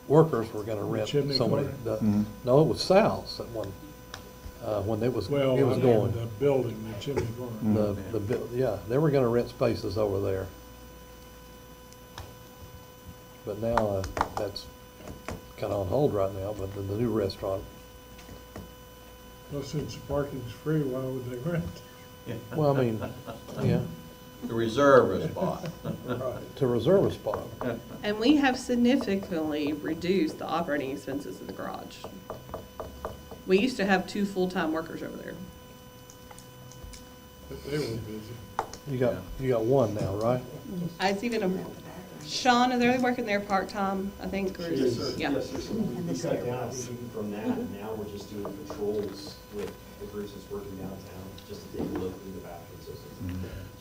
Speaker 2: workers were gonna rent
Speaker 4: Chimney
Speaker 2: so many.
Speaker 4: corner?
Speaker 10: Mhm.
Speaker 2: No, it was Sal's at one. when it was
Speaker 4: Well, I mean,
Speaker 2: going.
Speaker 4: the building, the chimney barn.
Speaker 2: Yeah, they were gonna rent spaces over there. But now, that's kinda on hold right now, but the new restaurant,
Speaker 4: Well, since parking's free, why would they rent?
Speaker 2: well, I mean, yeah,
Speaker 1: To reserve a spot.
Speaker 4: Right.
Speaker 2: to reserve a spot.
Speaker 8: And we have significantly reduced the operating expenses of the garage. We used to have 2 full-time workers over there.
Speaker 4: But they were busy.
Speaker 2: You got one now, right?
Speaker 8: It's even Sean, are they working there part-time, I think, or is it? Yeah.
Speaker 15: Yes, sir. So we cut down, I think, even from that, and now we're just doing patrols with the groups that's working downtown, just to take a look through the bathroom system.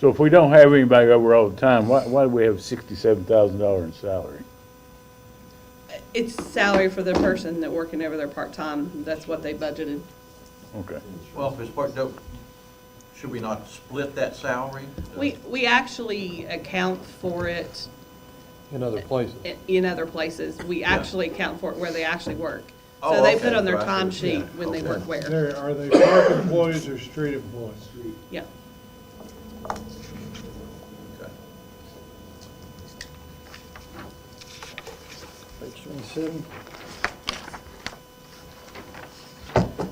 Speaker 14: So if we don't have anybody over all the time, why do we have $67,000 in salary?
Speaker 8: It's salary for the person that working over there part-time. That's what they budgeted.
Speaker 14: Okay.
Speaker 1: Well, if it's part, should we not split that salary?
Speaker 8: We actually account for it
Speaker 2: In other places.
Speaker 8: in other places. We actually account for it where they actually work.
Speaker 1: Oh,
Speaker 8: So they
Speaker 1: okay,
Speaker 8: put on their
Speaker 1: right.
Speaker 8: time sheet
Speaker 1: Yeah,
Speaker 8: when they
Speaker 1: okay.
Speaker 8: work where.
Speaker 4: Are they park employees or street employees?
Speaker 8: Yeah.
Speaker 1: Okay.
Speaker 16: Page 27.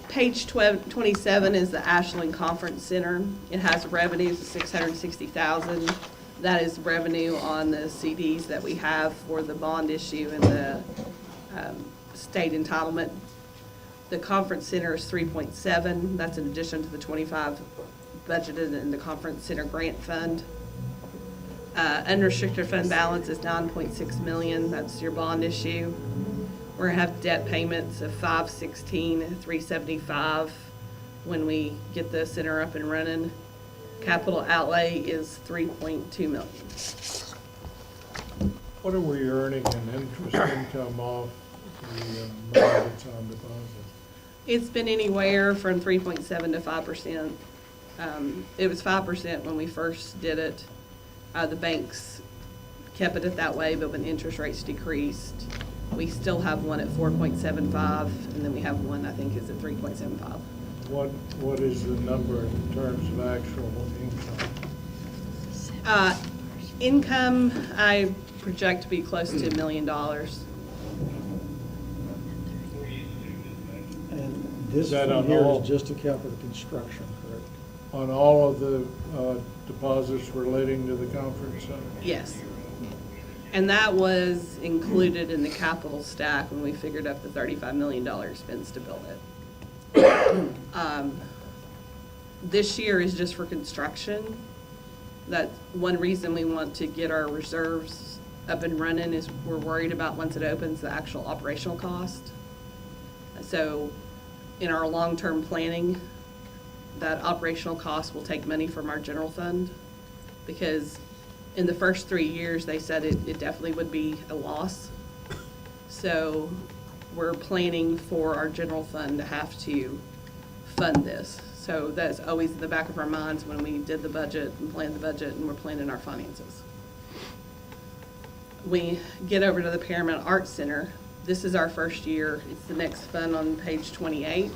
Speaker 8: Page 27 is the Ashland Conference Center. It has revenues of $660,000. That is revenue on the CDs that we have for the bond issue and the state entitlement. The conference center is 3.7. That's in addition to the 25 budgeted in the conference center grant fund. Unrestricted fund balance is 9.6 million. That's your bond issue. We're gonna have debt payments of 516,375 when we get the center up and running. Capital outlay is 3.2 million.
Speaker 4: What are we earning in interest income off the money that's on deposit?
Speaker 8: It's been anywhere from 3.7 to 5%. It was 5% when we first did it. The banks kept it that way, but when interest rates decreased, we still have one at 4.75, and then we have one, I think, is at 3.75.
Speaker 4: What is the number in terms of actual income?
Speaker 8: Income, I project to be close to $1 million.
Speaker 16: And this
Speaker 4: That
Speaker 16: one
Speaker 4: on
Speaker 16: here
Speaker 4: all?
Speaker 16: is just to account for the construction, correct?
Speaker 4: On all of the deposits relating to the conference center?
Speaker 8: Yes. And that was included in the capital stack when we figured up the $35 million expense to build it. This year is just for construction. That's one reason we want to get our reserves up and running is we're worried about once it opens, the actual operational cost. So in our long-term planning, that operational cost will take money from our general fund because in the first 3 years, they said it definitely would be a loss. So we're planning for our general fund to have to fund this. So that's always in the back of our minds when we did the budget and planned the budget and we're planning our finances. We get over to the Paramount Arts Center. This is our first year. It's the next fund on page 28.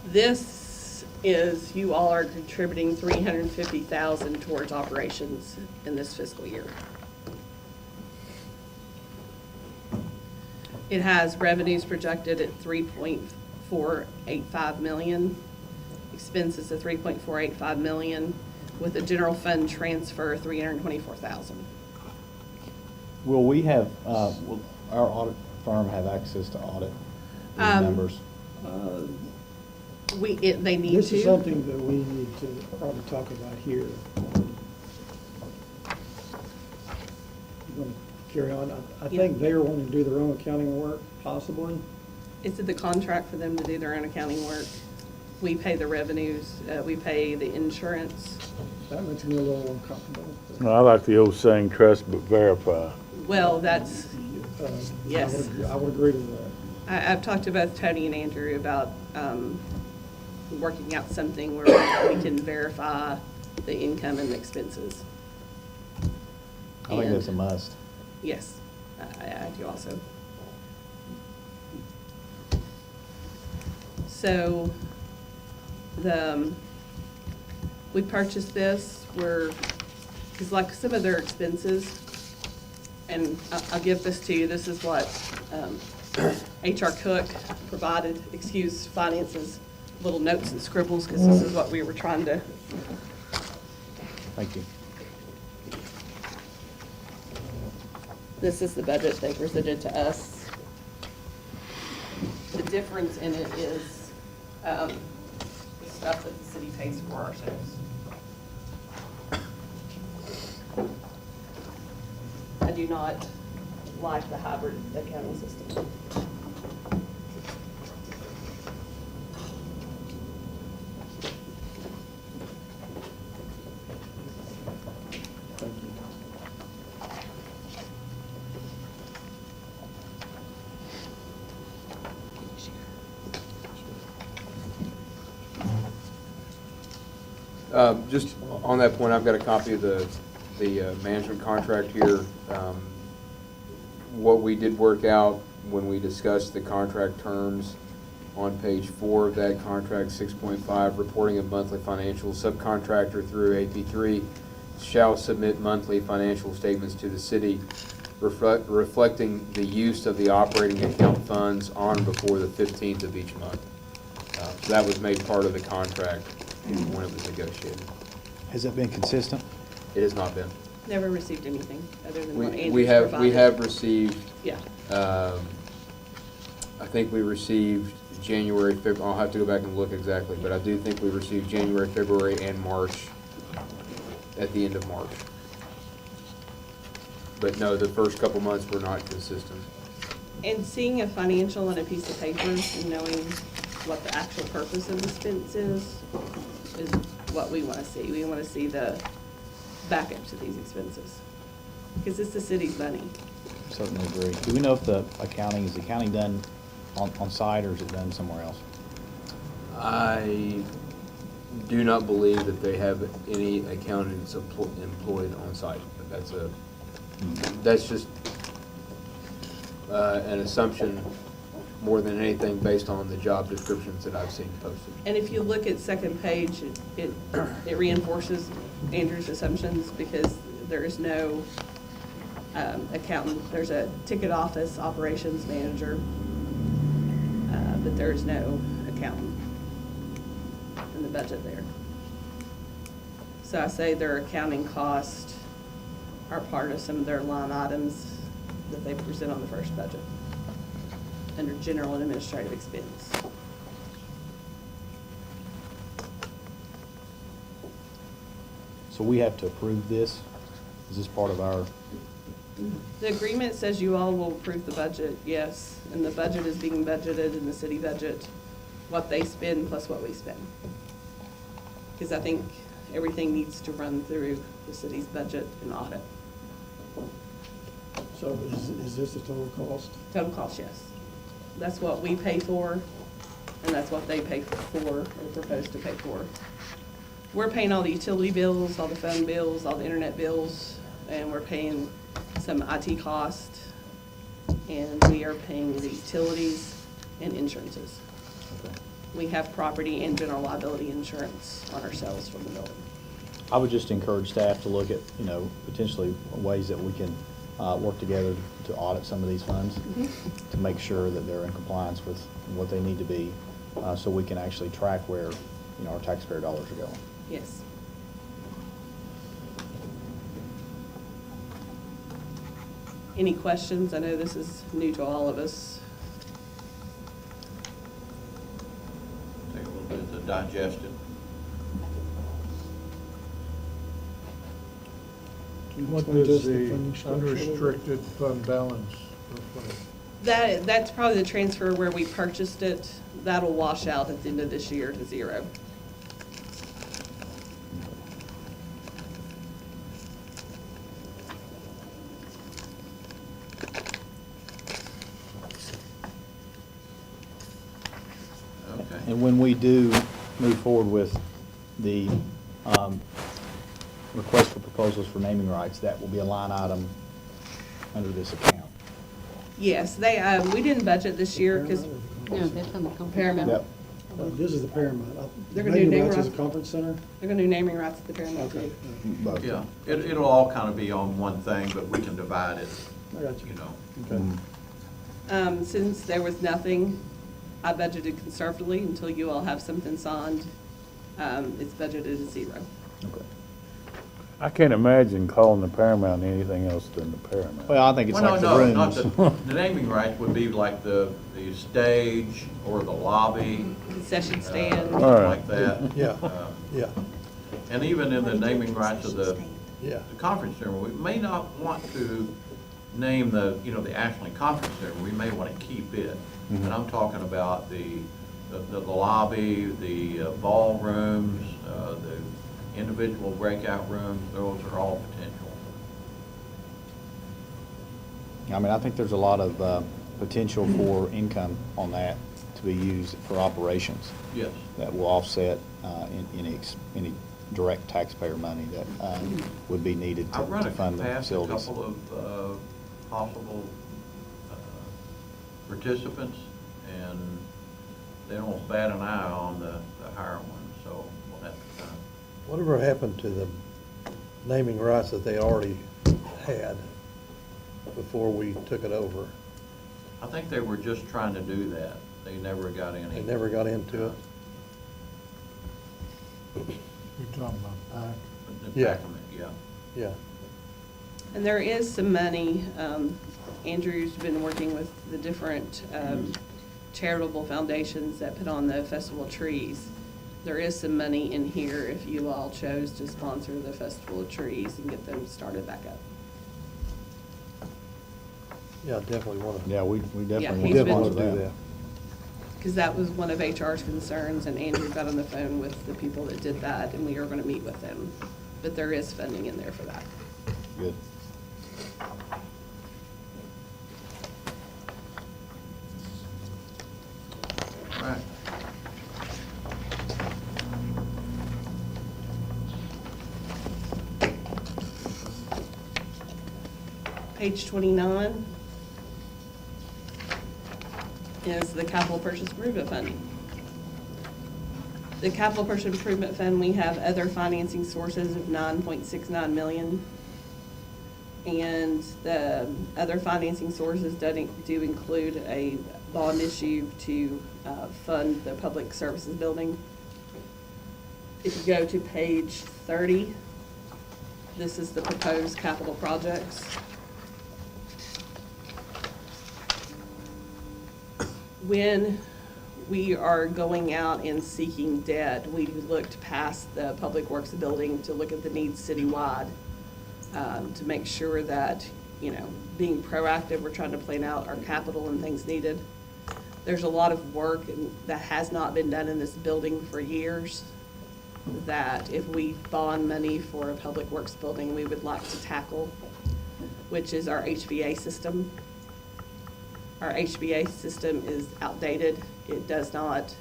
Speaker 8: This is, you all are contributing $350,000 towards operations in this fiscal year. It has revenues projected at 3.485 million, expenses of 3.485 million, with a general fund transfer of 324,000.
Speaker 10: Will we have, will our audit firm have access to audit these numbers?
Speaker 8: They need to.
Speaker 16: This is something that we need to probably talk about here. You want to carry on? I think they're wanting to do their own accounting work, possibly.
Speaker 8: Is it the contract for them to do their own accounting work? We pay the revenues, we pay the insurance.
Speaker 16: That makes me a little uncomfortable.
Speaker 14: I like the old saying, trust but verify.
Speaker 8: Well, that's, yes.
Speaker 16: I would agree with that.
Speaker 8: I've talked to both Tony and Andrew about working out something where we can verify the income and the expenses.
Speaker 10: I think that's a must.
Speaker 8: Yes, I do also. So we purchased this, because like some of their expenses, and I'll give this to you, this is what HR Cook provided, excuse finance's little notes and scribbles, because this is what we were trying to.
Speaker 10: Thank you.
Speaker 8: This is the budget they presented to us. The difference in it is the stuff that the city pays for ourselves. I do not like the hybrid accounting system.
Speaker 11: Just on that point, I've got a copy of the management contract here. What we did work out when we discussed the contract terms on page 4 of that contract, 6.5, reporting of monthly financials, subcontractor through AP3 shall submit monthly financial statements to the city reflecting the use of the operating account funds on or before the 15th of each month. So that was made part of the contract when it was negotiated.
Speaker 10: Has that been consistent?
Speaker 11: It has not been.
Speaker 8: Never received anything other than what Andrew's
Speaker 11: We
Speaker 8: provided.
Speaker 11: have received,
Speaker 8: Yeah.
Speaker 11: I think we received January, February, I'll have to go back and look exactly, but I do think we received January, February, and March at the end of March. But no, the first couple months were not consistent.
Speaker 8: And seeing a financial on a piece of paper and knowing what the actual purpose of the expense is what we want to see. We want to see the backup to these expenses, because it's the city's money.
Speaker 10: Certainly agree. Do we know if is the accounting done on site, or is it done somewhere else?
Speaker 11: I do not believe that they have any accountants employed on site. But that's just an assumption more than anything based on the job descriptions that I've seen posted.
Speaker 8: And if you look at second page, it reinforces Andrew's assumptions, because there is no accountant. There's a ticket office operations manager, but there is no accountant in the budget there. So I say their accounting costs are part of some of their line items that they present on the first budget under general and administrative expense.
Speaker 10: So we have to approve this? Is this part of our?
Speaker 8: The agreement says you all will approve the budget, yes, and the budget is being budgeted in the city budget, what they spend plus what we spend. Because I think everything needs to run through the city's budget and audit.
Speaker 16: So is this the total cost?
Speaker 8: Total cost, yes. That's what we pay for, and that's what they pay for or propose to pay for. We're paying all the utility bills, all the phone bills, all the internet bills, and we're paying some IT cost, and we are paying the utilities and insurances.
Speaker 10: Okay.
Speaker 8: We have property and general liability insurance on ourselves from the building.
Speaker 10: I would just encourage staff to look at, potentially ways that we can work together to audit some of these funds, to make sure that they're in compliance with what they need to be, so we can actually track where, our taxpayer dollars are going.
Speaker 8: Yes. Any questions? I know this is new to all of us.
Speaker 1: Take a little bit to digest it.
Speaker 4: What does the unrestricted fund balance look like?
Speaker 8: That's probably the transfer where we purchased it. That'll wash out at the end of this year to zero.
Speaker 1: Okay.
Speaker 10: And when we do move forward with the request for proposals for naming rights, that will be a line item under this account.
Speaker 8: Yes, we didn't budget this year because
Speaker 22: No, that's on the comparative.
Speaker 10: Yep.
Speaker 16: This is the Paramount.
Speaker 8: They're gonna do
Speaker 16: Naming
Speaker 8: name
Speaker 16: rights is a
Speaker 8: rights.
Speaker 16: conference center?
Speaker 8: They're gonna do naming rights at the Paramount
Speaker 16: Okay.
Speaker 8: too.
Speaker 1: Yeah, it'll all kind of be on one thing, but we can divide it,
Speaker 16: I got you.
Speaker 1: you know.
Speaker 16: Okay.
Speaker 8: Since there was nothing, I budgeted conservatively until you all have something signed. It's budgeted at 0.
Speaker 14: I can't imagine calling the Paramount anything else than the Paramount.
Speaker 10: Well, I think it's
Speaker 1: Well,
Speaker 10: like
Speaker 1: no,
Speaker 10: the
Speaker 1: no, not
Speaker 10: rooms.
Speaker 1: the naming rights would be like the stage or the lobby,
Speaker 8: Concession stand.
Speaker 1: something
Speaker 14: All right.
Speaker 1: like that.
Speaker 2: Yeah, yeah,
Speaker 1: And even in the naming rights of the
Speaker 2: yeah.
Speaker 1: conference center, we may not want to name the, you know, the Ashland Conference Center. We may want to keep it. And I'm talking about the lobby, the ballrooms, the individual breakout rooms. Those are all potential.
Speaker 10: I mean, I think there's a lot of potential for income on that to be used for operations.
Speaker 1: Yes.
Speaker 10: That will offset any direct taxpayer money that would be needed
Speaker 1: I've run
Speaker 10: to fund the
Speaker 1: past a
Speaker 10: facilities.
Speaker 1: couple of possible participants, and they don't bat an eye on the higher one, so we'll have to kind of.
Speaker 2: Whatever happened to the naming rights that they already had before we took it over?
Speaker 1: I think they were just trying to do that. They never got any.
Speaker 2: They never got into it?
Speaker 4: You're talking about PAC.
Speaker 2: Yeah.
Speaker 1: Yeah.
Speaker 2: Yeah.
Speaker 8: And there is some money, Andrew's been working with the different charitable foundations that put on the Festival of Trees. There is some money in here if you all chose to sponsor the Festival of Trees and get them started back up.
Speaker 2: Yeah, definitely want to.
Speaker 10: Yeah, we
Speaker 8: Yeah,
Speaker 10: definitely
Speaker 8: he's
Speaker 10: want to
Speaker 8: been-
Speaker 10: do that.
Speaker 8: Because that was one of HR's concerns, and Andrew got on the phone with the people that did that, and we are going to meet with them. But there is funding in there for that.
Speaker 10: Good.
Speaker 1: All right.
Speaker 8: Page 29 is the capital purchase improvement fund. The capital purchase improvement fund, we have other financing sources of 9.69 million. And the other financing sources do include a bond issue to fund the public services building. If you go to page 30, this is the proposed capital projects. When we are going out and seeking debt, we looked past the public works building to look at the needs citywide, to make sure that, you know, being proactive, we're trying to plan out our capital and things needed. There's a lot of work that has not been done in this building for years, that if we bond money for a public works building, we would like to tackle, which is our HVA system. Our HVA system is outdated. It does not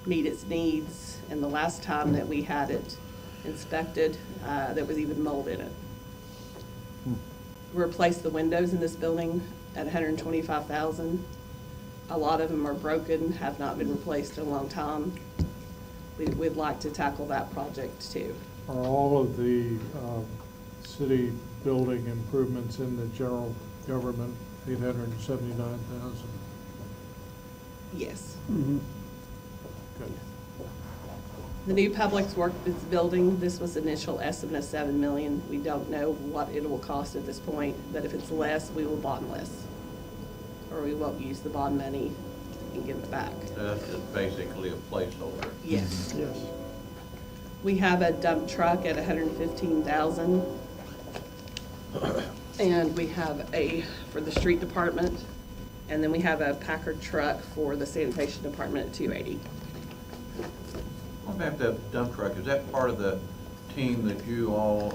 Speaker 8: meet its needs. And the last time that we had it inspected, there was even mold in it. Replace the windows in this building at $125,000. A lot of them are broken, have not been replaced in a long time. We'd like to tackle that project too.
Speaker 4: Are all of the city building improvements in the general government 879,000?
Speaker 8: Yes.
Speaker 4: Good.
Speaker 8: The new public works building, this was initial estimate of $7 million. We don't know what it will cost at this point, but if it's less, we will bond less. Or we won't use the bond money and give it back.
Speaker 1: That's just basically a placeholder.
Speaker 8: Yes.
Speaker 16: Yes.
Speaker 8: We have a dump truck at $115,000. And we have for the street department, and then we have a Packard truck for the sanitation department at $280,000.
Speaker 1: What about that dump truck? Is that part of the team that you all,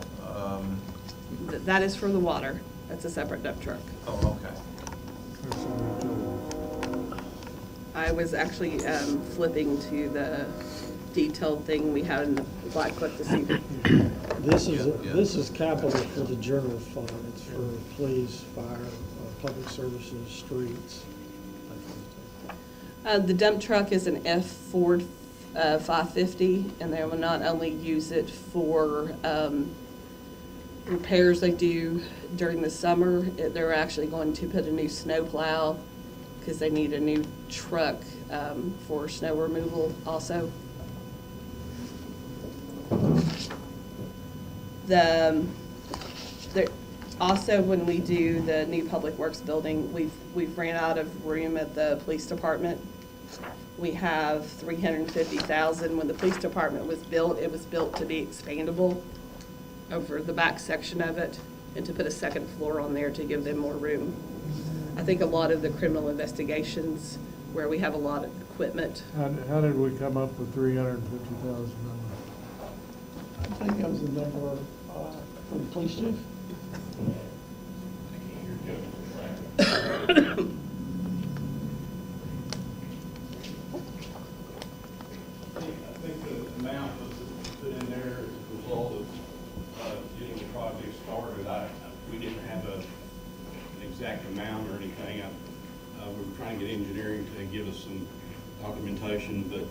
Speaker 8: That is for the water. That's a separate dump truck.
Speaker 1: oh, okay.
Speaker 8: I was actually flipping to the detailed thing we had in the black book this evening.
Speaker 16: This is capital for the general fund. It's for police, fire, public services, streets.
Speaker 8: The dump truck is an F-Ford $550, and they will not only use it for repairs they do during the summer. They're actually going to put a new snow plow because they need a new truck for snow removal also. Also, when we do the new Public Works building, we've ran out of room at the police department. We have $350,000. When the police department was built, it was built to be expandable over the back section of it and to put a second floor on there to give them more room. I think a lot of the criminal investigations where we have a lot of equipment.
Speaker 4: How did we come up with $350,000?
Speaker 16: I think that was the number for the police chief.
Speaker 20: I think the amount was put in there as a result of getting the project started. We didn't have an exact amount or anything. We were trying to get engineering to give us some documentation, but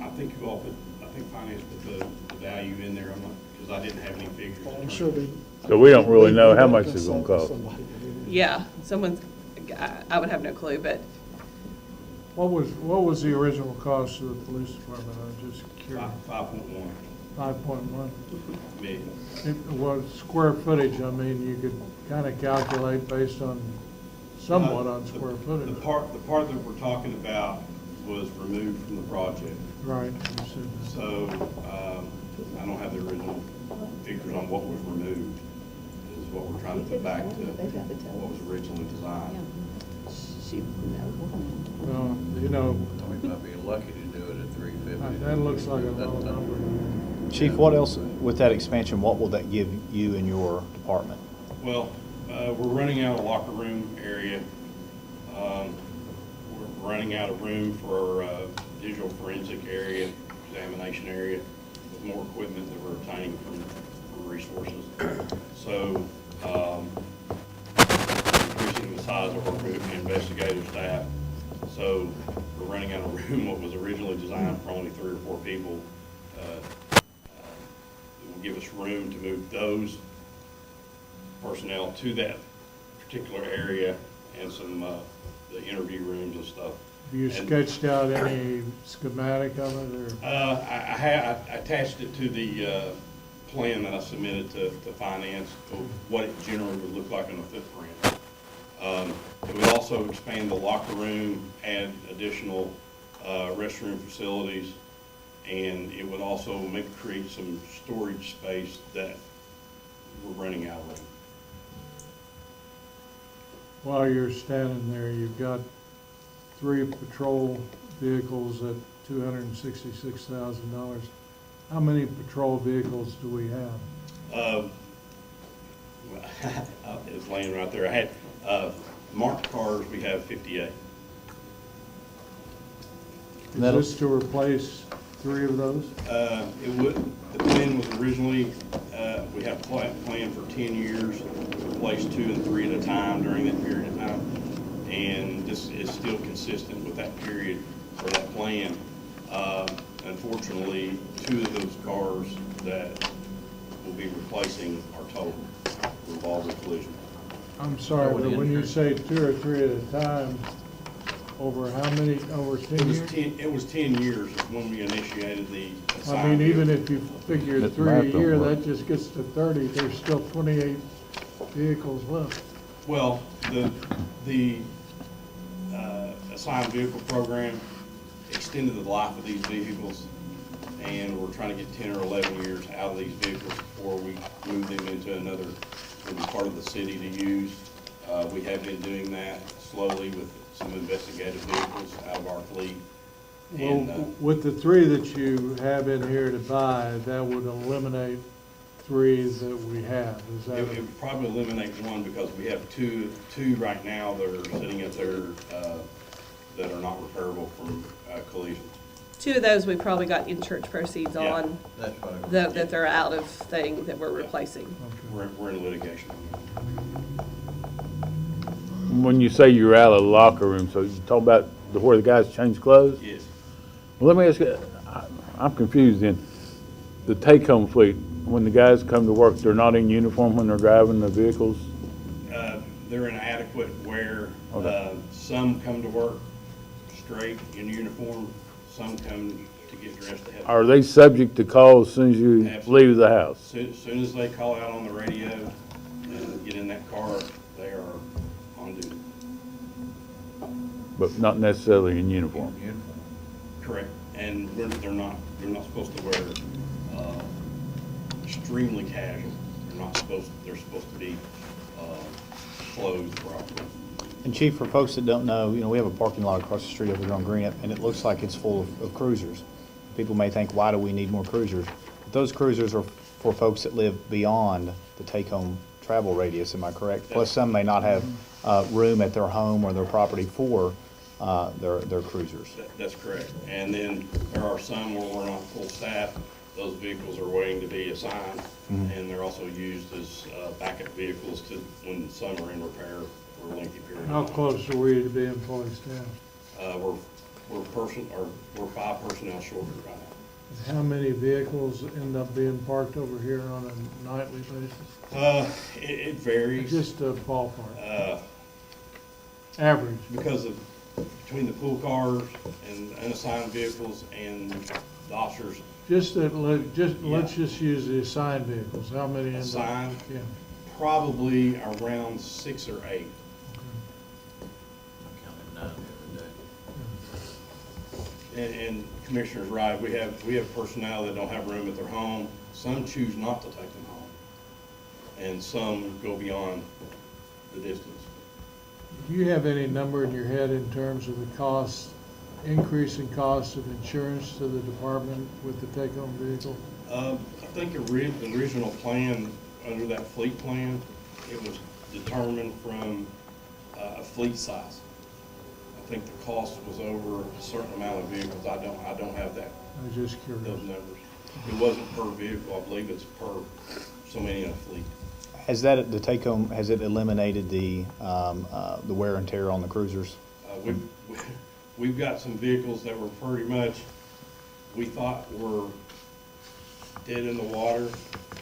Speaker 20: I think you all put, I think finance put the value in there. I'm not, because I didn't have any figures.
Speaker 16: Well, I'm sure
Speaker 14: So we don't really know how much it's gonna cost.
Speaker 8: Yeah, I would have no clue, but
Speaker 4: What was the original cost of the police department? I'm just curious.
Speaker 20: 5.1
Speaker 4: 5.1.
Speaker 20: million.
Speaker 4: It was square footage. I mean, you could kind of calculate based on, somewhat on square footage.
Speaker 20: The part that we're talking about was removed from the project.
Speaker 4: Right. You said that.
Speaker 20: So, I don't have the original figures on what was removed, is what we're trying to put back to what was originally designed.
Speaker 4: Well, you know,
Speaker 1: We might be lucky to do it at 350.
Speaker 4: that looks like a low number.
Speaker 10: Chief, what else, with that expansion, what will that give you and your department?
Speaker 20: Well, we're running out of locker room area. We're running out of room for digital forensic area, examination area, with more equipment that we're obtaining from resources. So, increasing the size of our investigative staff. So we're running out of room. What was originally designed for only 3 or 4 people, it will give us room to move those personnel to that particular area and some the interview rooms and stuff.
Speaker 4: Have you sketched out any schematic of it, or?
Speaker 20: I attached it to the plan that I submitted to finance of what it generally would look like in the footprint. It would also expand the locker room, add additional restroom facilities, and it would also create some storage space that we're running out of.
Speaker 4: While you're standing there, you've got 3 patrol vehicles at $266,000. How many patrol vehicles do we have?
Speaker 20: It's laying right there. I had marked cars. We have 58.
Speaker 4: Is this to replace 3 of those?
Speaker 20: It would. The plan was originally we had a plan for 10 years, replace 2 and 3 at a time during that period of time, and this is still consistent with that period or that plan. Unfortunately, 2 of those cars that we'll be replacing are totaled, involved with collision.
Speaker 4: I'm sorry, but when you say 2 or 3 at a time, over how many, over 10 years?
Speaker 20: It was 10 years when we initiated the
Speaker 4: I
Speaker 20: assignment.
Speaker 4: mean, even if you figure
Speaker 14: That
Speaker 4: 3 a
Speaker 14: math don't
Speaker 4: year,
Speaker 14: work.
Speaker 4: that just gets to 30, there's still 28 vehicles left.
Speaker 20: Well, the assigned vehicle program extended the life of these vehicles, and we're trying to get 10 or 11 years out of these vehicles before we move them into another, maybe part of the city to use. We have been doing that slowly with some investigative vehicles out of our fleet. And,
Speaker 4: Well, with the 3 that you have in here to buy, that would eliminate 3 that we have. Is that?
Speaker 20: it would probably eliminate 1 because we have two right now that are sitting up there that are not repairable from collision.
Speaker 8: 2 of those we probably got insurance proceeds
Speaker 20: Yeah.
Speaker 8: on,
Speaker 1: That's what I-
Speaker 8: that they're out of thing that we're replacing.
Speaker 20: We're in litigation.
Speaker 14: when you say you're out of the locker room, so you talk about where the guys change clothes?
Speaker 20: Yes.
Speaker 14: Well, let me ask you, I'm confused then. The take-home fleet, when the guys come to work, they're not in uniform when they're driving the vehicles?
Speaker 20: They're in adequate wear.
Speaker 14: Okay.
Speaker 20: Some come to work straight in uniform, some come to get dressed ahead.
Speaker 14: Are they subject to calls as soon as you
Speaker 20: Absolutely.
Speaker 14: leave the house?
Speaker 20: Soon as they call out on the radio and get in that car, they are on duty.
Speaker 14: But not necessarily in uniform?
Speaker 20: Correct. And they're not supposed to wear extremely casual. They're supposed to be clothed properly.
Speaker 10: And Chief, for folks that don't know, we have a parking lot across the street over here on Greenup, and it looks like it's full of cruisers. People may think, why do we need more cruisers? But those cruisers are for folks that live beyond the take-home travel radius, am I correct? Plus, some may not have room at their home or their property for their cruisers.
Speaker 20: That's correct. And then there are some where we're not full staff. Those vehicles are waiting to be assigned, and they're also used as backup vehicles when some are in repair for a lengthy period of time.
Speaker 4: How close are we to being fully staffed?
Speaker 20: We're 5 personnel short right now.
Speaker 4: How many vehicles end up being parked over here on a nightly basis?
Speaker 20: It varies.
Speaker 4: Just a ballpark. Average.
Speaker 20: Because of between the pool cars and unassigned vehicles and the officers.
Speaker 4: Let's just use the assigned vehicles. How many end up?
Speaker 20: Assigned?
Speaker 4: Yeah.
Speaker 20: Probably around 6 or 8. And Commissioner's right, we have personnel that don't have room at their home. Some choose not to take them home, and some go beyond the distance.
Speaker 4: Do you have any number in your head in terms of the cost, increase in cost of insurance to the department with the take-home vehicle?
Speaker 20: I think the original plan, under that fleet plan, it was determined from a fleet size. I think the cost was over a certain amount of vehicles. I don't have that.
Speaker 4: I was just curious.
Speaker 20: Those numbers. It wasn't per vehicle. I believe it's per so many in a fleet.
Speaker 10: Has that, the take-home, has it eliminated the wear and tear on the cruisers?
Speaker 20: We've got some vehicles that were pretty much, we thought were dead in the water.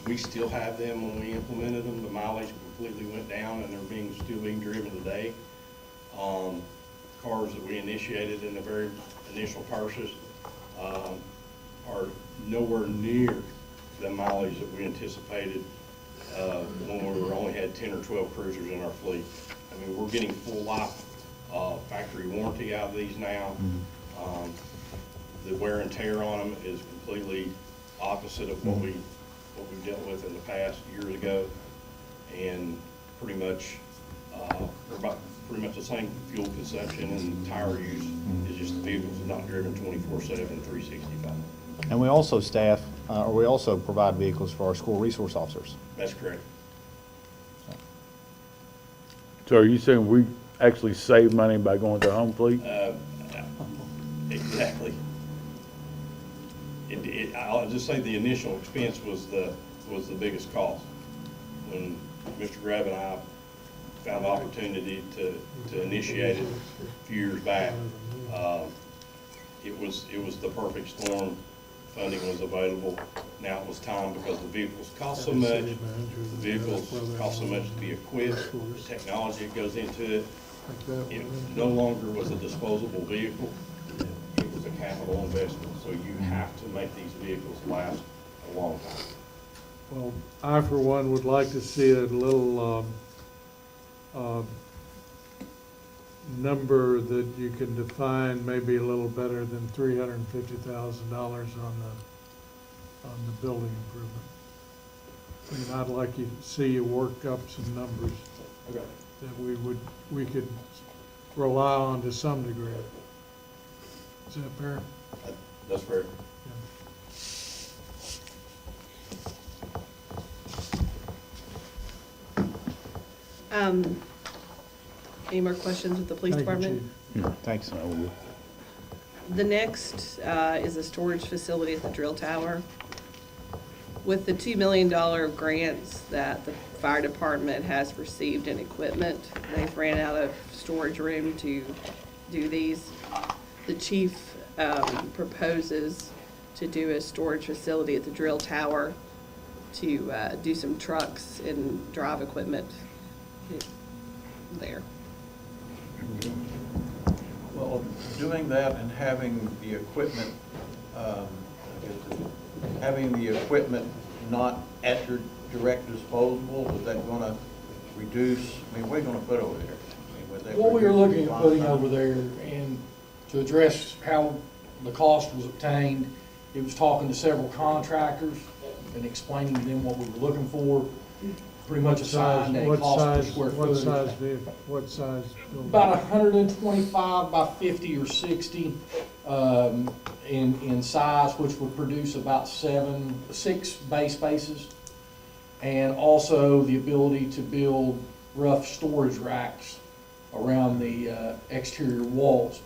Speaker 20: We still have them when we implemented them. The mileage completely went down, and they're still being driven today. Cars that we initiated in the very initial purchase are nowhere near the mileage that we anticipated when we only had 10 or 12 cruisers in our fleet. I mean, we're getting full life factory warranty out of these now. The wear and tear on them is completely opposite of what we dealt with in the past years ago, and pretty much they're about pretty much the same fuel consumption and tire use. It's just the vehicles are not driven 24/7, 365.
Speaker 10: And we also staff, or we also provide vehicles for our school resource officers.
Speaker 20: That's correct.
Speaker 14: So are you saying we actually save money by going to home fleet?
Speaker 20: Exactly. I'll just say the initial expense was the biggest cost. When Mr. Grab and I found the opportunity to initiate it a few years back, it was the perfect storm. Funding was available. Now it was time, because the vehicles cost so much. The vehicles cost so much to be equipped. The technology that goes into it. It no longer was a disposable vehicle. It was a capital investment. So you have to make these vehicles last a long time.
Speaker 4: Well, I, for one, would like to see a little number that you can define, maybe a little better than $350,000 on the building improvement. I mean, I'd like to see you work up some numbers that we could rely on to some degree. Is that fair?
Speaker 20: That's fair.
Speaker 8: Any more questions with the police department?
Speaker 10: Thanks.
Speaker 8: The next is a storage facility at the drill tower. With the $2 million grants that the fire department has received in equipment, they've ran out of storage room to do these. The chief proposes to do a storage facility at the drill tower to do some trucks and drive equipment there.
Speaker 1: Well, doing that and having the equipment, not at your direct disposal, is that gonna reduce, I mean, what are you gonna put over there? I mean, would that
Speaker 3: What we were
Speaker 1: reduce
Speaker 3: looking at
Speaker 1: response
Speaker 3: putting
Speaker 1: time?
Speaker 3: over there, and to address how the cost was obtained, it was talking to several contractors and explaining to them what we were looking for. Pretty much assigned a cost per square
Speaker 4: What
Speaker 3: foot.
Speaker 4: size vehicle, what size building?
Speaker 3: About 125 by 50 or 60 in size, which would produce about 6 bay spaces. And also the ability to build rough storage racks around the exterior walls.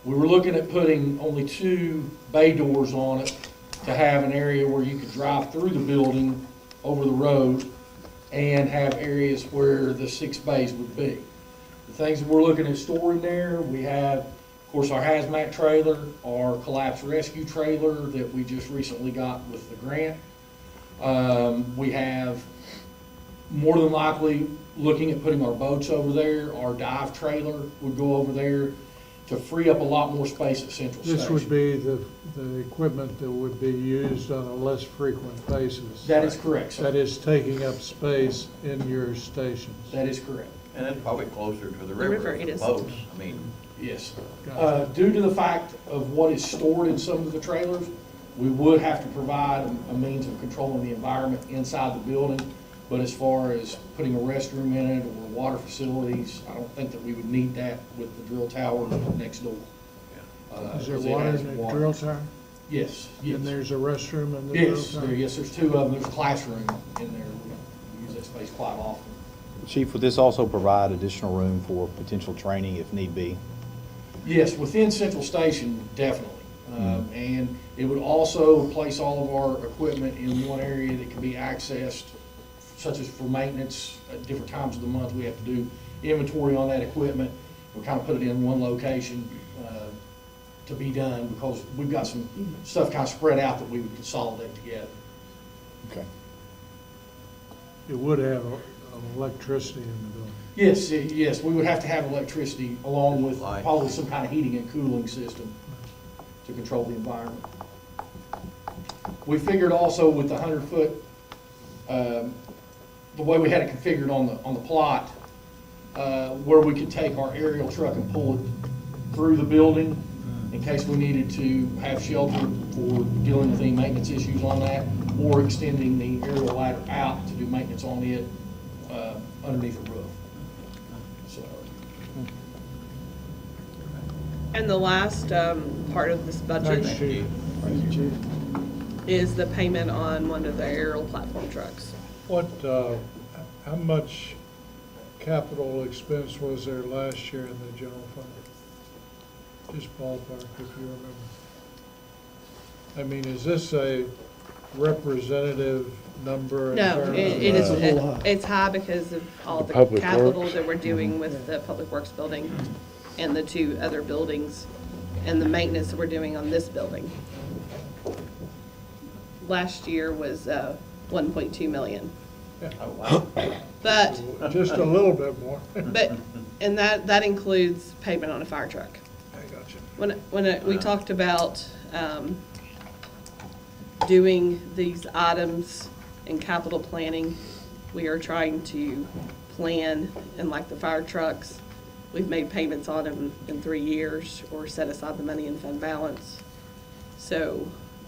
Speaker 3: We were looking at putting only 2 bay doors on it to have an area where you could drive through the building over the road and have areas where the 6 bays would be. The things that we're looking at storing there, we have, of course, our hazmat trailer, our collapse rescue trailer that we just recently got with the grant. We have more than likely looking at putting our boats over there. Our dive trailer would go over there to free up a lot more space at Central Station.
Speaker 4: This would be the equipment that would be used on a less frequent basis.
Speaker 3: That is correct, sir.
Speaker 4: That is taking up space in your stations.
Speaker 3: That is correct.
Speaker 1: And it's probably closer to the
Speaker 8: river,
Speaker 1: river
Speaker 8: it
Speaker 1: for
Speaker 8: is.
Speaker 1: boats, I mean.
Speaker 3: Yes.
Speaker 4: Gotcha.
Speaker 3: Due to the fact of what is stored in some of the trailers, we would have to provide a means of controlling the environment inside the building. But as far as putting a restroom in it or water facilities, I don't think that we would need that with the drill tower next door.
Speaker 4: Is there
Speaker 3: 'cause it
Speaker 4: water
Speaker 3: has
Speaker 4: in the
Speaker 3: water.
Speaker 4: drill tower?
Speaker 3: Yes, yes.
Speaker 4: And there's a restroom in the drill
Speaker 3: Yes,
Speaker 4: tower?
Speaker 3: yes, there's 2 of them. There's a classroom in there. We use that space quite often.
Speaker 10: Chief, would this also provide additional room for potential training if need be?
Speaker 3: Yes, within Central Station, definitely. And it would also place all of our equipment in one area that can be accessed, such as for maintenance. At different times of the month, we have to do inventory on that equipment. We kind of put it in one location to be done because we've got some stuff kind of spread out that we would consolidate together.
Speaker 10: Okay.
Speaker 4: It would have electricity in the building.
Speaker 3: Yes, yes, we would have to have electricity along with
Speaker 1: Lights.
Speaker 3: probably some kind of heating and cooling system to control the environment. We figured also with the 100-foot, the way we had it configured on the plot, where we could take our aerial truck and pull it through the building in case we needed to have shelter for dealing with any maintenance issues on that, or extending the aerial ladder out to do maintenance on it underneath the roof. So,
Speaker 8: And the last part of this budget
Speaker 4: Thanks, Chief.
Speaker 8: is the payment on one of the aerial platform trucks.
Speaker 4: What, how much capital expense was there last year in the general fund? Just ballpark, if you remember. I mean, is this a representative number? in
Speaker 8: No,
Speaker 4: terms
Speaker 8: it
Speaker 4: of,
Speaker 8: is,
Speaker 16: a little high.
Speaker 8: it's high because of all
Speaker 14: The
Speaker 8: the
Speaker 14: Public
Speaker 8: capital
Speaker 14: Works.
Speaker 8: that we're doing with the Public Works building and the 2 other buildings and the maintenance that we're doing on this building. Last year was 1.2 million.
Speaker 1: Oh, wow.
Speaker 8: But,
Speaker 4: Just a little bit more.
Speaker 8: and that includes payment on a fire truck.
Speaker 4: I got you.
Speaker 8: When we talked about doing these items in capital planning, we are trying to plan, and like the fire trucks, we've made payments on them in 3 years or set aside the money in fund balance so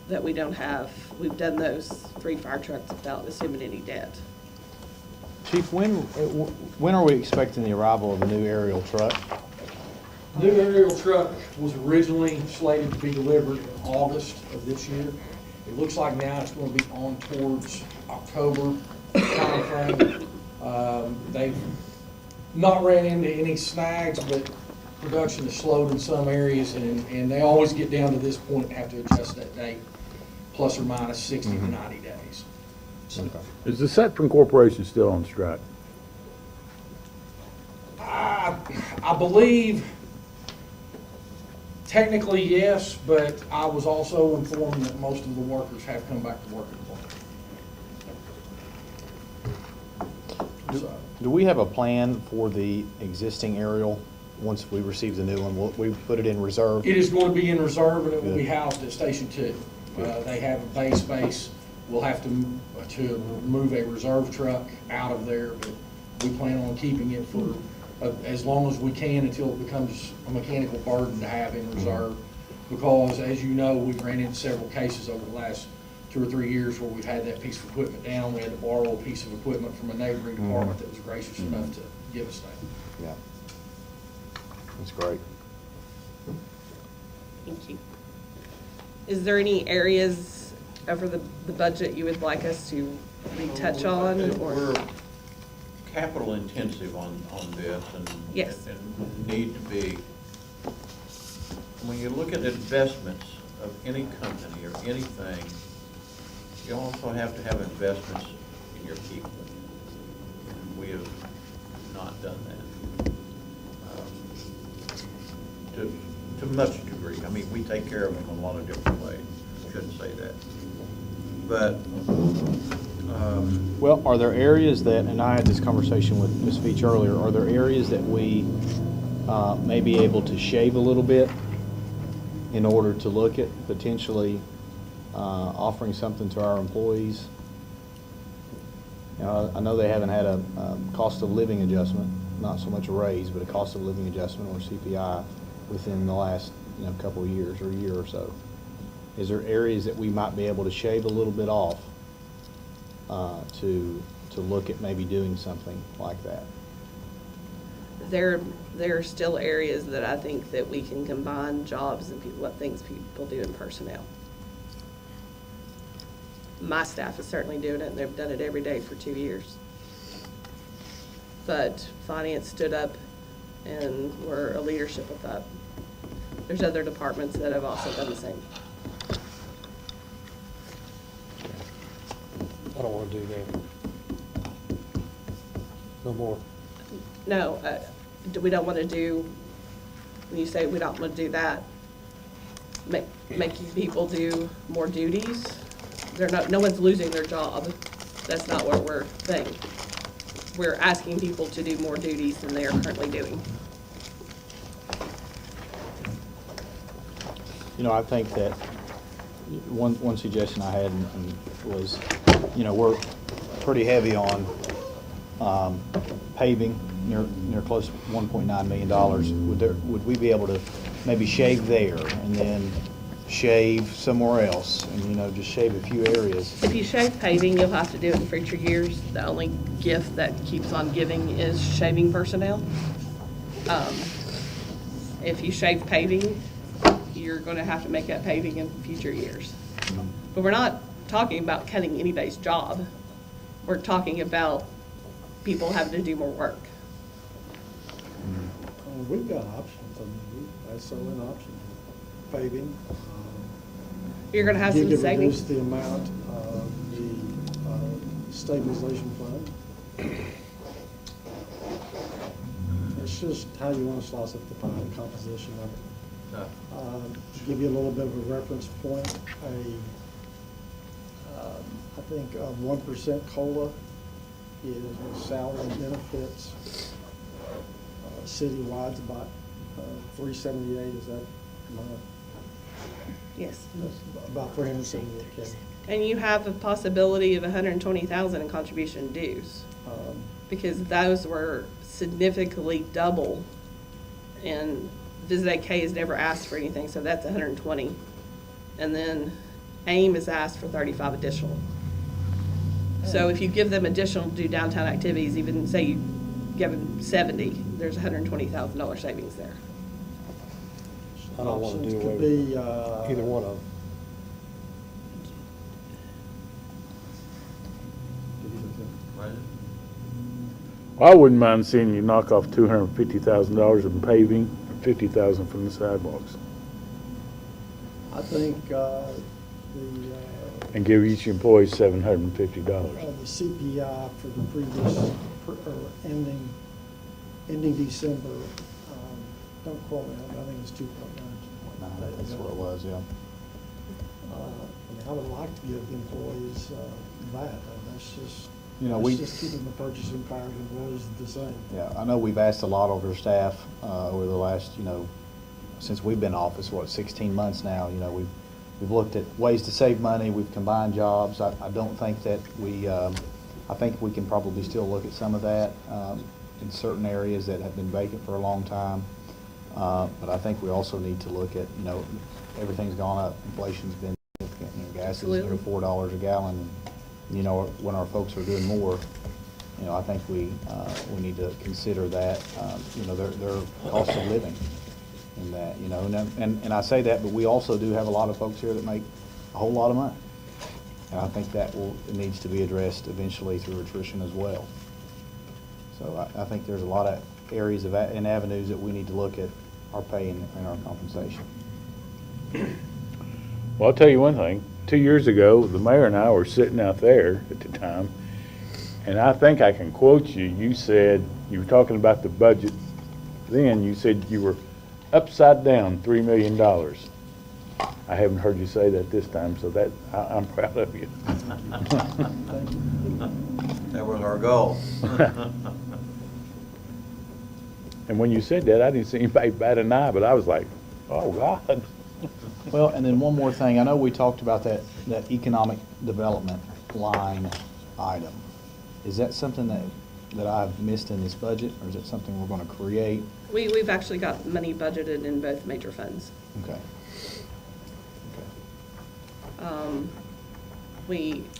Speaker 8: that we don't have, we've done those 3 fire trucks without assuming any debt.
Speaker 10: Chief, when are we expecting the arrival of the new aerial truck?
Speaker 3: New aerial truck was originally slated to be delivered in August of this year. It looks like now it's going to be on towards October timeframe. They've not ran into any snags, but production has slowed in some areas, and they always get down to this point and have to adjust that date, plus or minus 60 to 90 days.
Speaker 14: Is the Setfin Corporation still on strike?
Speaker 3: I believe technically yes, but I was also informed that most of the workers have come back to work at the plant.
Speaker 10: Do we have a plan for the existing aerial once we receive the new one? Will we put it in reserve?
Speaker 3: It is going to be in reserve, and it will be
Speaker 10: Good.
Speaker 3: housed at Station 2. They have a base base. We'll have to move a reserve truck out of there, but we plan on keeping it for as long as we can until it becomes a mechanical burden to have in reserve. Because, as you know, we've ran into several cases over the last 2 or 3 years where we've had that piece of equipment down. We had to borrow a piece of equipment from a neighboring department that was gracious enough to give us that.
Speaker 10: Yeah. That's great.
Speaker 8: Thank you. Is there any areas over the budget you would like us to retouch on? Or
Speaker 17: We're capital intensive on this and.
Speaker 8: Yes.
Speaker 17: And need to be, when you look at investments of any company or anything, you also have to have investments in your people. And we have not done that. To much degree. I mean, we take care of them in a lot of different ways. Shouldn't say that. But,
Speaker 10: Well, are there areas that, and I had this conversation with Ms. Veach earlier, are there areas that we may be able to shave a little bit in order to look at potentially offering something to our employees? You know, I know they haven't had a cost of living adjustment, not so much a raise, but a cost of living adjustment or CPI within the last, couple of years or a year or so. Is there areas that we might be able to shave a little bit off to look at maybe doing something like that?
Speaker 8: there are still areas that I think that we can combine jobs and what things people do in personnel. My staff is certainly doing it, and they've done it every day for 2 years. But finance stood up and were a leadership with that. There's other departments that have also done the same.
Speaker 7: I don't want to do that. No more.
Speaker 8: No, we don't want to do, when you say we don't want to do that, making people do more duties. No one's losing their job. That's not what we're saying. We're asking people to do more duties than they are currently doing.
Speaker 10: I think that one suggestion I had was, we're pretty heavy on paving, near close to $1.9 million. Would we be able to maybe shave there and then shave somewhere else and, just shave a few areas?
Speaker 8: If you shave paving, you'll have to do it in future years. The only gift that keeps on giving is shaving personnel. If you shave paving, you're going to have to make that paving in future years. But we're not talking about cutting anybody's job. We're talking about people having to do more work.
Speaker 16: We've got options. That's certainly an option. Paving.
Speaker 8: You're going to have some
Speaker 16: Reduce
Speaker 8: savings.
Speaker 16: the amount of the stabilization fund. It's just how you want to slice up the pie, the composition of it. To give you a little bit of a reference point, I think 1% COLA is salary and benefits. Citywide, about 378. Is that?
Speaker 8: Yes.
Speaker 16: That's about 378K.
Speaker 8: And you have a possibility of $120,000 in contribution dues, because those were significantly double, and Visit AK has never asked for anything, so that's 120. And then AIM has asked for 35 additional. So if you give them additional to do downtown activities, even say you give them 70, there's $120,000 savings there.
Speaker 7: I don't want to
Speaker 16: Options
Speaker 7: do
Speaker 16: could
Speaker 7: away
Speaker 16: be,
Speaker 7: with either one of them.
Speaker 14: I wouldn't mind seeing you knock off $250,000 in paving, $50,000 from the sidewalks.
Speaker 16: I think the,
Speaker 14: And give each employee $750.
Speaker 16: the CPI for the previous, ending December, don't quote me, I think it's 2.9.
Speaker 10: That's what it was, yeah.
Speaker 16: I mean, I would like to give employees that, that's just,
Speaker 10: You know,
Speaker 16: that's
Speaker 10: we-
Speaker 16: just keeping the purchasing power of employees the same.
Speaker 10: Yeah, I know we've asked a lot of our staff over the last, since we've been in office, 16 months now, we've looked at ways to save money, we've combined jobs. I don't think that I think we can probably still look at some of that in certain areas that have been vacant for a long time. But I think we also need to look at, everything's gone up, inflation's been significant, gas is near $4 a gallon. And, when our folks are doing more, I think we need to consider that, their cost of living in that, and I say that, but we also do have a lot of folks here that make a whole lot of money. And I think that it needs to be addressed eventually through attrition as well. So I think there's a lot of areas and avenues that we need to look at our pay and our compensation.
Speaker 14: Well, I'll tell you one thing. 2 years ago, the mayor and I were sitting out there at the time, and I think I can quote you. You said, you were talking about the budget then, you said you were upside down $3 million. I haven't heard you say that this time, so that I'm proud of you.
Speaker 17: That was our goal.
Speaker 14: And when you said that, I didn't see anybody bat an eye, but I was like, oh, God.
Speaker 10: Well, and then one more thing. I know we talked about that economic development line item. Is that something that I've missed in this budget, or is it something we're going to create?
Speaker 8: We've actually got money budgeted in both major funds.
Speaker 10: Okay.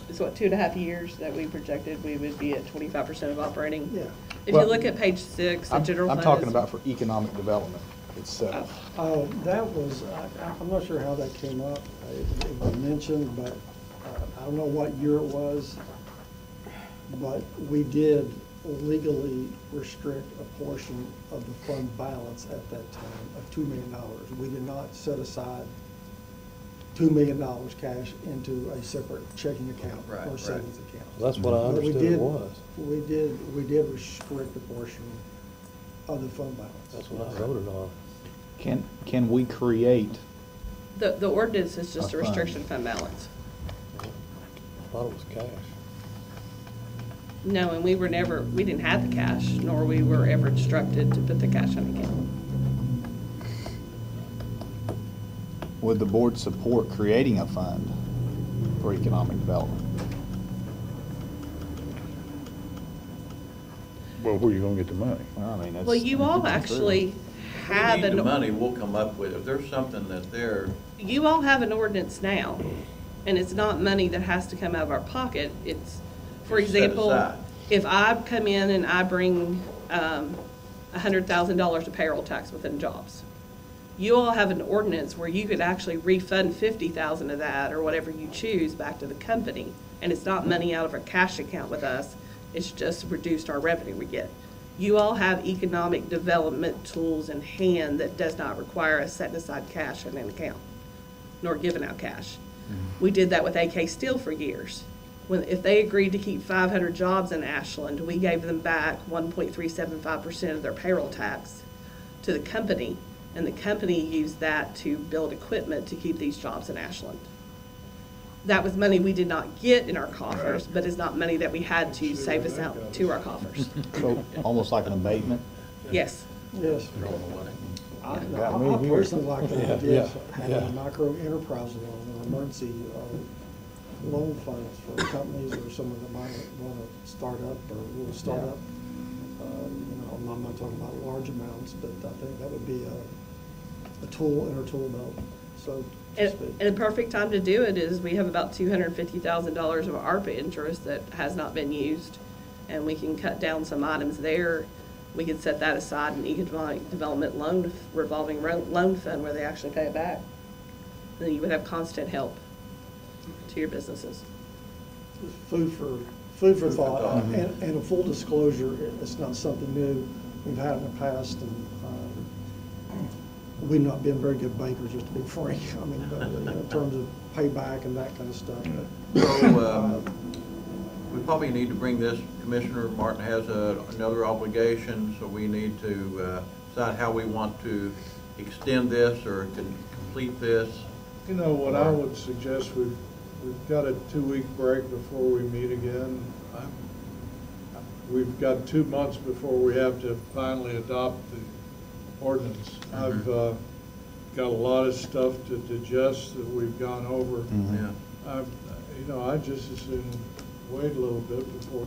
Speaker 8: It's what, 2.5 years that we projected we would be at 25% of operating?
Speaker 16: Yeah.
Speaker 8: If
Speaker 10: Well,
Speaker 8: you look at page 6, the general fund
Speaker 10: I'm talking
Speaker 8: is-
Speaker 10: about for economic development itself.
Speaker 16: That was, I'm not sure how that came up. It was mentioned, but I don't know what year it was. But we did legally restrict a portion of the fund balance at that time of $2 million. We did not set aside $2 million cash into a separate checking account or savings account.
Speaker 7: That's what I
Speaker 16: But we
Speaker 7: understood it
Speaker 16: did-
Speaker 7: was.
Speaker 16: We did restrict a portion of the fund balance.
Speaker 7: That's what I voted on.
Speaker 10: Can we create?
Speaker 8: The ordinance is just
Speaker 10: A
Speaker 8: a
Speaker 10: fund.
Speaker 8: restriction fund balance.
Speaker 7: I thought it was cash.
Speaker 8: No, and we didn't have the cash, nor we were ever instructed to put the cash on account.
Speaker 10: Would the board support creating a fund for economic development?
Speaker 14: Well, where are you going to get the money?
Speaker 10: Well, I mean, that's.
Speaker 8: Well, you all actually have
Speaker 17: We need the
Speaker 8: an,
Speaker 17: money, we'll come up with it. If there's something that they're,
Speaker 8: you all have an ordinance now, and it's not money that has to come out of our pocket. It's, for
Speaker 17: It's set
Speaker 8: example,
Speaker 17: aside.
Speaker 8: if I come in and I bring $100,000 of payroll tax within jobs, you all have an ordinance where you could actually refund 50,000 of that or whatever you choose back to the company. And it's not money out of a cash account with us, it's just reduced our revenue we get. You all have economic development tools in hand that does not require us setting aside cash in an account, nor giving out cash. We did that with AK Steel for years. If they agreed to keep 500 jobs in Ashland, we gave them back 1.375% of their payroll tax to the company, and the company used that to build equipment to keep these jobs in Ashland. That was money we did not get in our coffers, but is not money that we had to save us out to our coffers.
Speaker 10: So, almost like an abatement?
Speaker 8: Yes.
Speaker 16: Yes. I personally like the idea of having a micro enterprise loan or emergency loan funds for companies or someone that might want to start up or will start up. I'm not talking about large amounts, but I think that would be a tool in our tool belt, so to speak.
Speaker 8: And a perfect time to do it is we have about $250,000 of ARPA interest that has not been used, and we can cut down some items there. We could set that aside in economic development loan, revolving loan fund where they actually pay it back. And then you would have constant help to your businesses.
Speaker 16: Food for thought, and a full disclosure, it's not something new. We've had in the past, and we've not been very good bankers, just to be frank. I mean, but, in terms of payback and that kind of stuff. But,
Speaker 1: So, we probably need to bring this, Commissioner Martin has another obligation, so we need to decide how we want to extend this or complete this.
Speaker 4: You know, what I would suggest, we've got a 2-week break before we meet again. We've got 2 months before we have to finally adopt the ordinance. I've got a lot of stuff to digest that we've gone over.
Speaker 1: Yeah.
Speaker 4: I just as soon wait a little bit before.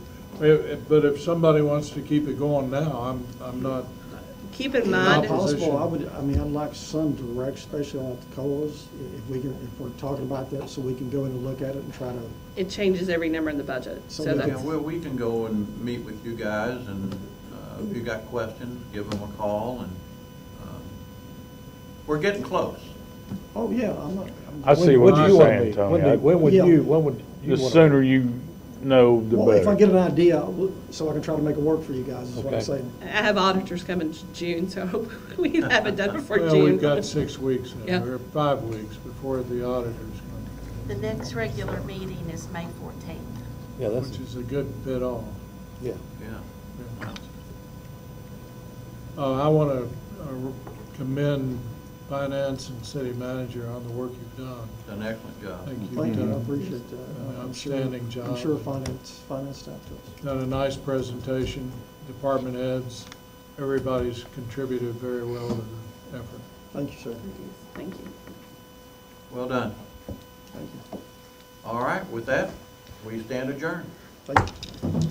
Speaker 4: But if somebody wants to keep it going now, I'm not.
Speaker 8: Keep in
Speaker 16: If
Speaker 8: mind,
Speaker 16: possible, I'd like some direction, especially on the COLAs, if we're talking about that, so we can go in and look at it and try to.
Speaker 8: it changes every number in the budget.
Speaker 16: So
Speaker 8: So
Speaker 16: we
Speaker 8: that's,
Speaker 1: Yeah, well, we can go and meet with you guys, and if you got questions, give them a call, and we're getting close.
Speaker 16: Oh, yeah, I'm not.
Speaker 14: I see what you're saying, Tony.
Speaker 2: When would
Speaker 16: Yeah.
Speaker 2: you wanna?
Speaker 14: The sooner you know, the
Speaker 16: Well, if I
Speaker 14: better.
Speaker 16: get an idea, so I can try to make it work for you guys, is what I'm
Speaker 2: Okay.
Speaker 16: saying.
Speaker 8: I have auditors coming in June, so I hope we can have it done before
Speaker 4: Well,
Speaker 8: June.
Speaker 4: we've got 6 weeks,
Speaker 8: Yeah.
Speaker 4: or 5 weeks before the auditors come,
Speaker 12: The next regular meeting is May 14th.
Speaker 2: Yeah,
Speaker 4: which is a good bit off.
Speaker 2: yeah.
Speaker 1: Yeah.
Speaker 4: I want to commend finance and city manager on the work you've done.
Speaker 1: An excellent job.
Speaker 4: Thank you.
Speaker 16: Thank you, I
Speaker 4: Done
Speaker 16: appreciate that.
Speaker 4: an
Speaker 16: I'm sure-
Speaker 4: outstanding job.
Speaker 16: I'm sure finance staff does.
Speaker 4: Done a nice presentation, department heads, everybody's contributed very well to the effort.
Speaker 16: Thank you, sir.
Speaker 8: Thank you.
Speaker 1: Well done.
Speaker 16: Thank you.
Speaker 1: All right, with that, we stand adjourned.
Speaker 16: Thank you.